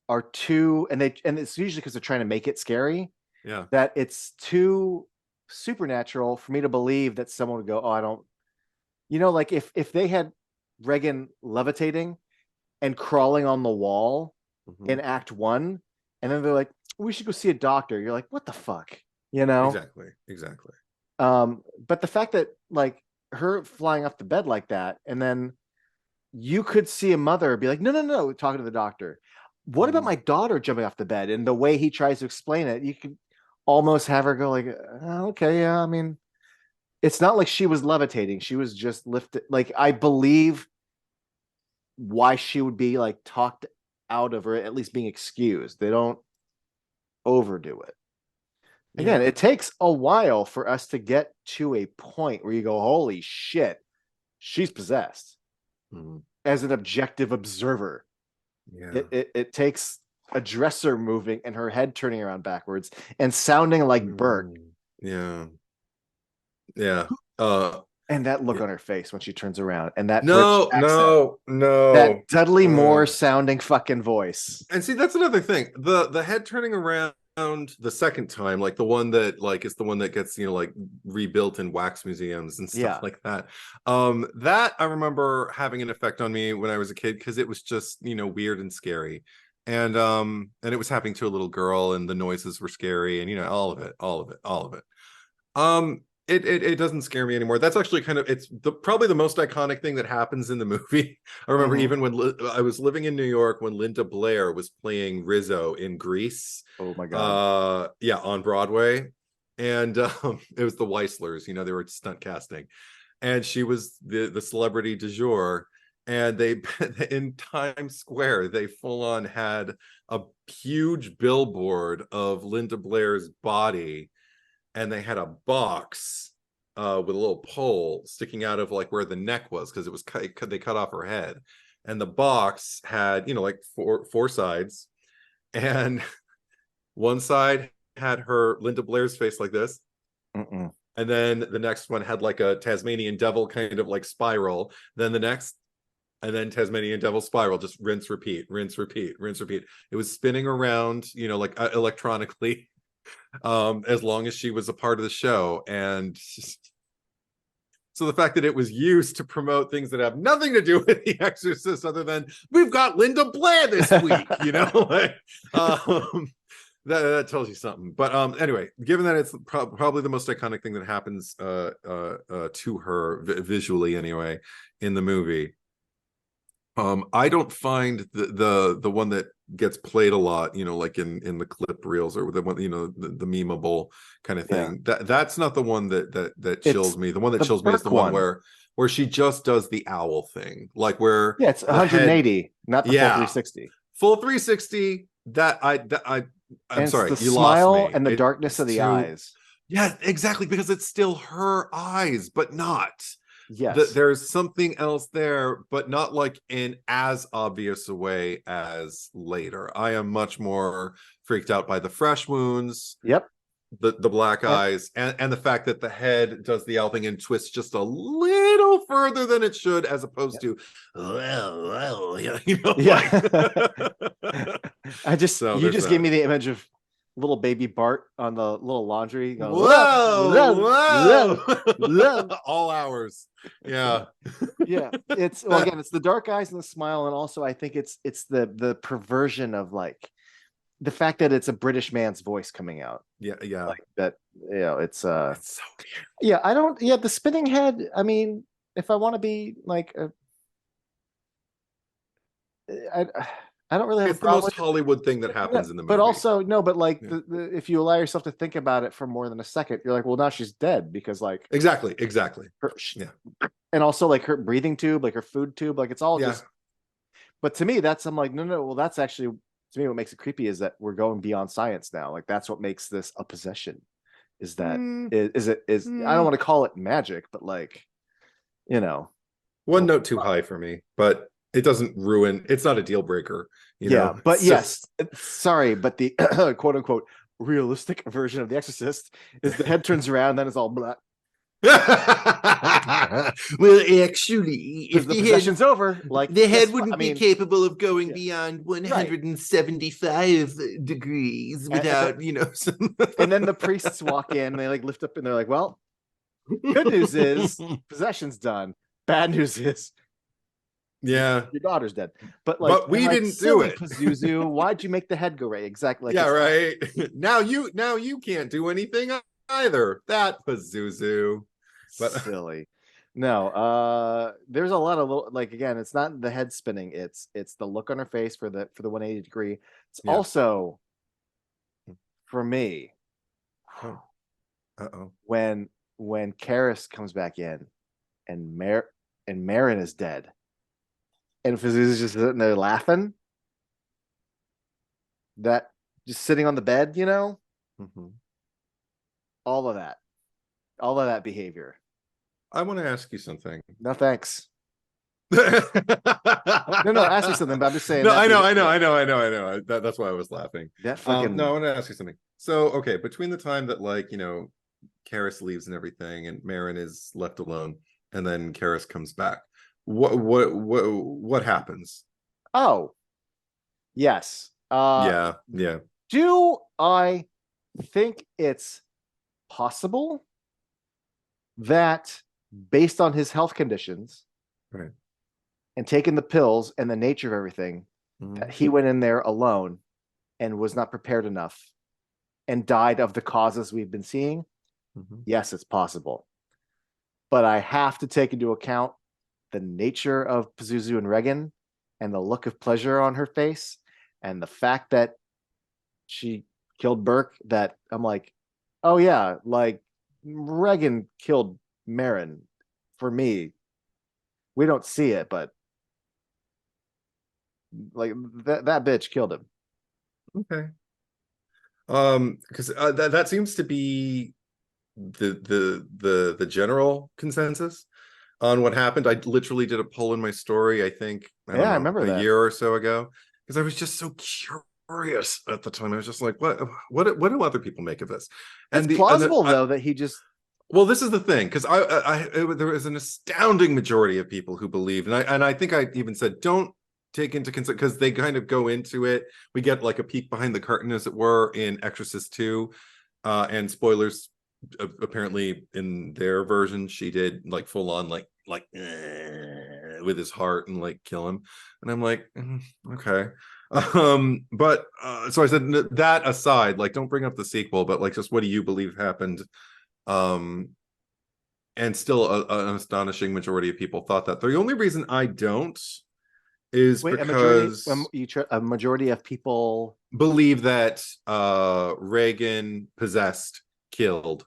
are too, and it's usually because they're trying to make it scary, Yeah. that it's too supernatural for me to believe that someone would go, oh, I don't, you know, like if they had Reagan levitating and crawling on the wall in Act 1, and then they're like, we should go see a doctor. You're like, what the fuck, you know? Exactly. But the fact that like her flying off the bed like that, and then you could see a mother be like, no, talking to the doctor. What about my daughter jumping off the bed? And the way he tries to explain it, you could almost have her go like, okay, yeah, I mean, it's not like she was levitating. She was just lifted. Like, I believe why she would be like talked out of, or at least being excused. They don't overdo it. Again, it takes a while for us to get to a point where you go, holy shit, she's possessed. As an objective observer. It takes a dresser moving and her head turning around backwards and sounding like Bert. And that look on her face when she turns around, and that no, that Dudley Moore sounding fucking voice. And see, that's another thing. The head turning around the second time, like the one that like is the one that gets, you know, like rebuilt in wax museums and stuff like that. That I remember having an effect on me when I was a kid, because it was just, you know, weird and scary. And it was happening to a little girl, and the noises were scary, and you know, all of it. It doesn't scare me anymore. That's actually kind of, it's probably the most iconic thing that happens in the movie. I remember even when I was living in New York, when Linda Blair was playing Rizzo in Grease. Oh my God. Yeah, on Broadway. And it was the Weislers, you know, they were stunt casting. And she was the celebrity du jour. And they, in Times Square, they full on had a huge billboard of Linda Blair's body, and they had a box with a little pole sticking out of like where the neck was, because it was they cut off her head, and the box had, you know, like four sides, and one side had her Linda Blair's face like this, and then the next one had like a Tasmanian devil kind of like spiral, then the next, and then Tasmanian devil spiral, just rinse repeat. It was spinning around, you know, like electronically, as long as she was a part of the show. And so the fact that it was used to promote things that have nothing to do with The Exorcist, other than we've got Linda Blair this week, you know, like, that tells you something. But anyway, given that it's probably the most iconic thing that happens to her visually anyway in the movie, I don't find the one that gets played a lot, you know, like in the clip reels, or the one, you know, the memeable kind of thing. That's not the one that chills me. The one that chills me is the one where she just does the owl thing, like where it's 180, not the full 360. Full 360. I'm sorry, it's the you smile lost me. and the darkness of the eyes. Yeah, exactly, because it's still her eyes, but not. Yes, there's something else there, but not like in as obvious a way as later. I am much more freaked out by the fresh wounds. Yep. The black eyes, and the fact that the head does the owl thing and twists just a little further than it should, as opposed to, you know, I just, you just gave me the image of little baby Bart on the little laundry going, whoa. All hours. Yeah. It's, well, again, it's the dark eyes and the smile, and also I think it's the perversion of like the fact that it's a British man's voice coming out. Like that, you know, it's so weird. The spinning head, I mean, if I want to be like I I don't really have a It's the problem most with Hollywood thing that it. happens in the But movie. also no, but like Yeah. if you allow yourself to think about it for more than a second, you're like, well, now she's dead because like Exactly. her, Yeah. and also like her breathing tube, like her food tube, like it's all Yeah. just. But to me, that's I'm like, no, no. Well, that's actually to me what makes it creepy is that we're going beyond science now. Like that's what makes this a possession. Is that Mm, is I don't mm. want to call it magic, but like you know, One note too high for me, but it doesn't ruin. It's not a deal breaker. yeah. But It's just. yes, sorry, but the quote unquote realistic version of The Exorcist is the head turns around, then it's all black. Well, actually, Because the possession's over. Like the head yes, wouldn't I be mean, capable of going yeah, beyond right. 175 degrees And, without, some. and then the priests walk in, and they like lift up, and they're like, "Well, good news is possession's done. Bad news is Yeah, your daughter's dead." But like, but and we like, didn't do silly it. Pazuzu, why'd you make the head go right? Exactly. Like Yeah, it's not right. Now you can't do anything either. That Pazuzu. But silly. No, there's a lot of little like again, it's not the head spinning, it's the look on her face for the 180 degree. It's yeah. also for me Oh. Uh-oh. when Karis comes back in and Marin is dead and Fizz is just sitting there laughing, that just sitting on the bed, Mhm. all all of that behavior. I want to ask you something. No thanks. No, No, ask me something, but I'm just saying that I know. That's why I was laughing. that fucking No, I want to ask you something. So, okay, between the time that Karis leaves and everything, and Marin is left alone, and then Karis comes back, what happens? oh yes. Yeah. Do I think it's possible that based on his health conditions Right. and taking the pills and the nature of everything, that he went in there alone and was not prepared enough and died of the causes we've been seeing? Mhm. Yes, it's possible. But I have to take into account the nature of Pazuzu and Regan and the look of pleasure on her face and the fact that she killed Burke, that I'm like, oh yeah, like Regan killed Marin for me. We don't see it, but like that bitch killed him. Okay. Because that seems to be the general consensus on what happened. I literally did a poll in my story, I think, I don't Yeah, I know, remember a that. year or so ago, because I was just so curious at the time. I was just like, what do other people make of this? It's plausible though that he just well, this is the thing, because there was an astounding majority of people who believed, and I think I even said, don't take into consideration, because they kind of go into it. We get like a peek behind the curtain, as it were, in Exorcist 2, and spoilers. Apparently, in their version, she did like full on with his heart and like kill him, and I'm like, okay. But so I said, that aside, like, don't bring up the sequel, but like, just what do you believe happened? And still an astonishing majority of people thought that. The only reason I don't is wait because a majority of people believe that Reagan killed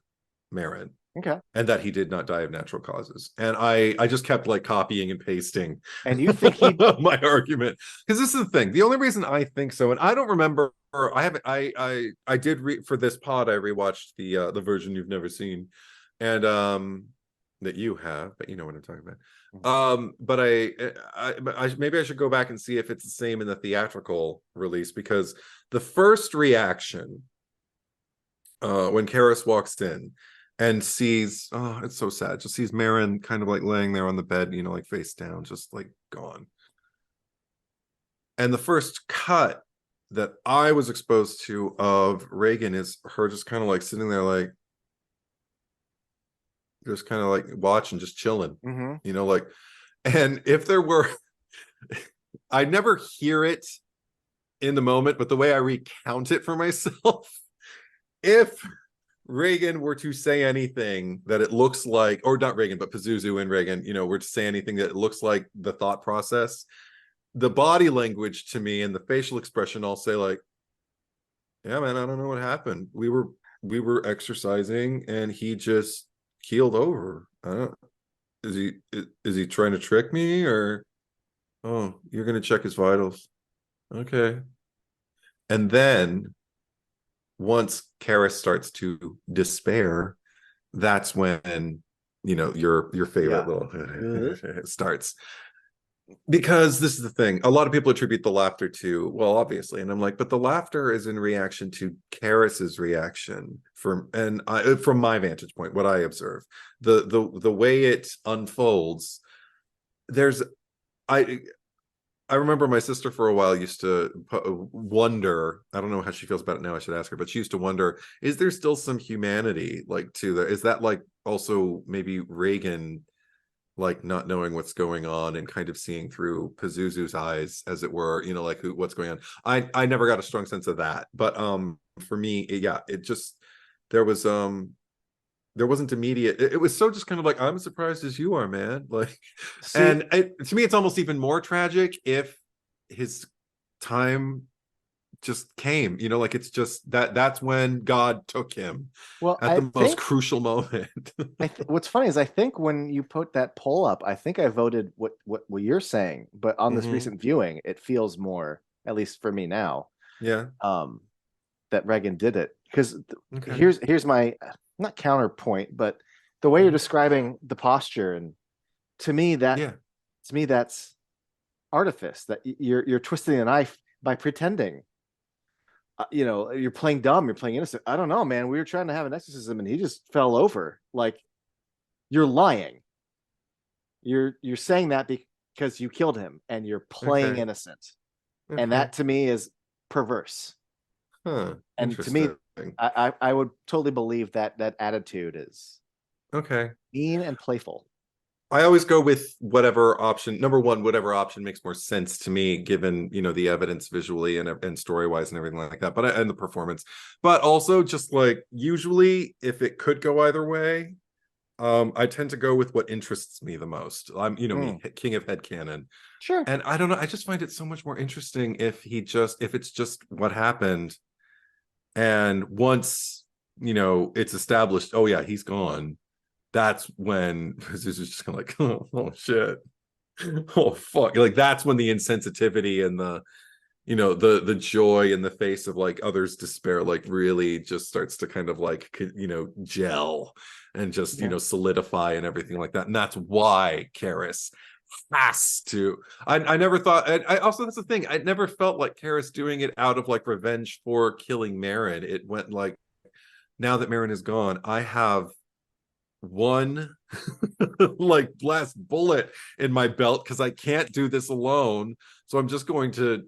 Marin, okay, and that he did not die of natural causes. And I just kept like copying and pasting and you think he my argument, because this is the thing. The only reason I think so, and I don't remember, I haven't, I did for this pod, I rewatched the version you've never seen, and that you have, but you know what I'm talking about. But I maybe I should go back and see if it's the same in the theatrical release, because the first reaction when Karis walks in and sees, oh, it's so sad, just sees Marin kind of like laying there on the bed, like face down, just like gone. And the first cut that I was exposed to of Reagan is her just kind of like sitting there, like just kind of like watching, just chilling, like, and if there were, I never hear it in the moment, but the way I recount it for myself, if Reagan were to say anything that it looks like, or not Reagan, but Pazuzu and Reagan, were to say anything that looks like the thought process, the body language to me and the facial expression all say like, yeah, man, I don't know what happened. We were exercising and he just keeled over. I don't, is he trying to trick me, or oh, you're gonna check his vitals? Okay. And then once Karis starts to despair, that's when your favorite Yeah. little starts. Because this is the thing, a lot of people attribute the laughter to, well, obviously, and I'm like, but the laughter is in reaction to Karis's reaction from my vantage point, what I observe, the way it unfolds. There's I remember my sister for a while used to wonder, I don't know how she feels about it now, I should ask her, but she used to wonder, is there still some humanity like to that? Is that like also maybe Reagan like not knowing what's going on and kind of seeing through Pazuzu's eyes, as it were, like what's going on? I never got a strong sense of that, but for me, it just, there wasn't immediate, it was so just kind of like, I'm as surprised as you are, man, like. See, And to me it's almost even more tragic if his time just came, like it's just that's when God took him well, at the most crucial moment. what's funny is I think when you put that poll up, I think I voted what you're saying, but on this recent viewing, it feels more, at least for me now, Yeah. That Reagan did it. Because Okay. here's my, not counterpoint, but the way you're describing the posture, and to me that's artifice, that you're twisting the knife by pretending. You're playing dumb, you're playing innocent. I don't know, man. We were trying to have an exorcism and he just fell over. Like, you're lying. You're saying that because you killed him and you're playing innocent. And that to me is perverse. And to me, I would totally believe that attitude is mean and playful. I always go with whatever option, number one, whatever option makes more sense to me, given, the evidence visually and story-wise and everything like that, and the performance. But also just like, usually if it could go either way, I tend to go with what interests me the most. I'm, me, king of headcanon. Sure. And I don't know, I just find it so much more interesting if it's just what happened. And once, it's established, oh yeah, he's gone. That's when this is just kind of like, oh shit, oh fuck, like that's when the insensitivity and the the joy in the face of like others' despair like really just starts to kind of like gel and just solidify and everything like that. And that's why Karis has to. I never thought. I also, that's the thing, I never felt like Karis doing it out of like revenge for killing Marin. It went like, now that Marin is gone, I have one like last bullet in my belt because I can't do this alone, so I'm just going to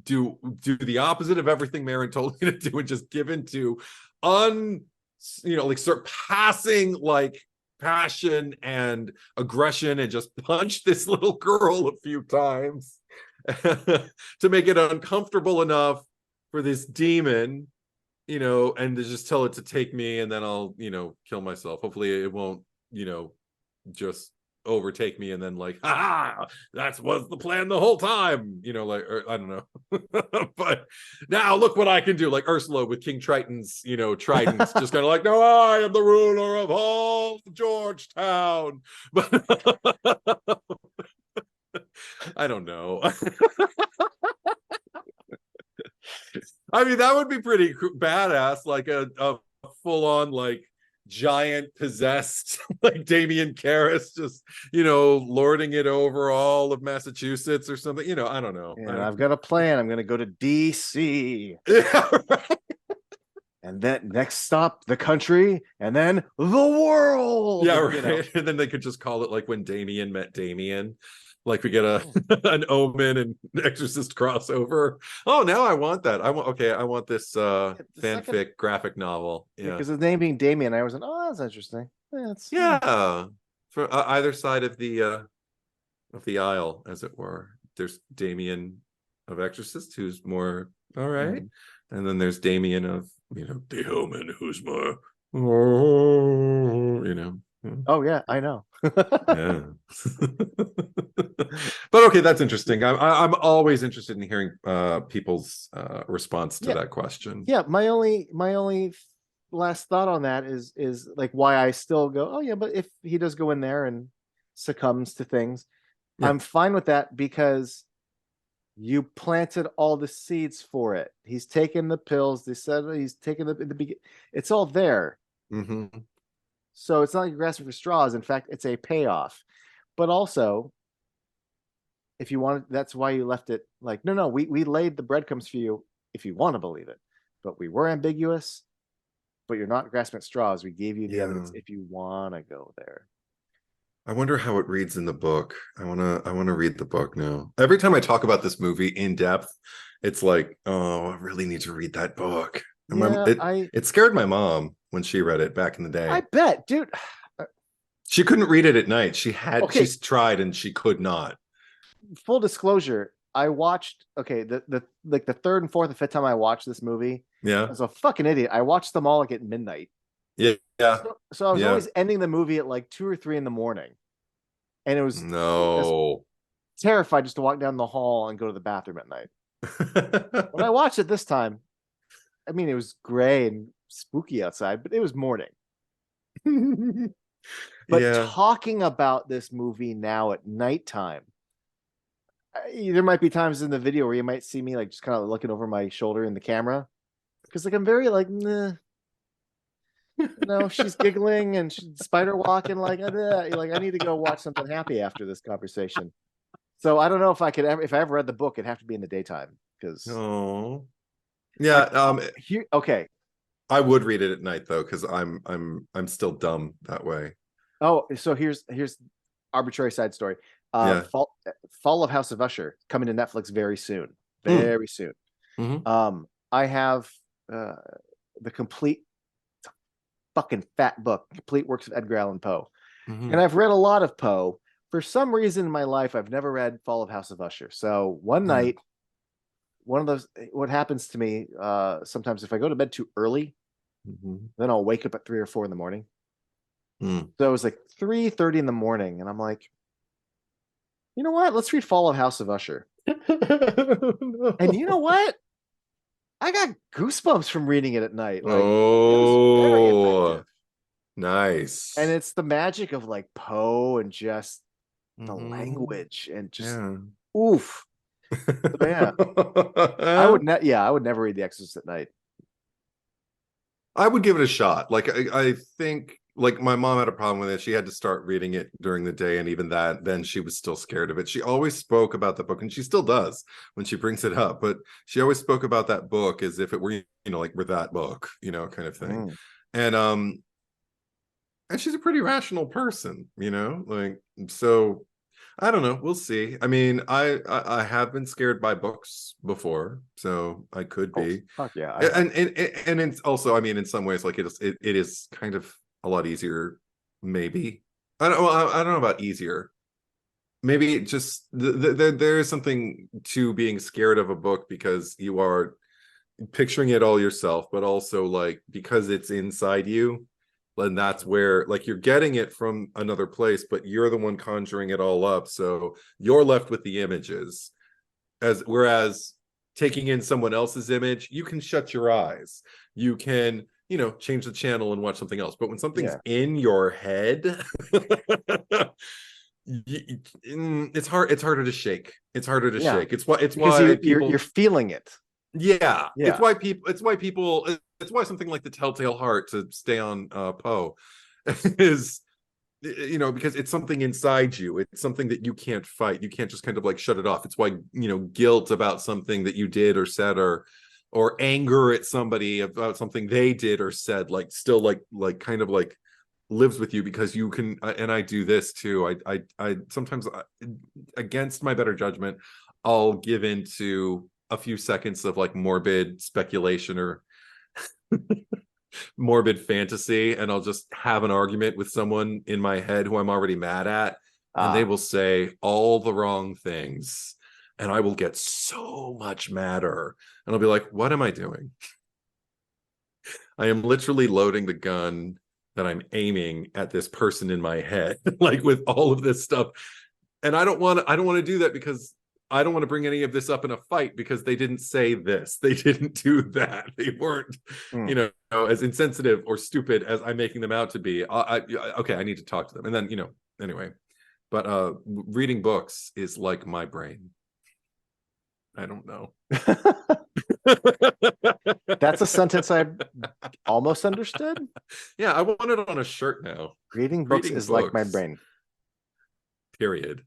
do the opposite of everything Marin told me to do and just give into like surpassing like passion and aggression and just punch this little girl a few times to make it uncomfortable enough for this demon, and to just tell it to take me, and then I'll, kill myself. Hopefully it won't, just overtake me and then like, that was the plan the whole time, like, or, I don't know. But now look what I can do, like Ursula with King Triton's, tridents, just kind of like, no, I am the ruler of all Georgetown. But I don't know. I mean, that would be pretty badass, like a full-on like giant possessed like Damien Karras, just lording it over all of Massachusetts or something. I don't know. I've got a plan. I'm going to go to DC. Yeah, right. And then next stop, the country, and then the world. Yeah, right. And then they could just call it like When Damien Met Damien. Like we get an Omen and Exorcist crossover. Oh, now I want that. I want this fanfic graphic novel. Yeah, because the name being Damien, I was like, oh, that's interesting. Yeah, for either side of the aisle, as it were. There's Damien of Exorcist, who's more all right, and then there's Damien of the Omen, who's more Oh yeah, I know. Yeah. But okay, that's interesting. I'm always interested in hearing people's response to Yeah, that question. yeah. My only last thought on that is like why I still go, oh yeah, but if he does go in there and succumbs to things, Yeah. I'm fine with that because you planted all the seeds for it. He's taken the pills. They said he's taken the beginning. It's all there. Mm-hmm. So it's not like you're grasping for straws. In fact, it's a payoff. But also, if you want, that's why you left it like, no, no, we laid the breadcrumbs for you if you want to believe it. But we were ambiguous, but you're not grasping at straws. We gave you the Yeah. evidence if you want to go there. I wonder how it reads in the book. I wanna read the book now. Every time I talk about this movie in depth, it's like, oh, I really need to read that book. And Yeah, it scared my mom when she read it back in the I day. bet, dude. She couldn't read it at night. Okay, She's tried and she could not. full disclosure, I watched the like the third and fourth and fifth time I watched this movie. I Yeah. was a fucking idiot. I watched them all like at midnight. Yeah. Yeah. So I was Yeah. always ending the movie at like 2 or 3 in the morning. And I was No. terrified just to walk down the hall and go to the bathroom at night. When I watched it this time, I mean it was gray and spooky outside, but it was morning. But Yeah. talking about this movie now at nighttime, there might be times in the video where you might see me like just kind of looking over my shoulder in the camera because like I'm very like, nah, no, she's giggling and she's spider walking like, like I need to go watch something happy after this conversation. So I don't know if I could ever, if I ever read the book, it'd have to be in the daytime because Oh. Yeah. like here, okay. I would read it at night though, because I'm still dumb that way. Oh, so here's arbitrary side story. Yeah. Fall of House of Usher coming to Netflix very soon, Mm. very soon. Hmm. I have uh, the complete fucking fat book, complete works of Edgar Allan Poe, Hmm. and I've read a lot of Poe. For some reason in my life, I've never read Fall of House of Usher. So one Yeah. night, one of those, what happens to me sometimes if I go to bed too early, Hmm. then I'll wake up at 3 or 4 in the morning. Mm. So it was like 3:30 in the morning, and I'm like, you know what? Let's read Fall of House of Usher. And you know what? I got goosebumps from reading it at night. Like it was very Oh, effective. And nice. it's the magic of like Poe and just the Hmm. language and just Yeah. oof. So yeah, I would never read The Exorcist at night. I would give it a shot. Like I think like my mom had a problem with it. She had to start reading it during the day, and even that, then she was still scared of it. She always spoke about the book, and she still does when she brings it up. But she always spoke about that book as if it were, like we're that book, kind of thing. Mm. And she's a pretty rational person, like so. I don't know. We'll see. I mean, I have been scared by books before, so I could Oh be. fuck yeah, I have. And it's also, I mean, in some ways, like it is kind of a lot easier. Maybe I don't know about easier. Maybe it just there is something to being scared of a book because you are picturing it all yourself, but also like because it's inside you, and that's where like you're getting it from another place, but you're the one conjuring it all up. So you're left with the images. Whereas taking in someone else's image, you can shut your eyes. You can, change the channel and watch something else. But when something's Yeah, in your head, it's harder to shake. It's harder to yeah, shake. It's because why you're people feeling it. yeah, Yeah, it's why something like The Telltale Heart, to stay on Poe, is because it's something inside you. It's something that you can't fight. You can't just kind of like shut it off. It's why, guilt about something that you did or said, or anger at somebody about something they did or said, like still like kind of like lives with you, because you can and I do this too. I sometimes, against my better judgment, I'll give into a few seconds of like morbid speculation or morbid fantasy, and I'll just have an argument with someone in my head who I'm already mad at, and they ah, will say all the wrong things, and I will get so much madder, and I'll be like, what am I doing? I am literally loading the gun that I'm aiming at this person in my head, like with all of this stuff. And I don't want to do that because I don't want to bring any of this up in a fight because they didn't say this. They didn't do that. They weren't, as insensitive or stupid as I'm making them out to be. Okay, I need to talk to them. And then, anyway. But reading books is like my brain. I don't know. That's a sentence I almost understood. Yeah, I want it on a shirt now. Reading books is like my brain. Period.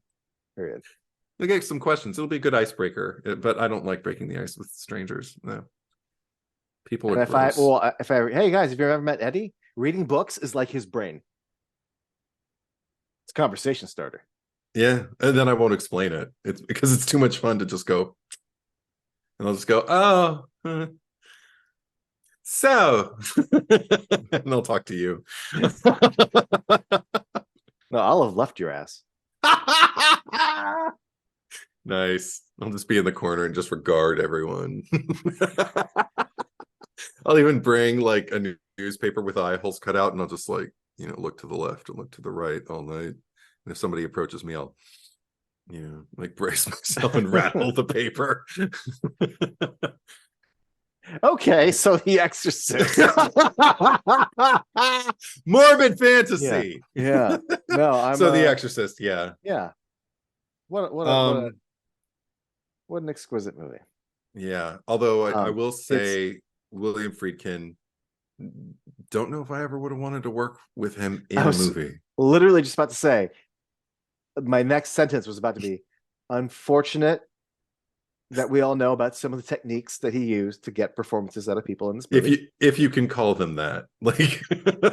We'll get some questions. It'll be a good icebreaker, but I don't like breaking the ice with strangers. No. People are gross. Hey guys, have you ever met Eddie? Reading books is like his brain. It's a conversation starter. Yeah, and then I won't explain it. It's because it's too much fun to just go, and I'll just go, oh, so, and they'll talk to you. No, I'll have left your ass. Nice. I'll just be in the corner and just regard everyone. I'll even bring like a newspaper with eye holes cut out, and I'll just like, look to the left and look to the right all night. And if somebody approaches me, I'll, like brace myself and rattle the paper. Okay, so The Exorcist. Morbid fantasy. Yeah. No, I'm so The Exorcist, yeah. Yeah. What an exquisite movie. Yeah. Although I will say William Friedkin, don't know if I ever would have wanted to work with him in a movie. Literally just about to say, my next sentence was about to be, unfortunate that we all know about some of the techniques that he used to get performances out of people in this movie. If you can call them that. Like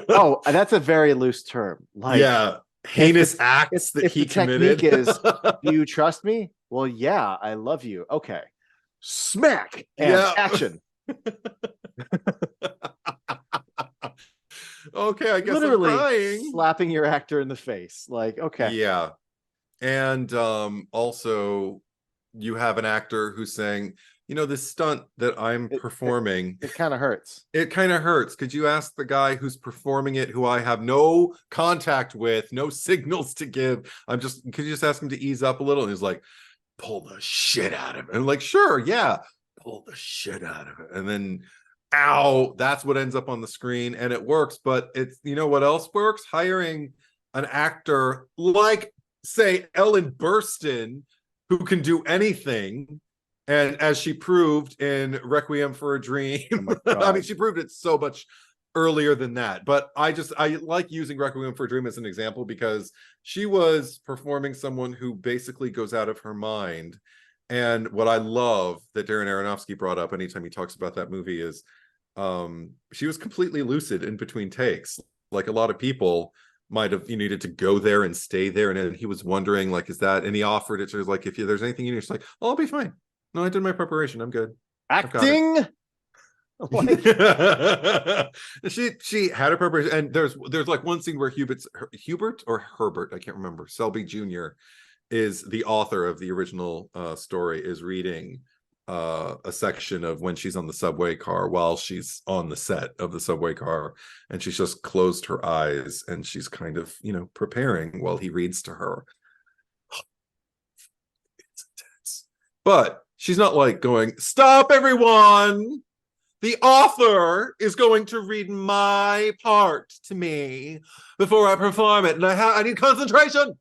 oh, that's a very loose term. Like, yeah. Heinous acts that he committed. Technique is, do you trust me? Well, yeah, I love you. Okay. Smack and action. Okay, I guess literally I'm crying. Slapping your actor in the face. Like, okay. Yeah. And also you have an actor who's saying, this stunt that I'm performing, it kind of hurts. It kind of hurts. Could you ask the guy who's performing it, who I have no contact with, no signals to give? Could you just ask him to ease up a little? And he's like, pull the shit out of it. And I'm like, sure, yeah, pull the shit out of it. And then, ow, that's what ends up on the screen. And it works. But it's, what else works? Hiring an actor like, say, Ellen Burstyn, who can do anything. And as she proved in Requiem for a Dream, I mean, she proved it so much earlier than that. But I like using Requiem for a Dream as an example because she was performing someone who basically goes out of her mind. And what I love that Darren Aronofsky brought up anytime he talks about that movie is she was completely lucid in between takes. Like a lot of people might have needed to go there and stay there. And then he was wondering, like, is that, and he offered it to her, like, if there's anything you need, she's like, oh, I'll be fine. No, I did my preparation. I'm good. Acting. She had a preparation, and there's like one scene where Hubert or Herbert, I can't remember, Selby Jr. is the author of the original story, is reading a section of when she's on the subway car while she's on the set of the subway car, and she's just closed her eyes and she's kind of preparing while he reads to her. It's intense, but she's not like going, stop everyone, the author is going to read my part to me before I perform it, and I need concentration.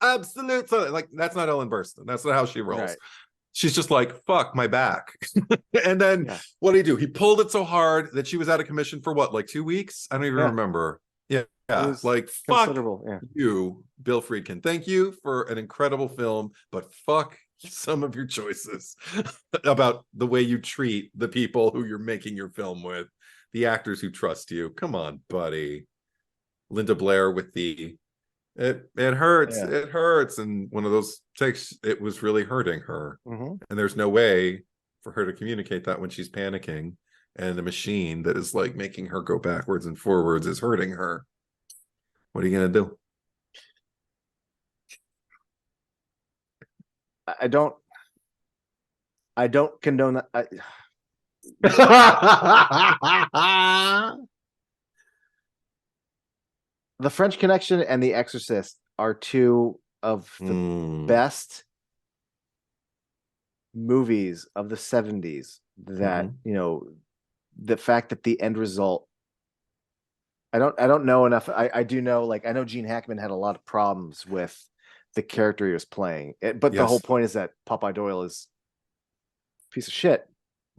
Absolute. So, like, that's not Ellen Burstyn. That's not how she rolls. Right. She's just like, fuck my back. And then what did he do? He pulled it so hard that she was out of commission for what, like 2 weeks? I don't even remember. Yeah. Like, fuck you, Bill Friedkin. Thank you for an incredible film, but fuck some of your choices about the way you treat the people who you're making your film with, the actors who trust you. Come on, buddy. Linda Blair with the it hurts, it hurts, and one of those takes, it was really hurting her, and there's no way for her to communicate that when she's panicking, and the machine that is like making her go backwards and forwards is hurting her. What are you gonna do? I don't condone that. The French Connection and The Exorcist are two of the best movies of the 70s that, the fact that the end result, I don't know enough. I do know, like, I know Gene Hackman had a lot of problems with the character he was playing. But the whole point is that Popeye Doyle is a piece of shit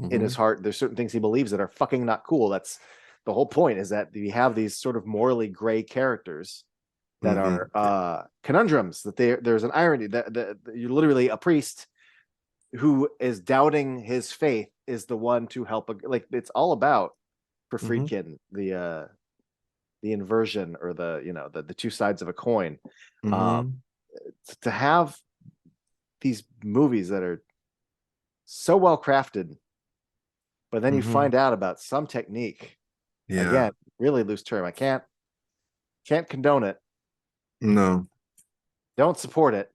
in his heart. There's certain things he believes that are fucking not cool. That's the whole point, is that we have these sort of morally gray characters that are conundrums, that there's an irony that you're literally a priest who is doubting his faith is the one to help. Like, it's all about, for Friedkin, the inversion, or the two sides of a coin. To have these movies that are so well crafted, but then you find out about some technique. Again, really loose term. I can't condone it. No. Don't support it.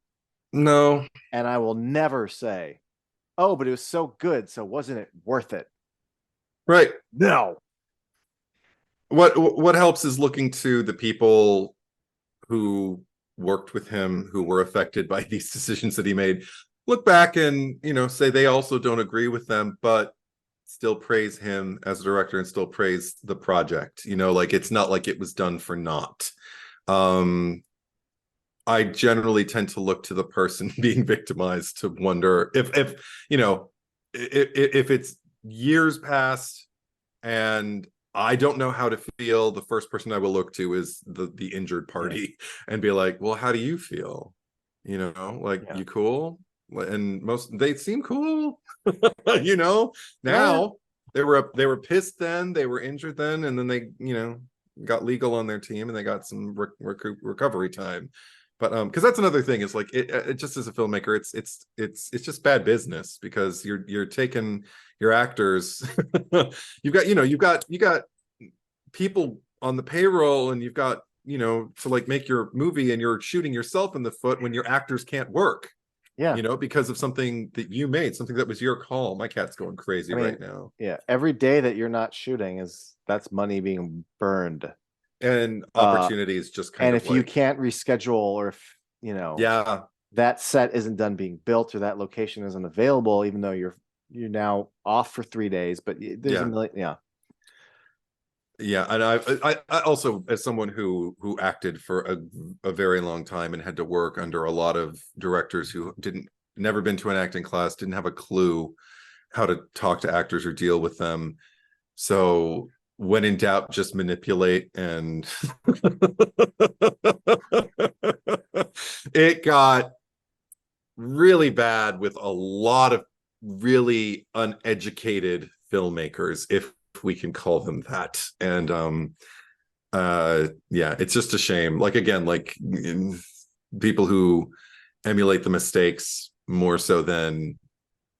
No. And I will never say, oh, but it was so good, so wasn't it worth it? Right. No. What helps is looking to the people who worked with him, who were affected by these decisions that he made. Look back and, say they also don't agree with them, but still praise him as a director and still praise the project. Like, it's not like it was done for naught. I generally tend to look to the person being victimized to wonder if it's years past and I don't know how to feel, the first person I will look to is the injured party and be like, well, how do you feel? You cool? And they seem cool. Now they were pissed then, they were injured then, and then they got legal on their team and they got some recovery time. But because that's another thing, is like, it just, as a filmmaker, it's just bad business, because you're taking your actors. you've got people on the payroll, and you've got to like make your movie, and you're shooting yourself in the foot when your actors can't work. Because of something that you made, something that was your call. My cat's going crazy right now. Every day that you're not shooting, that's money being burned. And opportunities just kind of, and if you can't reschedule, or if that set isn't done being built, or that location isn't available, even though you're now off for 3 days, but there's a million. And I also, as someone who acted for a very long time and had to work under a lot of directors who never been to an acting class, didn't have a clue how to talk to actors or deal with them. So when in doubt, just manipulate. And it got really bad with a lot of really uneducated filmmakers, if we can call them that. And it's just a shame. Like, again, like, people who emulate the mistakes more so than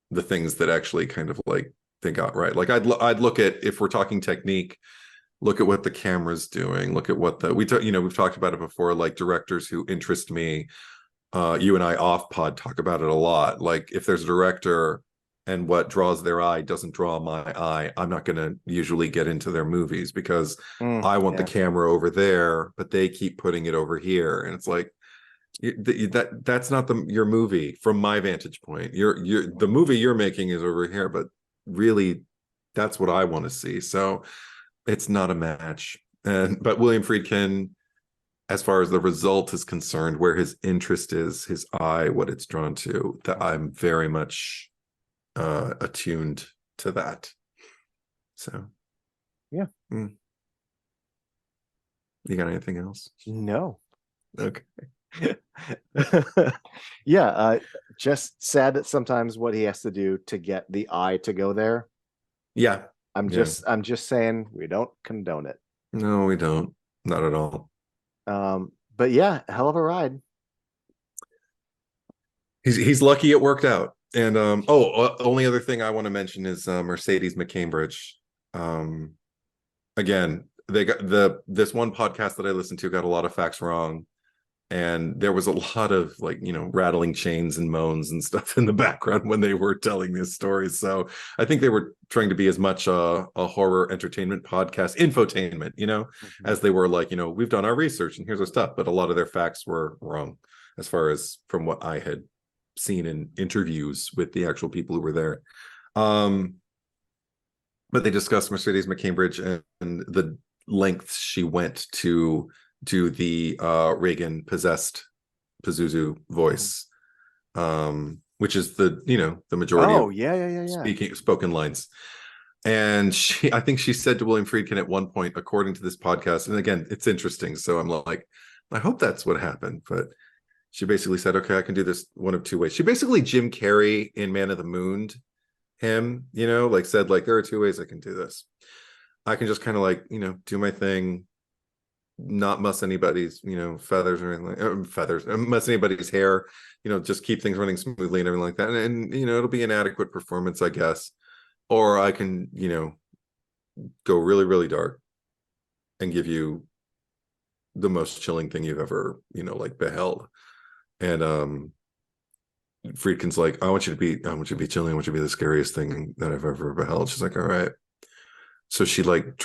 the things that actually kind of like they got right. Like, I'd look at, if we're talking technique, look at what the camera's doing, look at what we've talked about it before, like directors who interest me. You and I off pod talk about it a lot. Like, if there's a director and what draws their eye doesn't draw my eye, I'm not going to usually get into their movies, because I want the camera over there, but they keep putting it over here. And it's like, that's not your movie from my vantage point. The movie you're making is over here, but really that's what I want to see. So it's not a match. But William Friedkin, as far as the result is concerned, where his interest is, his eye, what it's drawn to, that I'm very much attuned to that. So you got anything else? No. Okay. Just sad that sometimes what he has to do to get the eye to go there. I'm just saying, we don't condone it. No, we don't, not at all. But hell of a ride. He's lucky it worked out. And only other thing I want to mention is Mercedes McCambridge. Again, they got this one podcast that I listened to got a lot of facts wrong, and there was a lot of rattling chains and moans and stuff in the background when they were telling these stories. So I think they were trying to be as much a horror entertainment podcast, infotainment, as they were like, we've done our research and here's our stuff, but a lot of their facts were wrong as far as from what I had seen in interviews with the actual people who were there. But they discussed Mercedes McCambridge and the lengths she went to do the Reagan possessed Pazuzu voice, which is the majority of spoken lines. And I think she said to William Friedkin at one point, according to this podcast, and again, it's interesting, so I'm like, I hope that's what happened. But she basically said, okay, I can do this one of two ways. She basically Jim Carrey in Man of the Moon him, like said, like, there are two ways I can do this. I can just kind of like, do my thing, not muss anybody's, feathers or anything, muss anybody's hair, just keep things running smoothly and everything like that. And it'll be an adequate performance, I guess. Or I can, go really, really dark and give you the most chilling thing you've ever, like beheld. And Friedkin's like, I want you to be chilling. I want you to be the scariest thing that I've ever beheld. She's like, all right. So she like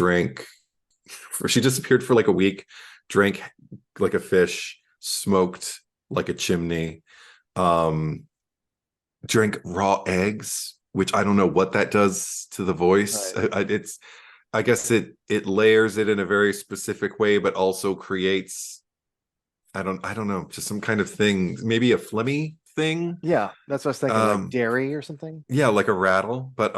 she disappeared for like a week, drank like a fish, smoked like a chimney, drank raw eggs, which I don't know what that does to the voice. Right. I guess it layers it in a very specific way, but also creates, I don't know, just some kind of thing, maybe a phlegmy thing. Yeah, that's what I was thinking, like dairy or something. Yeah, like a rattle, but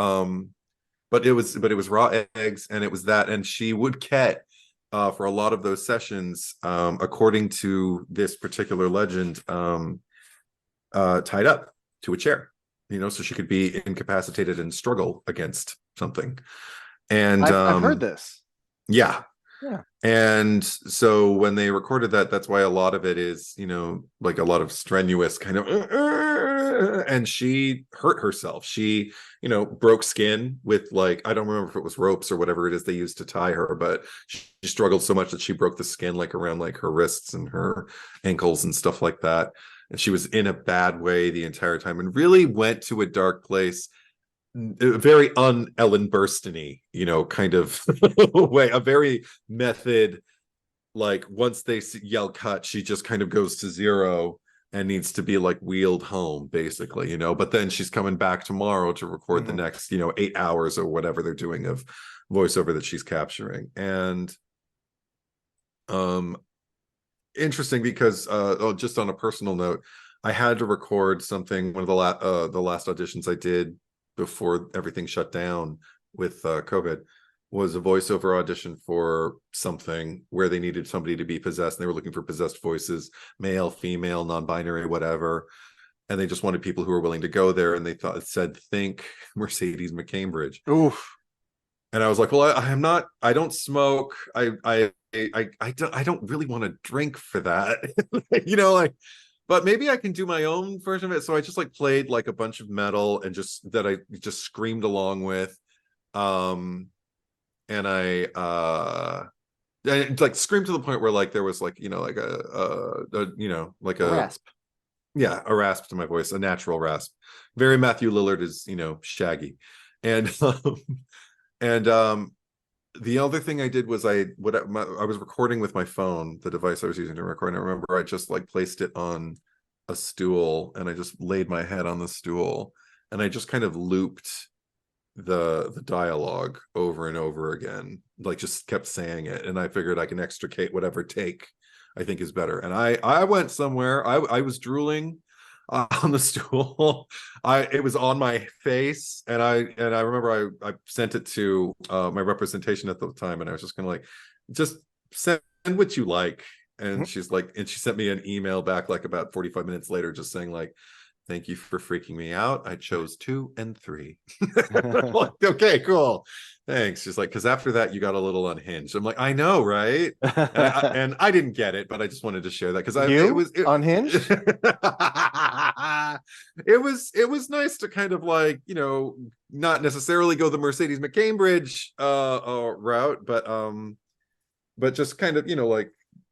it was raw eggs, and it was that, and she would get for a lot of those sessions, according to this particular legend, tied up to a chair, so she could be incapacitated and struggle against something. And I've heard this. Yeah. And so when they recorded that, that's why a lot of it is, like a lot of strenuous kind of, and she hurt herself. She, broke skin with, like, I don't remember if it was ropes or whatever it is they used to tie her, but she struggled so much that she broke the skin like around like her wrists and her ankles and stuff like that. And she was in a bad way the entire time and really went to a dark place. Very un-Ellen Burstyn-y, kind of way, a very method, like once they yell cut, she just kind of goes to zero and needs to be like wheeled home, basically, but then she's coming back tomorrow to record the next, 8 hours or whatever they're doing of voiceover that she's capturing. And interesting because just on a personal note, I had to record something, one of the last auditions I did before everything shut down with COVID, was a voiceover audition for something where they needed somebody to be possessed, and they were looking for possessed voices, male, female, non-binary, whatever, and they just wanted people who were willing to go there, and they said think Mercedes McCambridge. Oof. And I was like, well, I don't smoke, I don't really want to drink for that. But maybe I can do my own version of it. So I just like played like a bunch of metal and I just screamed along with. And I like screamed to the point where like there was like, like a rasp. Yeah, a rasp to my voice, a natural rasp. Very Matthew Lillard is, Shaggy. And the other thing I did was I was recording with my phone, the device I was using to record. And I remember I just like placed it on a stool and I just laid my head on the stool and I just kind of looped the dialogue over and over again, like just kept saying it. And I figured I can extricate whatever take I think is better. And I went somewhere. I was drooling on the stool. It was on my face, and I remember I sent it to my representation at the time, and I was just gonna like, just send what you like. And she's like, and she sent me an email back like about 45 minutes later, just saying like, thank you for freaking me out. I chose 2 and 3. Like, okay, cool. Thanks. She's like, because after that, you got a little unhinged. I'm like, I know, right? And I didn't get it, but I just wanted to share that because it was unhinged. It was nice to kind of like, not necessarily go the Mercedes McCambridge route, but just kind of, like,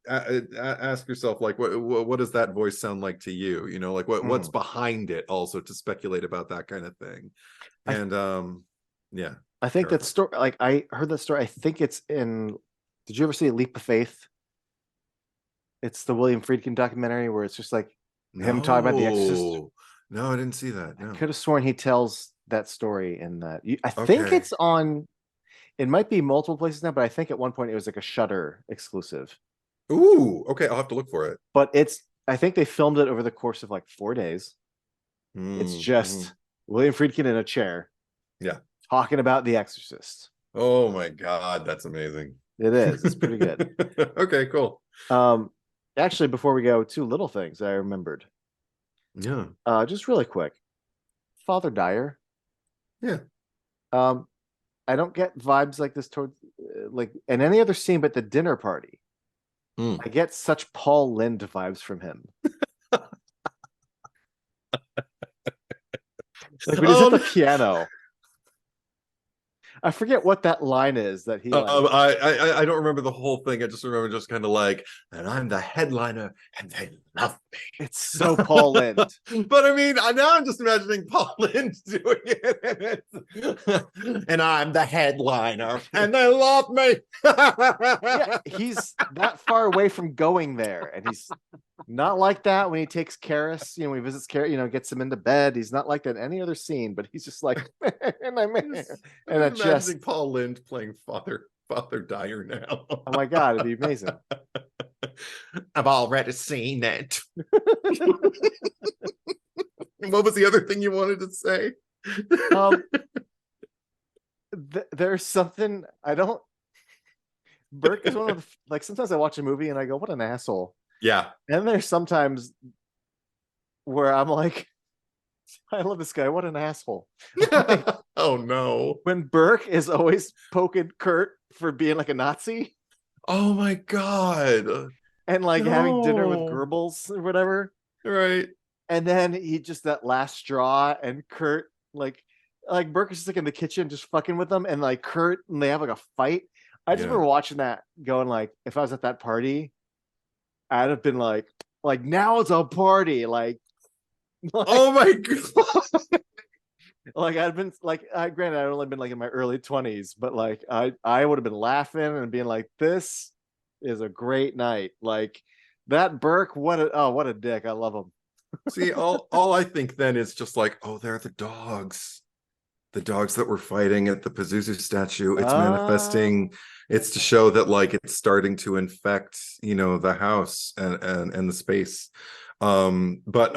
ask yourself like what does that voice sound like to you, like what's behind it, also to speculate about that kind of thing. And yeah, I think that story, like I heard that story, I think it's in, did you ever see A Leap of Faith? It's the William Friedkin documentary where it's just like Him talking about The Exorcist. No, no, I didn't see that. I No. could have sworn he tells that story in that. I think Okay. it's on. It might be multiple places now, but I think at one point it was like a Shudder exclusive. Ooh, okay. I'll have to look for it. But it's. I think they filmed it over the course of like 4 days. It's Mm-hmm. just William Friedkin in a chair Yeah. talking about The Exorcist. Oh my God, that's amazing. It is. It's pretty good. Okay, cool. Um, Actually, before we go, two little things I remembered. Yeah. Just really quick. Father Dyer. Yeah. Um, I don't get vibes like this toward like in any other scene but the dinner party. Mm. I get such Paul Lynde vibes from him. Like when he's at the piano. I forget what that line is that he like. I don't remember the whole thing. I just remember just kind of like, and I'm the headliner, and they love me. It's so Paul Lynde. But I mean, now I'm just imagining Paul Lynde doing it, and I'm the headliner, and they love me. Yeah, he's that far away from going there, and he's not like that when he takes Karis. When he visits Karis, gets him into bed. He's not like that in any other scene, but he's just like, and I'm and it's imagining just Paul Lynde playing Father Dyer now. oh my god, it'd be amazing. I've already seen it. What was the other thing you wanted to say? There's something I don't. Burke is one of the, like sometimes I watch a movie and I go, "What an asshole." Yeah. And there's sometimes where I'm like, "I love this guy. What an asshole." Like, oh no. when Burke is always poking Kurt for being like a Nazi. Oh my god. And like having dinner with Goebbels or whatever. Right. And then he just that last straw and Kurt like Burke is just like in the kitchen just fucking with them and like Kurt and they have like a fight. I just remember watching that going like if I was at that party, I'd have been like now it's a party. Like oh my god. Like I'd been like granted I'd only been like in my early 20s, but like I would have been laughing and being like, this is a great night. Like that Burke, what a dick. I love him. See, all I think then is just like, oh, they're the dogs. The dogs that were fighting at the Pazuzu statue. It's manifesting. It's to show that like it's starting to infect, the house and the space. But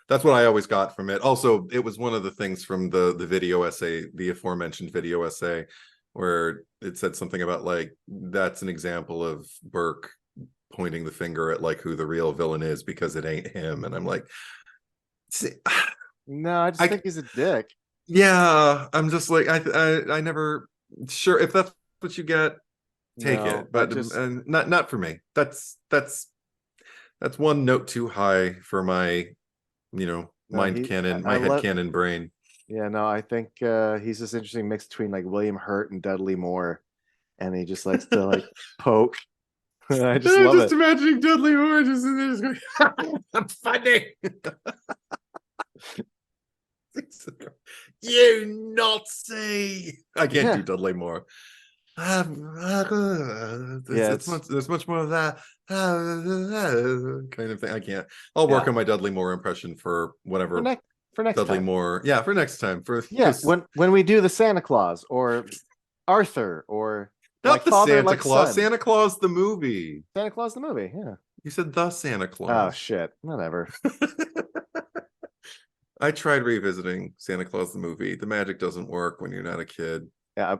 that's what I always got from it. Also, it was one of the things from the video essay, the aforementioned video essay, where it said something about like that's an example of Burke pointing the finger at like who the real villain is because it ain't him. And I'm like, no, I just think he's a dick. Yeah, I'm just like I never sure if that's what you get, take it, but not for me. That's one note too high for my mind canon, my head canon brain. Yeah, no, I think he's this interesting mix between like William Hurt and Dudley Moore, and he just likes to like poke. I just love it. Imagining Dudley Moore just going, I'm funny. You Nazi! I can't do Dudley Moore. There's much more of that kind of thing. I can't. I'll work on my Dudley Moore impression for whatever. For next Dudley time. Moore. Yeah, for next time. When we do the Santa Claus or Arthur or not like the Father, Santa like Claus. Son. Santa Claus the movie. Santa Claus the movie. Yeah. You said the Santa Claus. Oh shit. Whatever. I tried revisiting Santa Claus the movie. The magic doesn't work when you're not a kid. Yeah, I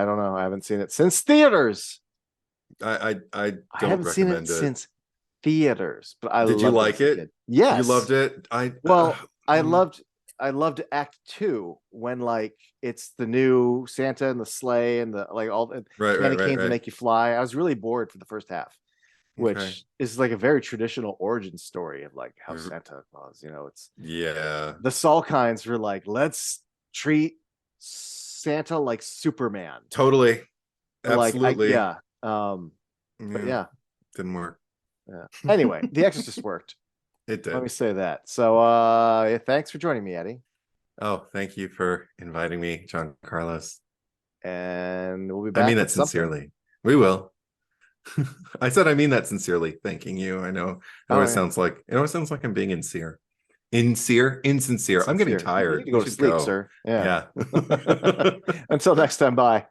don't know. I haven't seen it since theaters. I haven't seen it since theaters, but did you like it? Yes, you loved it. I loved Act 2 when like it's the new Santa and the sleigh and the like all the candy canes that make you fly. I was really bored for the first half, which is like a very traditional origin story of like how Santa Claus. It's the Salkinds were like, let's treat Santa like Superman. Totally, absolutely, but yeah, didn't work. Yeah. Anyway, The Exorcist worked. It did. Let me say that. So thanks for joining me, Eddie. Oh, thank you for inviting me, John Carlos. And we'll be back. I mean that sincerely. We will. I said I mean that sincerely. Thanking you. I know it Oh always yeah, sounds like I'm being insincere. Insincere. I'm getting sincere. You need tired. to We go to should sleep, go. sir. Yeah. Yeah. Until next time, bye.